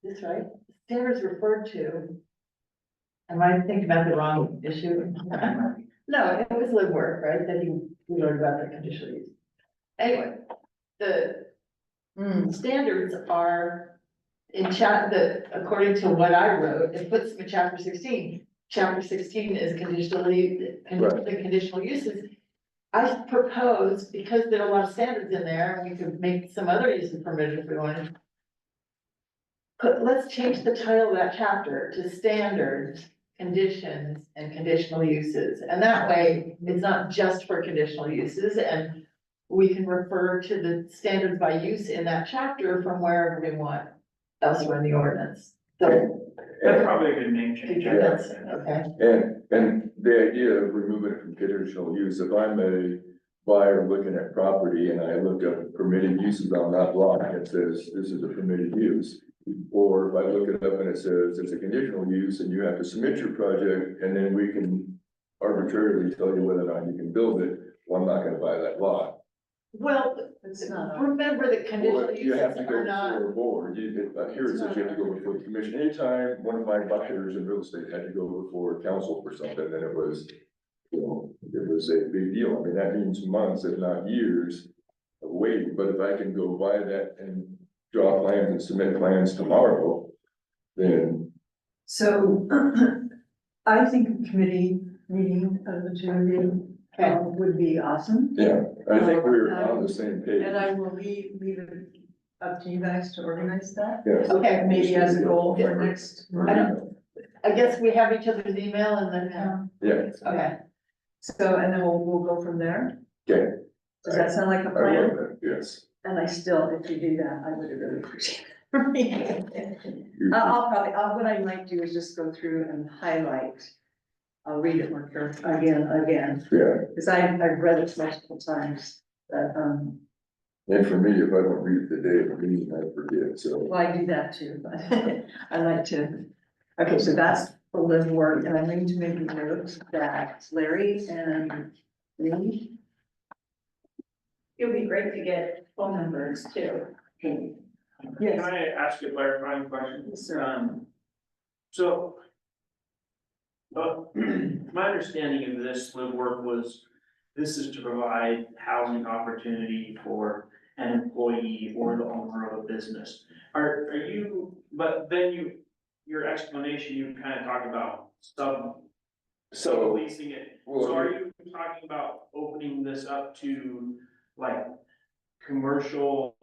this right, standards referred to. Am I thinking about the wrong issue? No, it was live work, right, that you learned about the conditional use. Anyway, the standards are in according to what I wrote, it puts them in chapter 16. Chapter 16 is conditionally, the conditional uses. I propose, because there are a lot of standards in there, and we could make some other uses permitted if we wanted. Let's change the title of that chapter to standards, conditions, and conditional uses. And that way, it's not just for conditional uses, and we can refer to the standards by use in that chapter from wherever we want elsewhere in the ordinance. So, That's probably a good name change. that's, okay. And the idea of removing it from conditional use, if I'm a buyer looking at property and I look up permitted uses on that block, it says this is a permitted use. Or if I look it up and it says it's a conditional use and you have to submit your project and then we can arbitrarily tell you whether or not you can build it, well, I'm not gonna buy that lot. Well, It's not. remember that conditional Well, you have uses to go are not, before a board, here it says you have to go before the commission, anytime one of my buyers in real estate had to go before council for something, then it was. You know, it was a big deal, I mean, that means months, if not years of waiting, but if I can go buy that and draw plans and submit plans tomorrow, then. So I think a committee meeting of the two of you would be awesome. Yeah, I think we're on the same page. And I will leave it up to you guys to organize that. Yes. okay, Maybe as a goal for next month. I guess we have each other's email and then, Yeah, okay. So, and then we'll go from there. okay. Does that sound like a I love plan? that, yes. And I still, if you do that, I would really appreciate it for me. I'll probably, what I might do is just go through and highlight. I'll read it more carefully again, Yeah, because I've read it multiple times, but, and for me, if I don't read it the day of the meeting, I forget, so. well, I do that too, but I like to. Okay, so that's the live work, and I'm going to make a note that Larry and me. It would be great to get phone numbers too. Can Yes, I ask a clarifying question? yes, sir. So. My understanding of this live work was, this is to provide housing opportunity for an employee or the owner of a business. Are you, but then your explanation, you kind of talked about So, leasing it. well, So are you talking about opening this up to like commercial,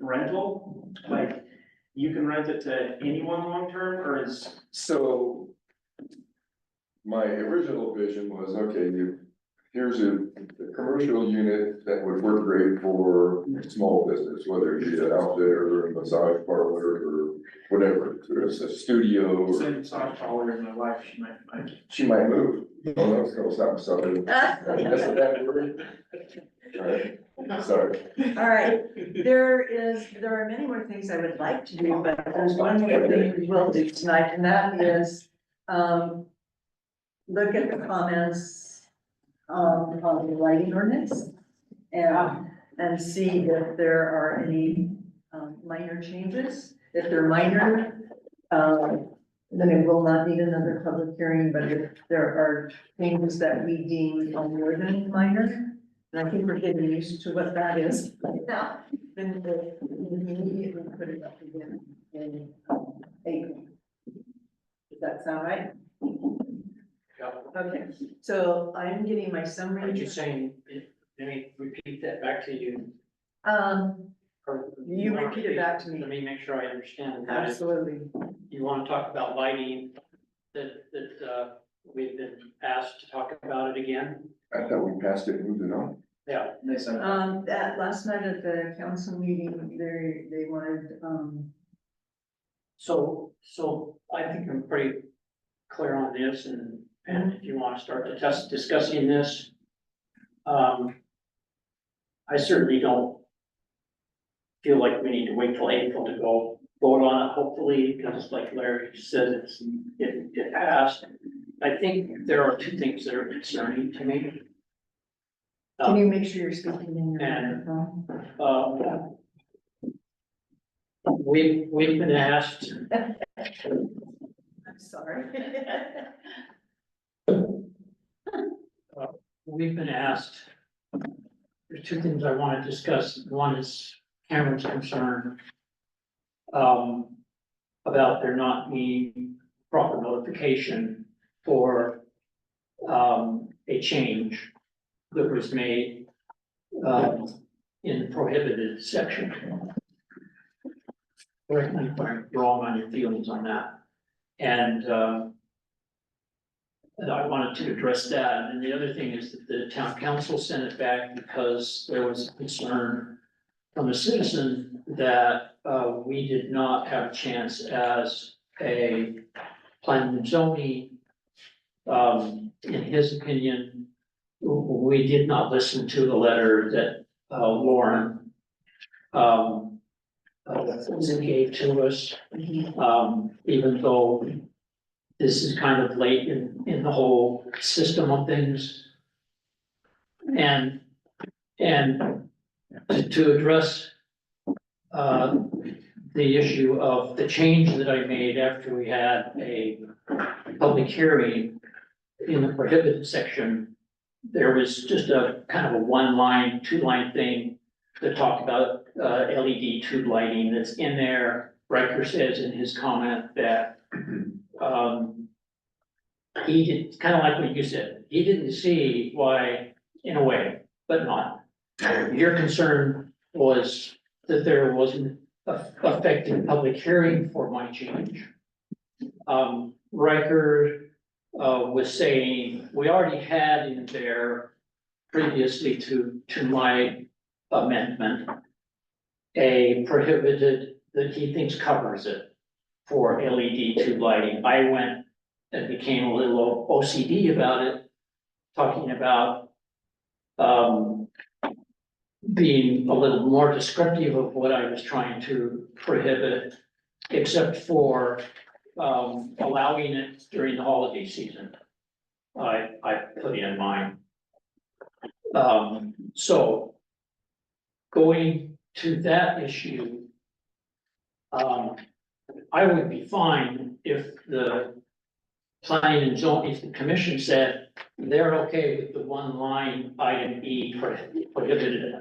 rental? Like you can rent it to anyone long-term or is? so. My original vision was, okay, here's a commercial unit that would work great for small business, whether it be an outfitter or a massage parlor or whatever, there's a studio or. Same massage parlor in my life, she might like. She might move. Oh, no, it's not massage. That's a bad word. Alright, sorry. All right, there are many more things I would like to do, but there's one more thing we will do tonight, and that is, look at the comments, on the lighting ordinance, and see if there are any, minor changes. If they're minor, then it will not need another public hearing, but if there are things that we deem are more than minor, and I think we're getting used to what that is right now, then we'll immediately put it up again in April. Does that sound right? Okay, so I'm getting my Are summary. you saying, let me repeat that back to you? Or You wanna repeat it back to me. Let me make sure I understand. That is, Absolutely. you wanna talk about lighting, that, we've been asked to talk about it again? I thought we passed it, and moved it on. Yeah, That last night at the council meeting, they wanted, so I think I'm pretty clear on this, and if you wanna start discussing this, I certainly don't feel like we need to wait till April to go vote on it, hopefully, because like Larry said, it passed. I think there are two things that are concerning to me. can you make sure you're speaking in your And- microphone? We've been asked, I'm sorry. we've been asked, there's two things I want to discuss. One is Cameron's concern about there not being proper notification for a change that was made in the prohibited section. Correct me if I'm wrong on your feelings on that. And I wanted to address that. And the other thing is that the town council sent it back because there was a concern from a citizen that we did not have a chance as a planning and zoning. In his opinion, we did not listen to the letter that Lauren gave to us, even though this is kind of late in the whole system of things. And to address the issue of the change that I made after we had a public hearing in the prohibited section, there was just a kind of a one-line, two-line thing that talked about LED tube lighting that's in there. Riker says in his comment that he did, kind of like what you said, he didn't see why, in a way, but not. Your concern was that there wasn't affecting public hearing for my change. Riker was saying, we already had in there previously to my amendment, a prohibited, that he thinks covers it for LED tube lighting. I went and became a little OCD about it, talking about being a little more descriptive of what I was trying to prohibit, except for allowing it during the holiday season. I put in mine. So going to that issue, I would be fine if the planning and zoning, if the commission said they're okay with the one line item E prohibited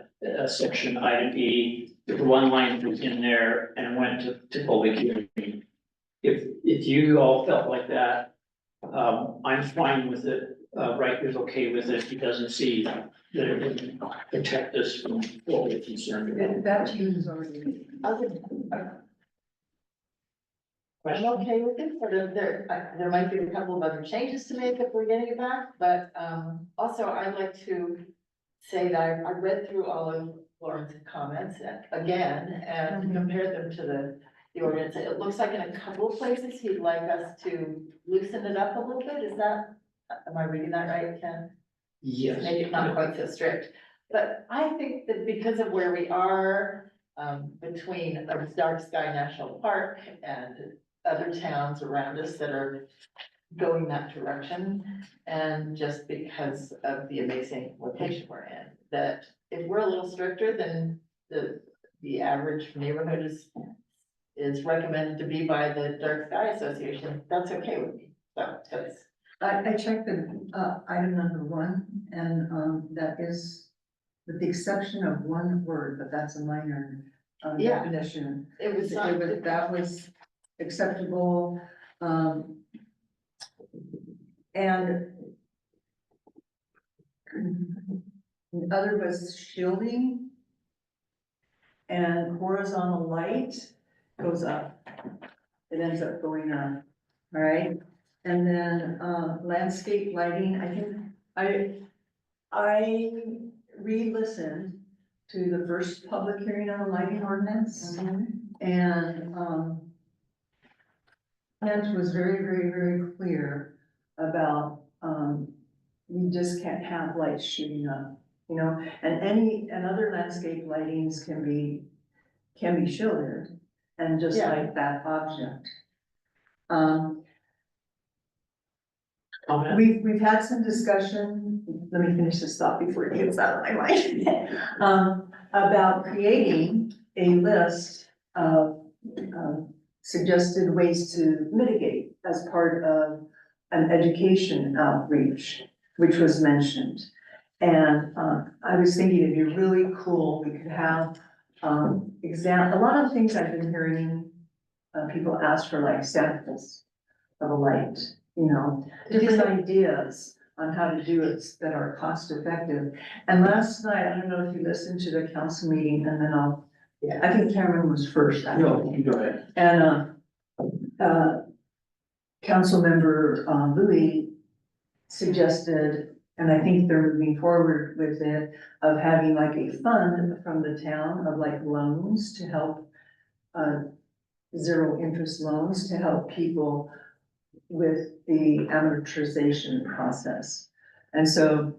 section item E, if the one line was in there and went to public hearing. If you all felt like that, I'm fine with it. Riker's okay with it. He doesn't see that it would protect us from what we're concerned about. That change is already made. I'm okay with it, but there might be a couple of other changes to make if we're getting it back, but, also I'd like to say that I read through all of Lauren's comments again and compared them to the ordinance. It looks like in a couple of places, he'd like us to loosen it up a little bit. Is that, am I reading that right, Ken? Yes. Make it not quite so strict. But I think that because of where we are, between the Dark Sky National Park and other towns around us that are going that direction, and just because of the amazing location we're in, that if we're a little stricter than the average neighborhood is recommended to be by the Dark Sky Association, that's okay with me, so, that's. I checked the, item number 1, and, that is, with the exception of one word, but that's a minor, Yeah. definition. It was not, That was acceptable, and the other was shielding, and horizontal light goes up. It ends up going up, all right? And then, landscape lighting, I re-listened to the first public hearing on the lighting ordinance, and, Kent was very, very, very clear about, you just can't have lights shooting up, you know? And other landscape lightings can be shielded, and just Yeah. like that object. Comment? We've had some discussion, let me finish this thought before it gets out of my mind. About creating a list of, suggested ways to mitigate as part of an education outreach, which was mentioned. And, I was thinking it'd be really cool, we could have, a lot of things I've been hearing, people ask for like samples of a light, you know, different ideas on how to do it that are cost effective. And last night, I don't know if you listened to the council meeting, and then I think Cameron was first. No, you go ahead. And, Councilmember, Louis suggested, and I think they're moving forward with it, of having like a fund from the town of like loans to help, zero interest loans to help people with the amortization process. And so,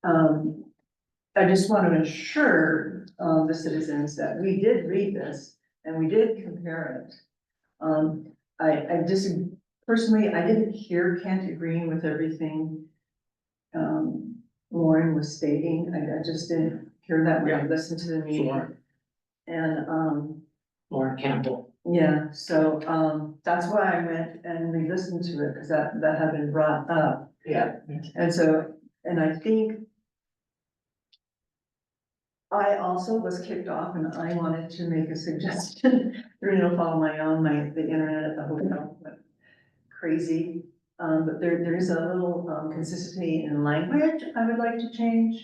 I just want to assure, the citizens that we did read this and we did compare it. I just, personally, I didn't hear Kent agreeing with everything, Lauren was stating. I just didn't hear that when I listened to the meeting. Sure. And, Lauren Campbell. yeah, so, that's why I went and re-listened to it, because that had been brought up. yeah, And so, and I think I also was kicked off and I wanted to make a suggestion, follow my own, the internet at the hotel went crazy. But there is a little, consistency in language I would like to change.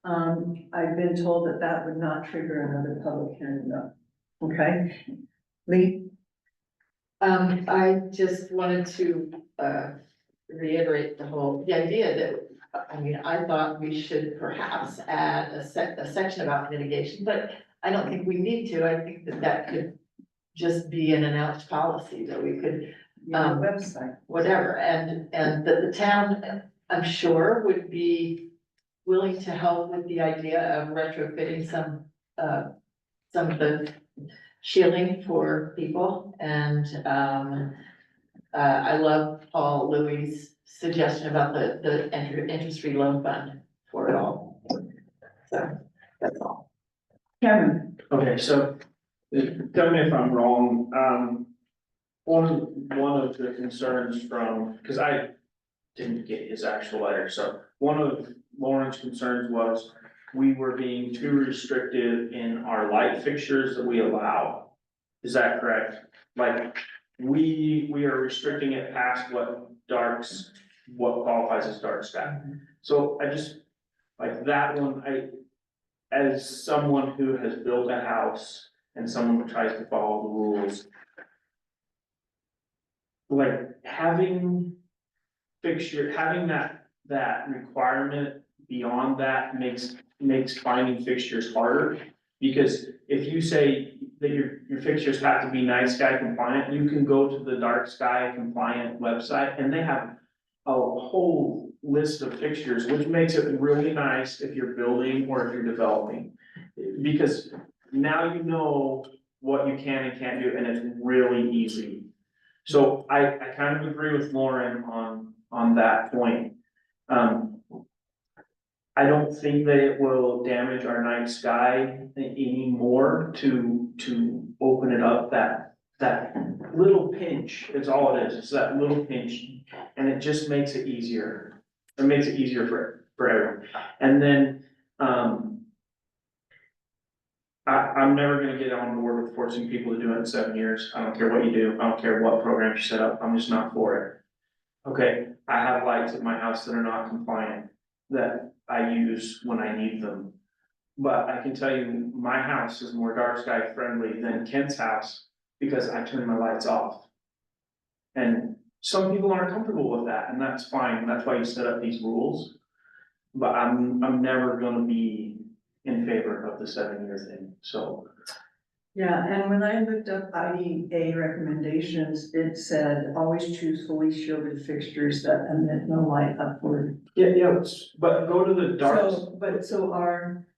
I've been told that would not trigger another public hearing though. Okay, Lee? I just wanted to, reiterate the idea that, I mean, I thought we should perhaps add a section about mitigation, but I don't think we need to. I think that could just be an announced policy that we could, Your website. whatever, and that the town, I'm sure, would be willing to help with the idea of retrofitting some of the shielding for people, and, I love Paul Louis' suggestion about the interest-free loan fund for it all. So, that's all. Cameron? Okay, so, tell me if I'm wrong, one of the concerns from, because I didn't get his actual letter, so one of Lauren's concerns was we were being too restrictive in our light fixtures that we allow. Is that correct? Like, we are restricting it past what qualifies as dark sky. So I just, like that one, as someone who has built a house and someone who tries to follow the rules, like having that requirement beyond that makes finding fixtures harder. Because if you say that your fixtures have to be night sky compliant, you can go to the dark sky compliant website and they have a whole list of fixtures, which makes it really nice if you're building or if you're developing. Because now you know what you can and can't do, and it's really easy. So I kind of agree with Lauren on that point. I don't think that it will damage our night sky anymore to open it up that that little pinch, it's all it is, it's that little pinch, and it just makes it easier. It makes it easier for everyone, and then, I'm never gonna get on board with forcing people to do it in 7 years, I don't care what you do, I don't care what program you set up, I'm just not for it. Okay, I have lights at my house that are not compliant, that I use when I need them. But I can tell you, my house is more dark sky friendly than Kent's house, because I turn my lights off. And some people aren't comfortable with that, and that's fine, that's why you set up these rules. But I'm never gonna be in favor of the 7-year thing, so. Yeah, and when I looked up IDA recommendations, it said, always choose fully shielded fixtures that emit no light upward. Yeah, but go to the dark,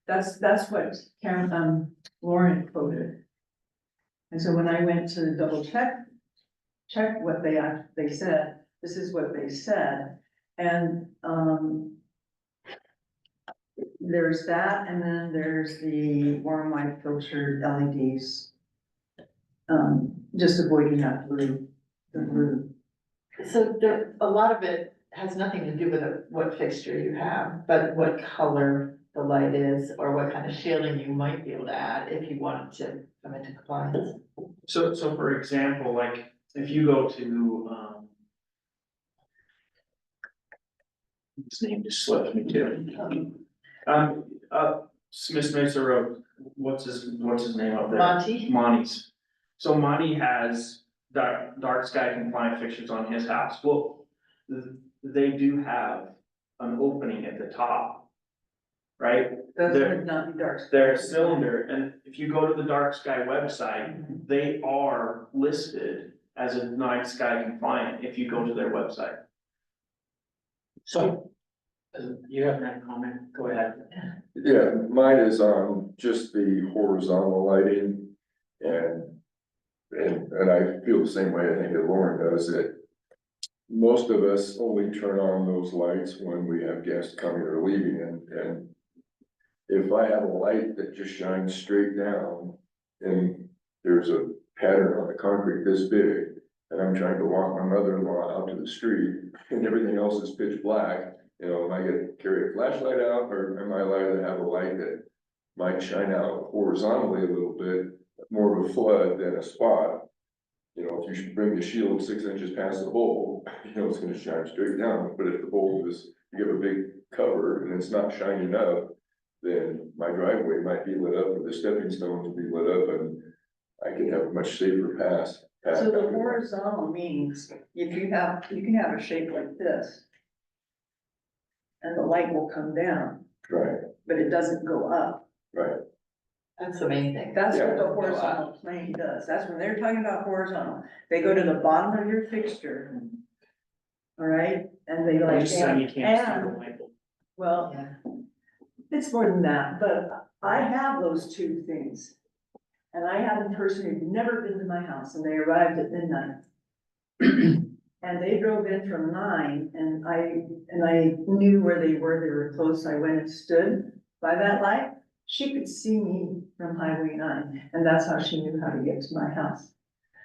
That's what Karen, Lauren quoted. And so when I went to double check what they said, this is what they said, and, there's that, and then there's the warm light filtered LEDs. Just avoiding that blue, the blue. So there, a lot of it has nothing to do with what fixture you have, but what color the light is, or what kind of shielding you might be able to add if you wanted to come into compliance. so for example, like, if you go to, his name just slipped me too. Smith Mesa Road, what's his name up there? Monty? Monty's. So Monty has dark sky compliant fixtures on his house. Well, they do have an opening at the top, right? Those They're- would not be dark. They're a cylinder, and if you go to the dark sky website, they are listed as a night sky compliant if you go to their website. So, you have that comment, go ahead. Yeah, mine is on just the horizontal lighting and, and I feel the same way I think that Lauren does, that most of us only turn on those lights when we have guests coming or leaving, and if I have a light that just shines straight down and there's a pattern on the concrete this big, and I'm trying to walk my mother-in-law out to the street and everything else is pitch black, you know, am I gonna carry a flashlight out, or am I allowed to have a light that might shine out horizontally a little bit, more of a flood than a spot? You know, if you should bring the shield 6 inches past the bulb, you know, it's gonna shine straight down, but if the bulb is, you have a big cover and it's not shining up, then my driveway might be lit up, or the stepping stones will be lit up, and I can have a much safer path. So the horizontal means if you can have a shape like this. And the light will come down, Right, but it doesn't go up. right. That's the main thing. That's what the Yeah. horizontal plane does. That's when they're talking about horizontal. They go to the bottom of your fixture. All right, and they I'm like, just saying you can't see the and, light. well, Yeah. it's more than that, but I have those two things. And I had a person who'd never been to my house, and they arrived at midnight. And they drove in from 9, and I knew where they were close, I went and stood by that light. She could see me from Highway 9, and that's how she knew how to get to my house.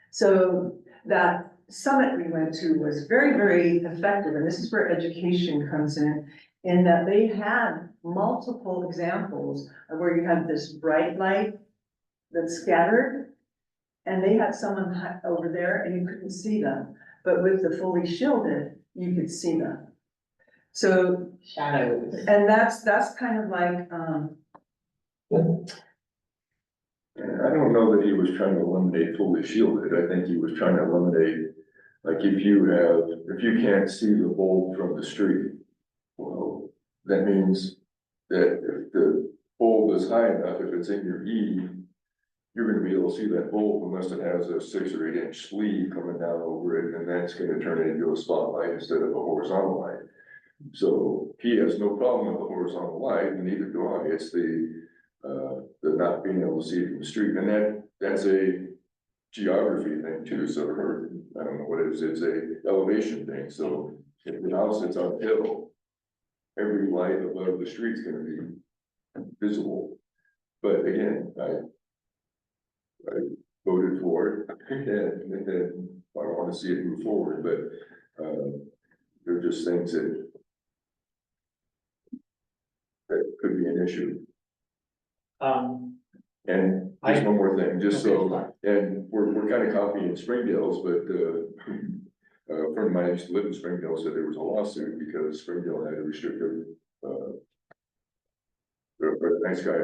So that summit we went to was very, very effective, and this is where education comes in that they had multiple examples of where you had this bright light that's scattered, and they had someone over there and you couldn't see them. But with the fully shielded, you could see them. So, Shadows. and that's kind of like, And I don't know that he was trying to eliminate fully shielded, I think he was trying to eliminate, like, if you can't see the bulb from the street, well, that means that if the bulb is high enough, if it's in your E, you're gonna be able to see that bulb unless it has a 6 or 8 inch sleeve coming down over it, and that's gonna turn it into a spotlight instead of a horizontal light. So he has no problem with the horizontal light, and neither do I. It's the not being able to see it from the street, and that's a geography thing too, so, or, I don't know what it is, it's a elevation thing, so if the house sits on a hill, every light above the street's gonna be visible. But again, voted for it, and I wanna see it move forward, but, they're just things that could be an issue. And just one more thing, just so, and we're kind of copying Springdale's, but, a friend of mine used to live in Springdale, said there was a lawsuit because Springdale had a restrictive, nice guy,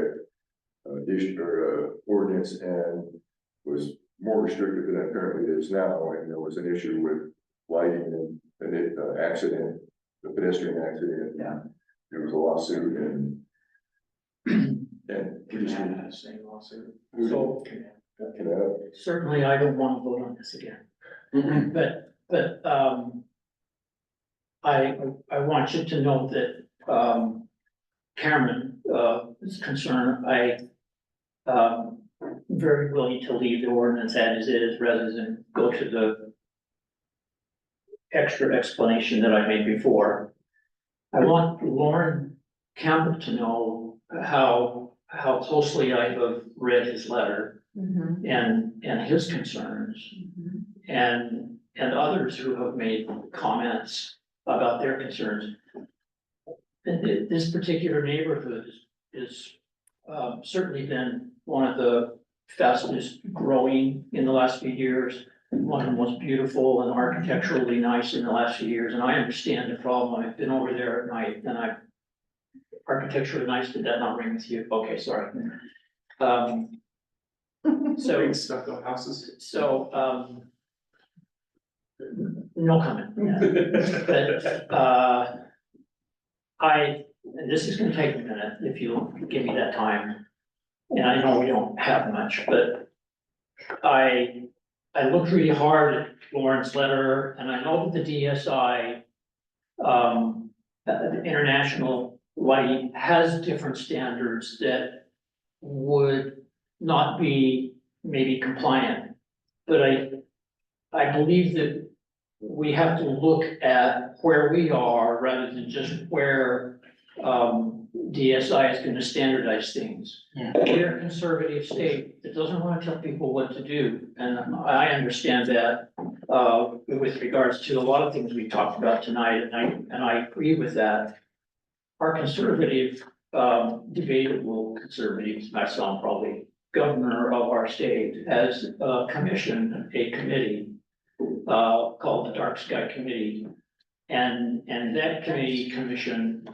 ordinance and was more restrictive than it apparently is now, and there was an issue with lighting and it, accident, the pedestrian accident. Yeah. There was a lawsuit and we just. Yeah, same lawsuit. So Can certainly I don't want to vote on this again. But, I want you to know that, Cameron, is concerned, very willing to leave the ordinance as is rather than go to the extra explanation that I made before. I want Lauren Campbell to know how closely I have read his letter and his concerns and others who have made comments about their concerns. And this particular neighborhood is certainly been one of the fastest growing in the last few years. One of the most beautiful and architecturally nice in the last few years, and I understand the problem. I've been over there at night and architecturally nice, did that not ring with you? Okay, sorry. So, Big stucco houses. so, no comment. But, and this is gonna take a minute, if you'll give me that time. And I know we don't have much, but I looked really hard at Lauren's letter, and I know that the DSI, the International Lighting has different standards that would not be maybe compliant. But I believe that we have to look at where we are rather than just where, DSI is gonna standardize things. We're a conservative state that doesn't wanna tell people what to do, and I understand that, with regards to a lot of things we talked about tonight, and I agree with that. Our conservative, debatable conservatives, myself probably, governor of our state has, commissioned a committee, called the Dark Sky Committee. And that commission,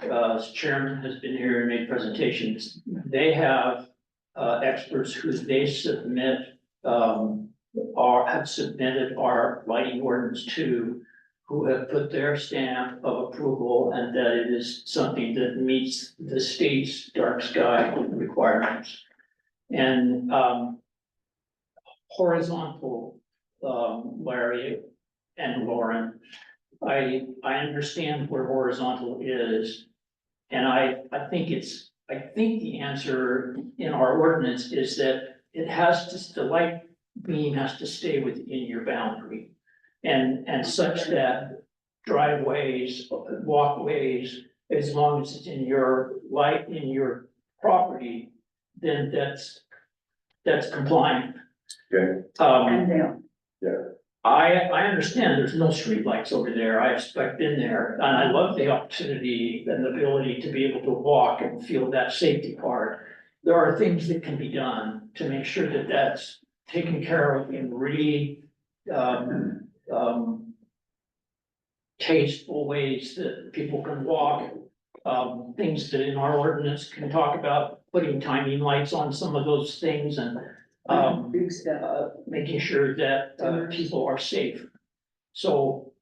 chairman has been here and made presentations. They have, experts who they submit, have submitted our lighting ordinance to, who have put their stamp of approval and that it is something that meets the state's dark sky requirements. And, horizontal, Larry and Lauren, I understand where horizontal is. And I think the answer in our ordinance is that the light beam has to stay within your boundary. And such that driveways, walkways, as long as it's in your property, then that's compliant. Okay. I understand there's no streetlights over there. I've been there, and I love the opportunity and the ability to be able to walk and feel that safety part. There are things that can be done to make sure that that's taken care of in really, tasteful ways that people can walk. Things that in our ordinance can talk about putting timing lights on some of those things and Big step. making sure that people are safe. So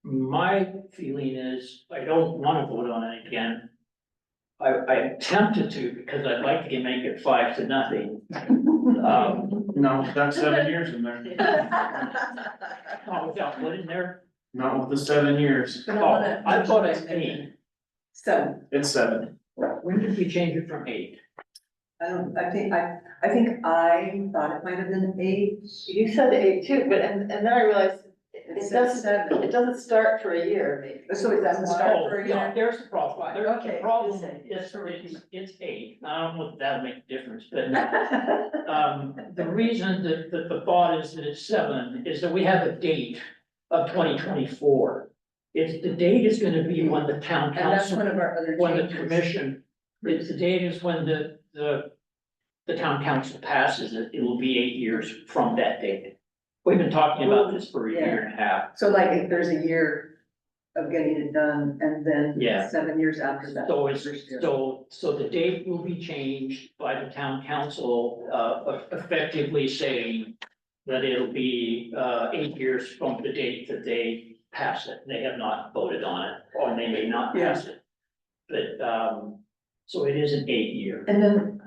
my feeling is I don't want to vote on it again. I'm tempted to because I'd like to make it 5-0. No, that's 7 years in there. Not without what in there. Not with the 7 years. But I Oh, wanna- I thought it's 8. So, It's 7. When did we change it from 8? I think I thought it might have been 8. You said 8 too, but, and then I realized It It says doesn't, 7. it doesn't start for a year, maybe. So it doesn't start Oh, for a no, year? there's the problem. There's Okay. the problem it's 8. I don't know if that'll make a difference, but the reason that the thought is that it's 7 is that we have a date of 2024. It's, the date is gonna be when the town And that's council, one of our other when the changes. commission, it's, the date is when the town council passes it. It will be 8 years from that date. We've been talking about this for a year and a half. So like if there's a year of getting it done and then Yeah. 7 years after that. So it's, first year. so the date will be changed by the town council, effectively saying that it'll be, 8 years from the date that they pass it. They have not voted on it, or they may not pass it. But, so it is an 8-year, And then,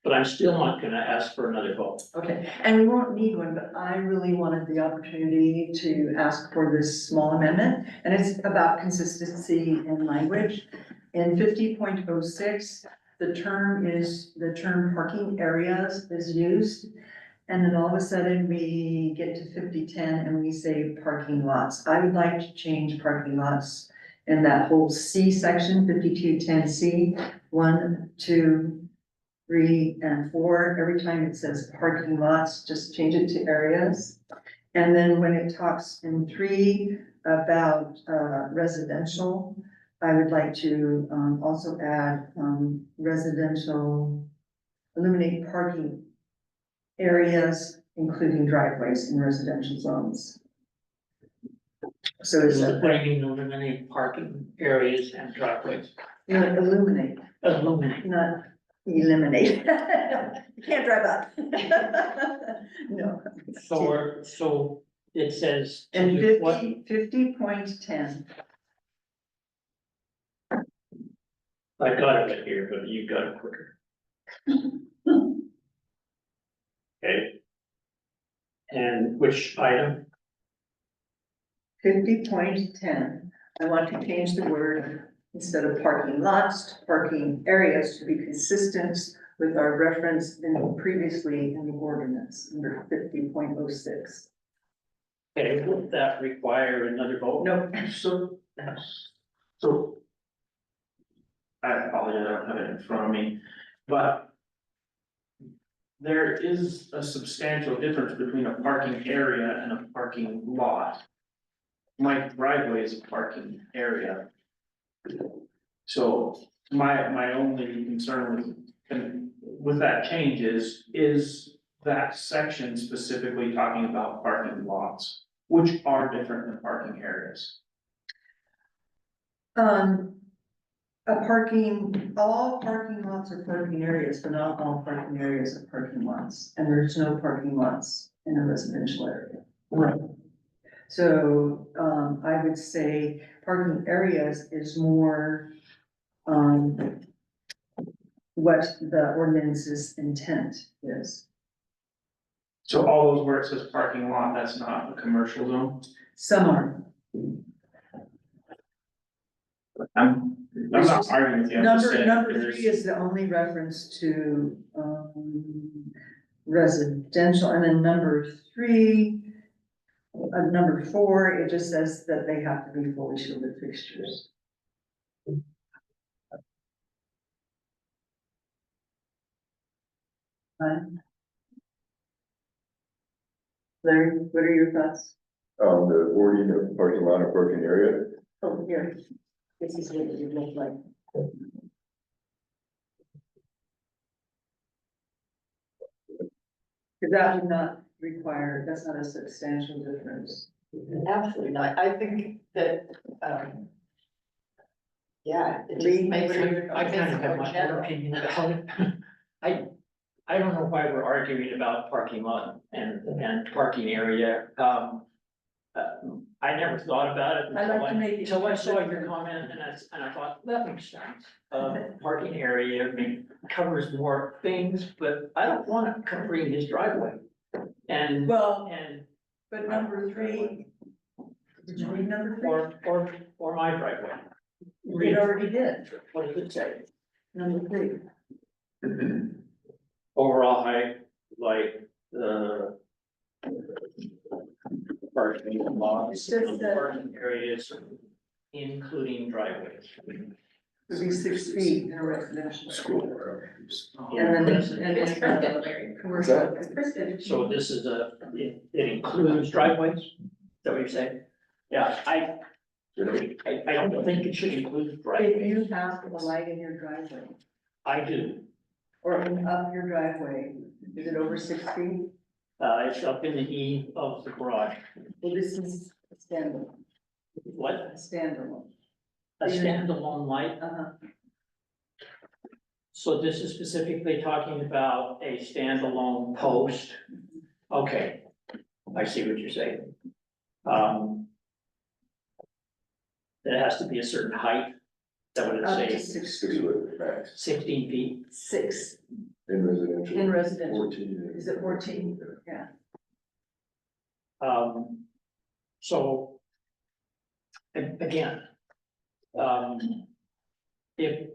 but I'm still not gonna ask for another vote. okay, and we won't need one, but I really wanted the opportunity to ask for this small amendment. And it's about consistency in language. In 50.06, the term parking areas is used. And then all of a sudden, we get to 5010 and we say parking lots. I would like to change parking lots in that whole C section, 5210C, 1, 2, 3, and 4. Every time it says parking lots, just change it to areas. And then when it talks in 3 about residential, I would like to also add residential, eliminate parking areas, including driveways in residential zones. So it's Bringing eliminate parking areas and driveways. illuminate, Illuminate. not eliminate. You can't drive up. No. So it says. to And do what? 50.10, I got it right here, but you got it quicker. Okay. And which item? 50.10, I want to change the word, instead of parking lots, to parking areas to be consistent with our reference in previously in the ordinance under 50.06. Okay, would that require another vote? No, So. I apologize, I don't have it in front of me, but. There is a substantial difference between a parking area and a parking lot. My driveway is a parking area. So my only concern with that change is that section specifically talking about parking lots, which are different than parking areas. all parking lots are parking areas, but not all parking areas are parking lots, and there's no parking lots in a residential area. Right. So, I would say parking areas is more, what the ordinance's intent is. So all those where it says parking lot, that's not a commercial zone? Some are. I'm not arguing with you, I'm just saying. Number there's- 3 is the only reference to, residential, and then number 4, it just says that they have to be fully shielded fixtures. Larry, what are your thoughts? On the wording of parking lot or parking area, Oh, here, this is what it would look like. Because that would not require, that's not a substantial difference. Absolutely not. I think that, yeah, it just Lee, makes what are it. your I kind of have more my own general. opinion about it. I don't know why we're arguing about parking lot and parking area. I never thought about it I'd like to make it- until I saw your comment and I thought, that makes sense. Parking area, I mean, covers more things, but I don't want it covering his driveway. And, Well, and, but number 3, did you read number 3? or my driveway. It already did, What does it say? number 3. Overall height, like, the parking lot. It's just that- parking areas, including driveways. Would be 6 feet in a residential. School. And then, Yes. and It's then, Kristen. commercial. It's Kristen. So this is it includes driveways, is that what you're saying? Yeah, I don't think it should include If driveways. you have a light in your driveway, I do, or up your driveway, is it over 6 feet? it's up in the E of the garage. Well, this is a standalone, What, a standalone. a standalone light? Uh-huh. So this is specifically talking about a standalone post? Okay, I see what you're saying. It has to be a certain height, is that what Up to it say, 6 Six feet, foot max 16 feet? 6 in residential. in residential. 14. Is it 14? Yeah. So, again, if,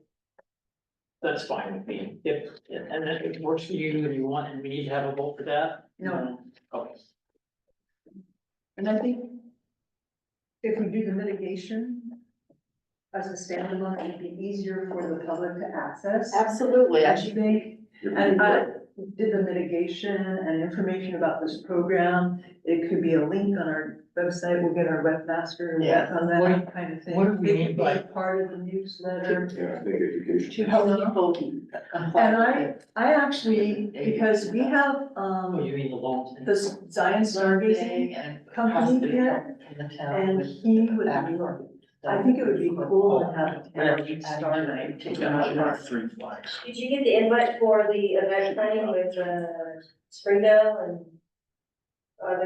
that's fine with me, if, and if it works for you and you want, and we need to have a vote for that? No. Okay, And I think if we do the mitigation as a standalone, it'd be easier for the public to access. Absolutely, I think, If we and do I that, did the mitigation and information about this program. It could be a link on our website. We'll get our webmaster to Yeah. work on that kind of thing. what do we It mean could by- be part of the newsletter. Yeah, I think education. to help people comply. And I actually, because we have, oh, you mean the loans? the Zion Stargazing And company here, in the town. and with he would, backdoor. I think it would be cool to have a Adding star night. Three flags. Did you get the invite for the event planning with, Springdale and,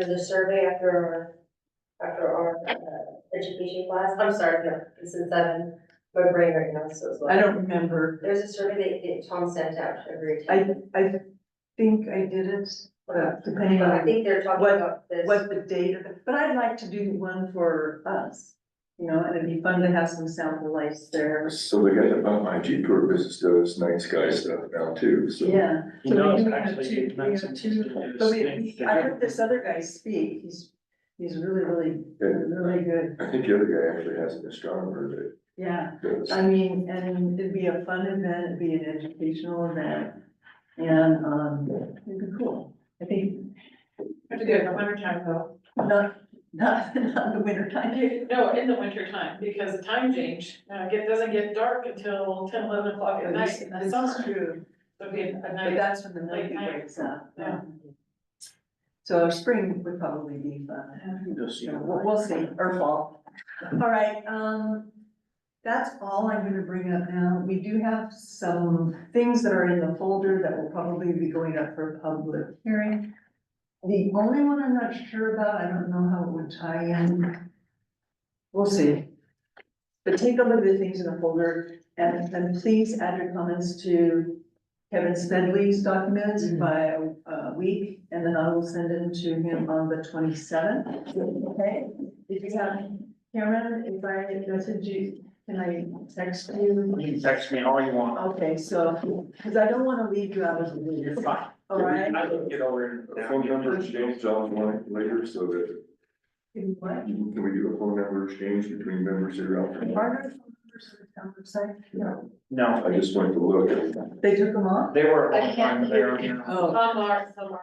there's a survey after our, education class? I'm sorry, no, this is, my brain right now, so it's I like, don't remember. there's a survey that Tom sent out every time. I think I did it, depending I on think they're talking what- about this. what the date of it, but I'd like to do one for us. You know, and it'd be fun to have some sample lights there. So the guy that bought my Jeep tour business does night sky stuff now too, so. Yeah. He So does we have actually, two- he we have mentioned two- to do But this thing. I heard this other guy speak, he's really, really good, I think the other guy actually has an astronomer yeah. that does. I mean, and it'd be a fun event, it'd be an educational event, and, it'd be cool. I think, Have to do it in the winter time though. not in the winter time. No, in the winter time, because the time change, it doesn't get dark until 10, 11 o'clock at night in the This is summer. true, So it'd be a but night. that's when the Milky Late night. wakes up. Yeah. So spring would probably be fun. You'll see. So we'll see, or fall. All right, that's all I'm gonna bring up now. We do have some things that are in the folder that will probably be going up for a public hearing. The only one I'm not sure about, I don't know how it would tie in. We'll see. But take a look at the things in the folder and please add your comments to Kevin Smedley's documents by a week, and then I will send them to him on the 27th. Okay? If you have, Cameron, if I message you, can I text you? You can text me all you want. Okay, so, because I don't want to leave you out of the loop. You're fine. All right? I can get over A it. phone number exchange, John, want it later, so that, What? can we do a phone number exchange between members that are out there? Are there phone numbers on the town website? No. No, I just went to look. They took them off? they were I on can't time, but they're on here. Oh, Some are, some are.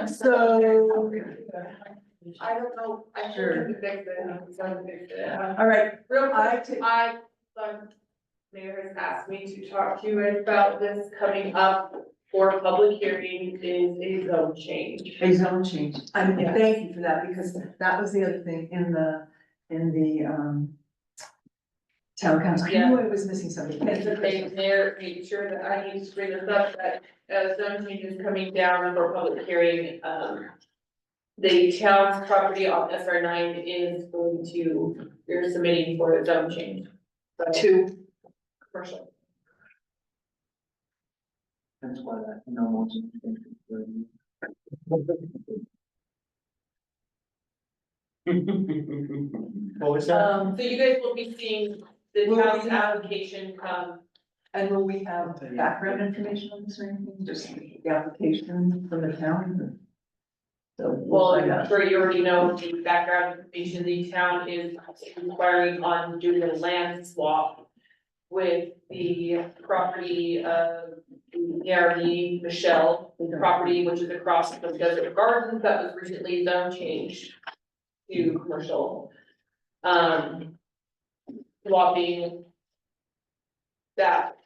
so, I don't know, I Sure. should fix it, I'm trying to fix it. all right, Real I quick, ta- Mayor has asked me to talk to you about this coming up for public hearing is a zone change. a zone change. Yes. Thank you for that, because that was the other thing in the, town council. I knew I was missing something. And the thing there, make sure that I need to bring this up, that, zone change is coming down for public hearing, the town's property on SR 9 is going to, you're submitting for a zone change. To commercial. That's why that no one's. What was that? So you guys will be seeing the Will we town's have- application come, And will we have background information on this or anything, just the application from the town? So Well, find I'm out. sure you already know the background information, the town is requiring on doing a land swap with the property of Gary Michelle property, which is across from Desert Gardens, that was recently zone changed to commercial. Swapping that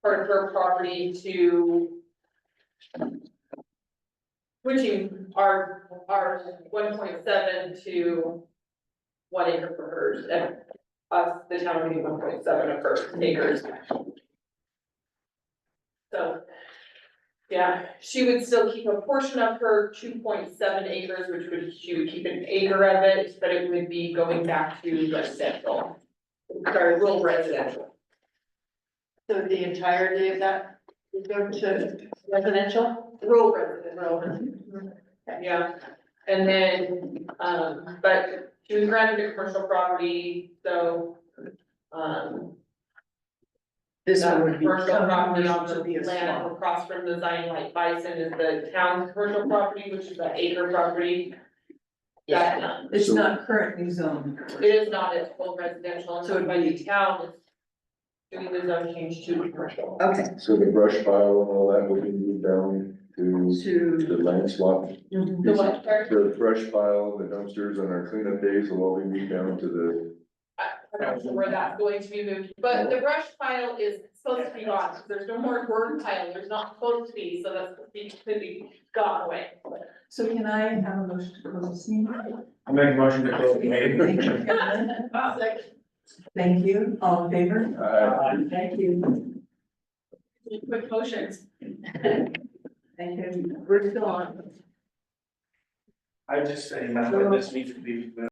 part of her property to switching our 1.7 to 1 acre for hers, and us, the town getting 1.7 of her acres. So, yeah, she would still keep a portion of her 2.7 acres, she would keep an acre of it, but it would be going back to residential. Sorry, rural residential. So the entirety of that would go to residential? Rural residential. Yeah, and then, but she was granted a commercial property, so, This that one would be. commercial property on commercial the to be a land swamp. across from the Zion Light Bison is the town's commercial property, which is that acre property. That, It's not currently zoned. it is not, it's full residential, and So so it'd by be- the town, it's doing the zone change to commercial. Okay. So the brush pile and all that will be moved down to To. the land swap. The what, sorry? The brush pile, the dumpsters on our cleanup days will all be moved down to the, I'm not sure where that's going to be moved, but the brush pile is supposed to be gone, because there's no more burn pile, there's not supposed to be, so that's completely gone away. So can I have a motion to close this meeting? I'll make a motion to close the Thank meeting. you, Kevin. Thank you, all in favor? Thank you. Quick motions. Thank you. We're still on. I just say that this needs to be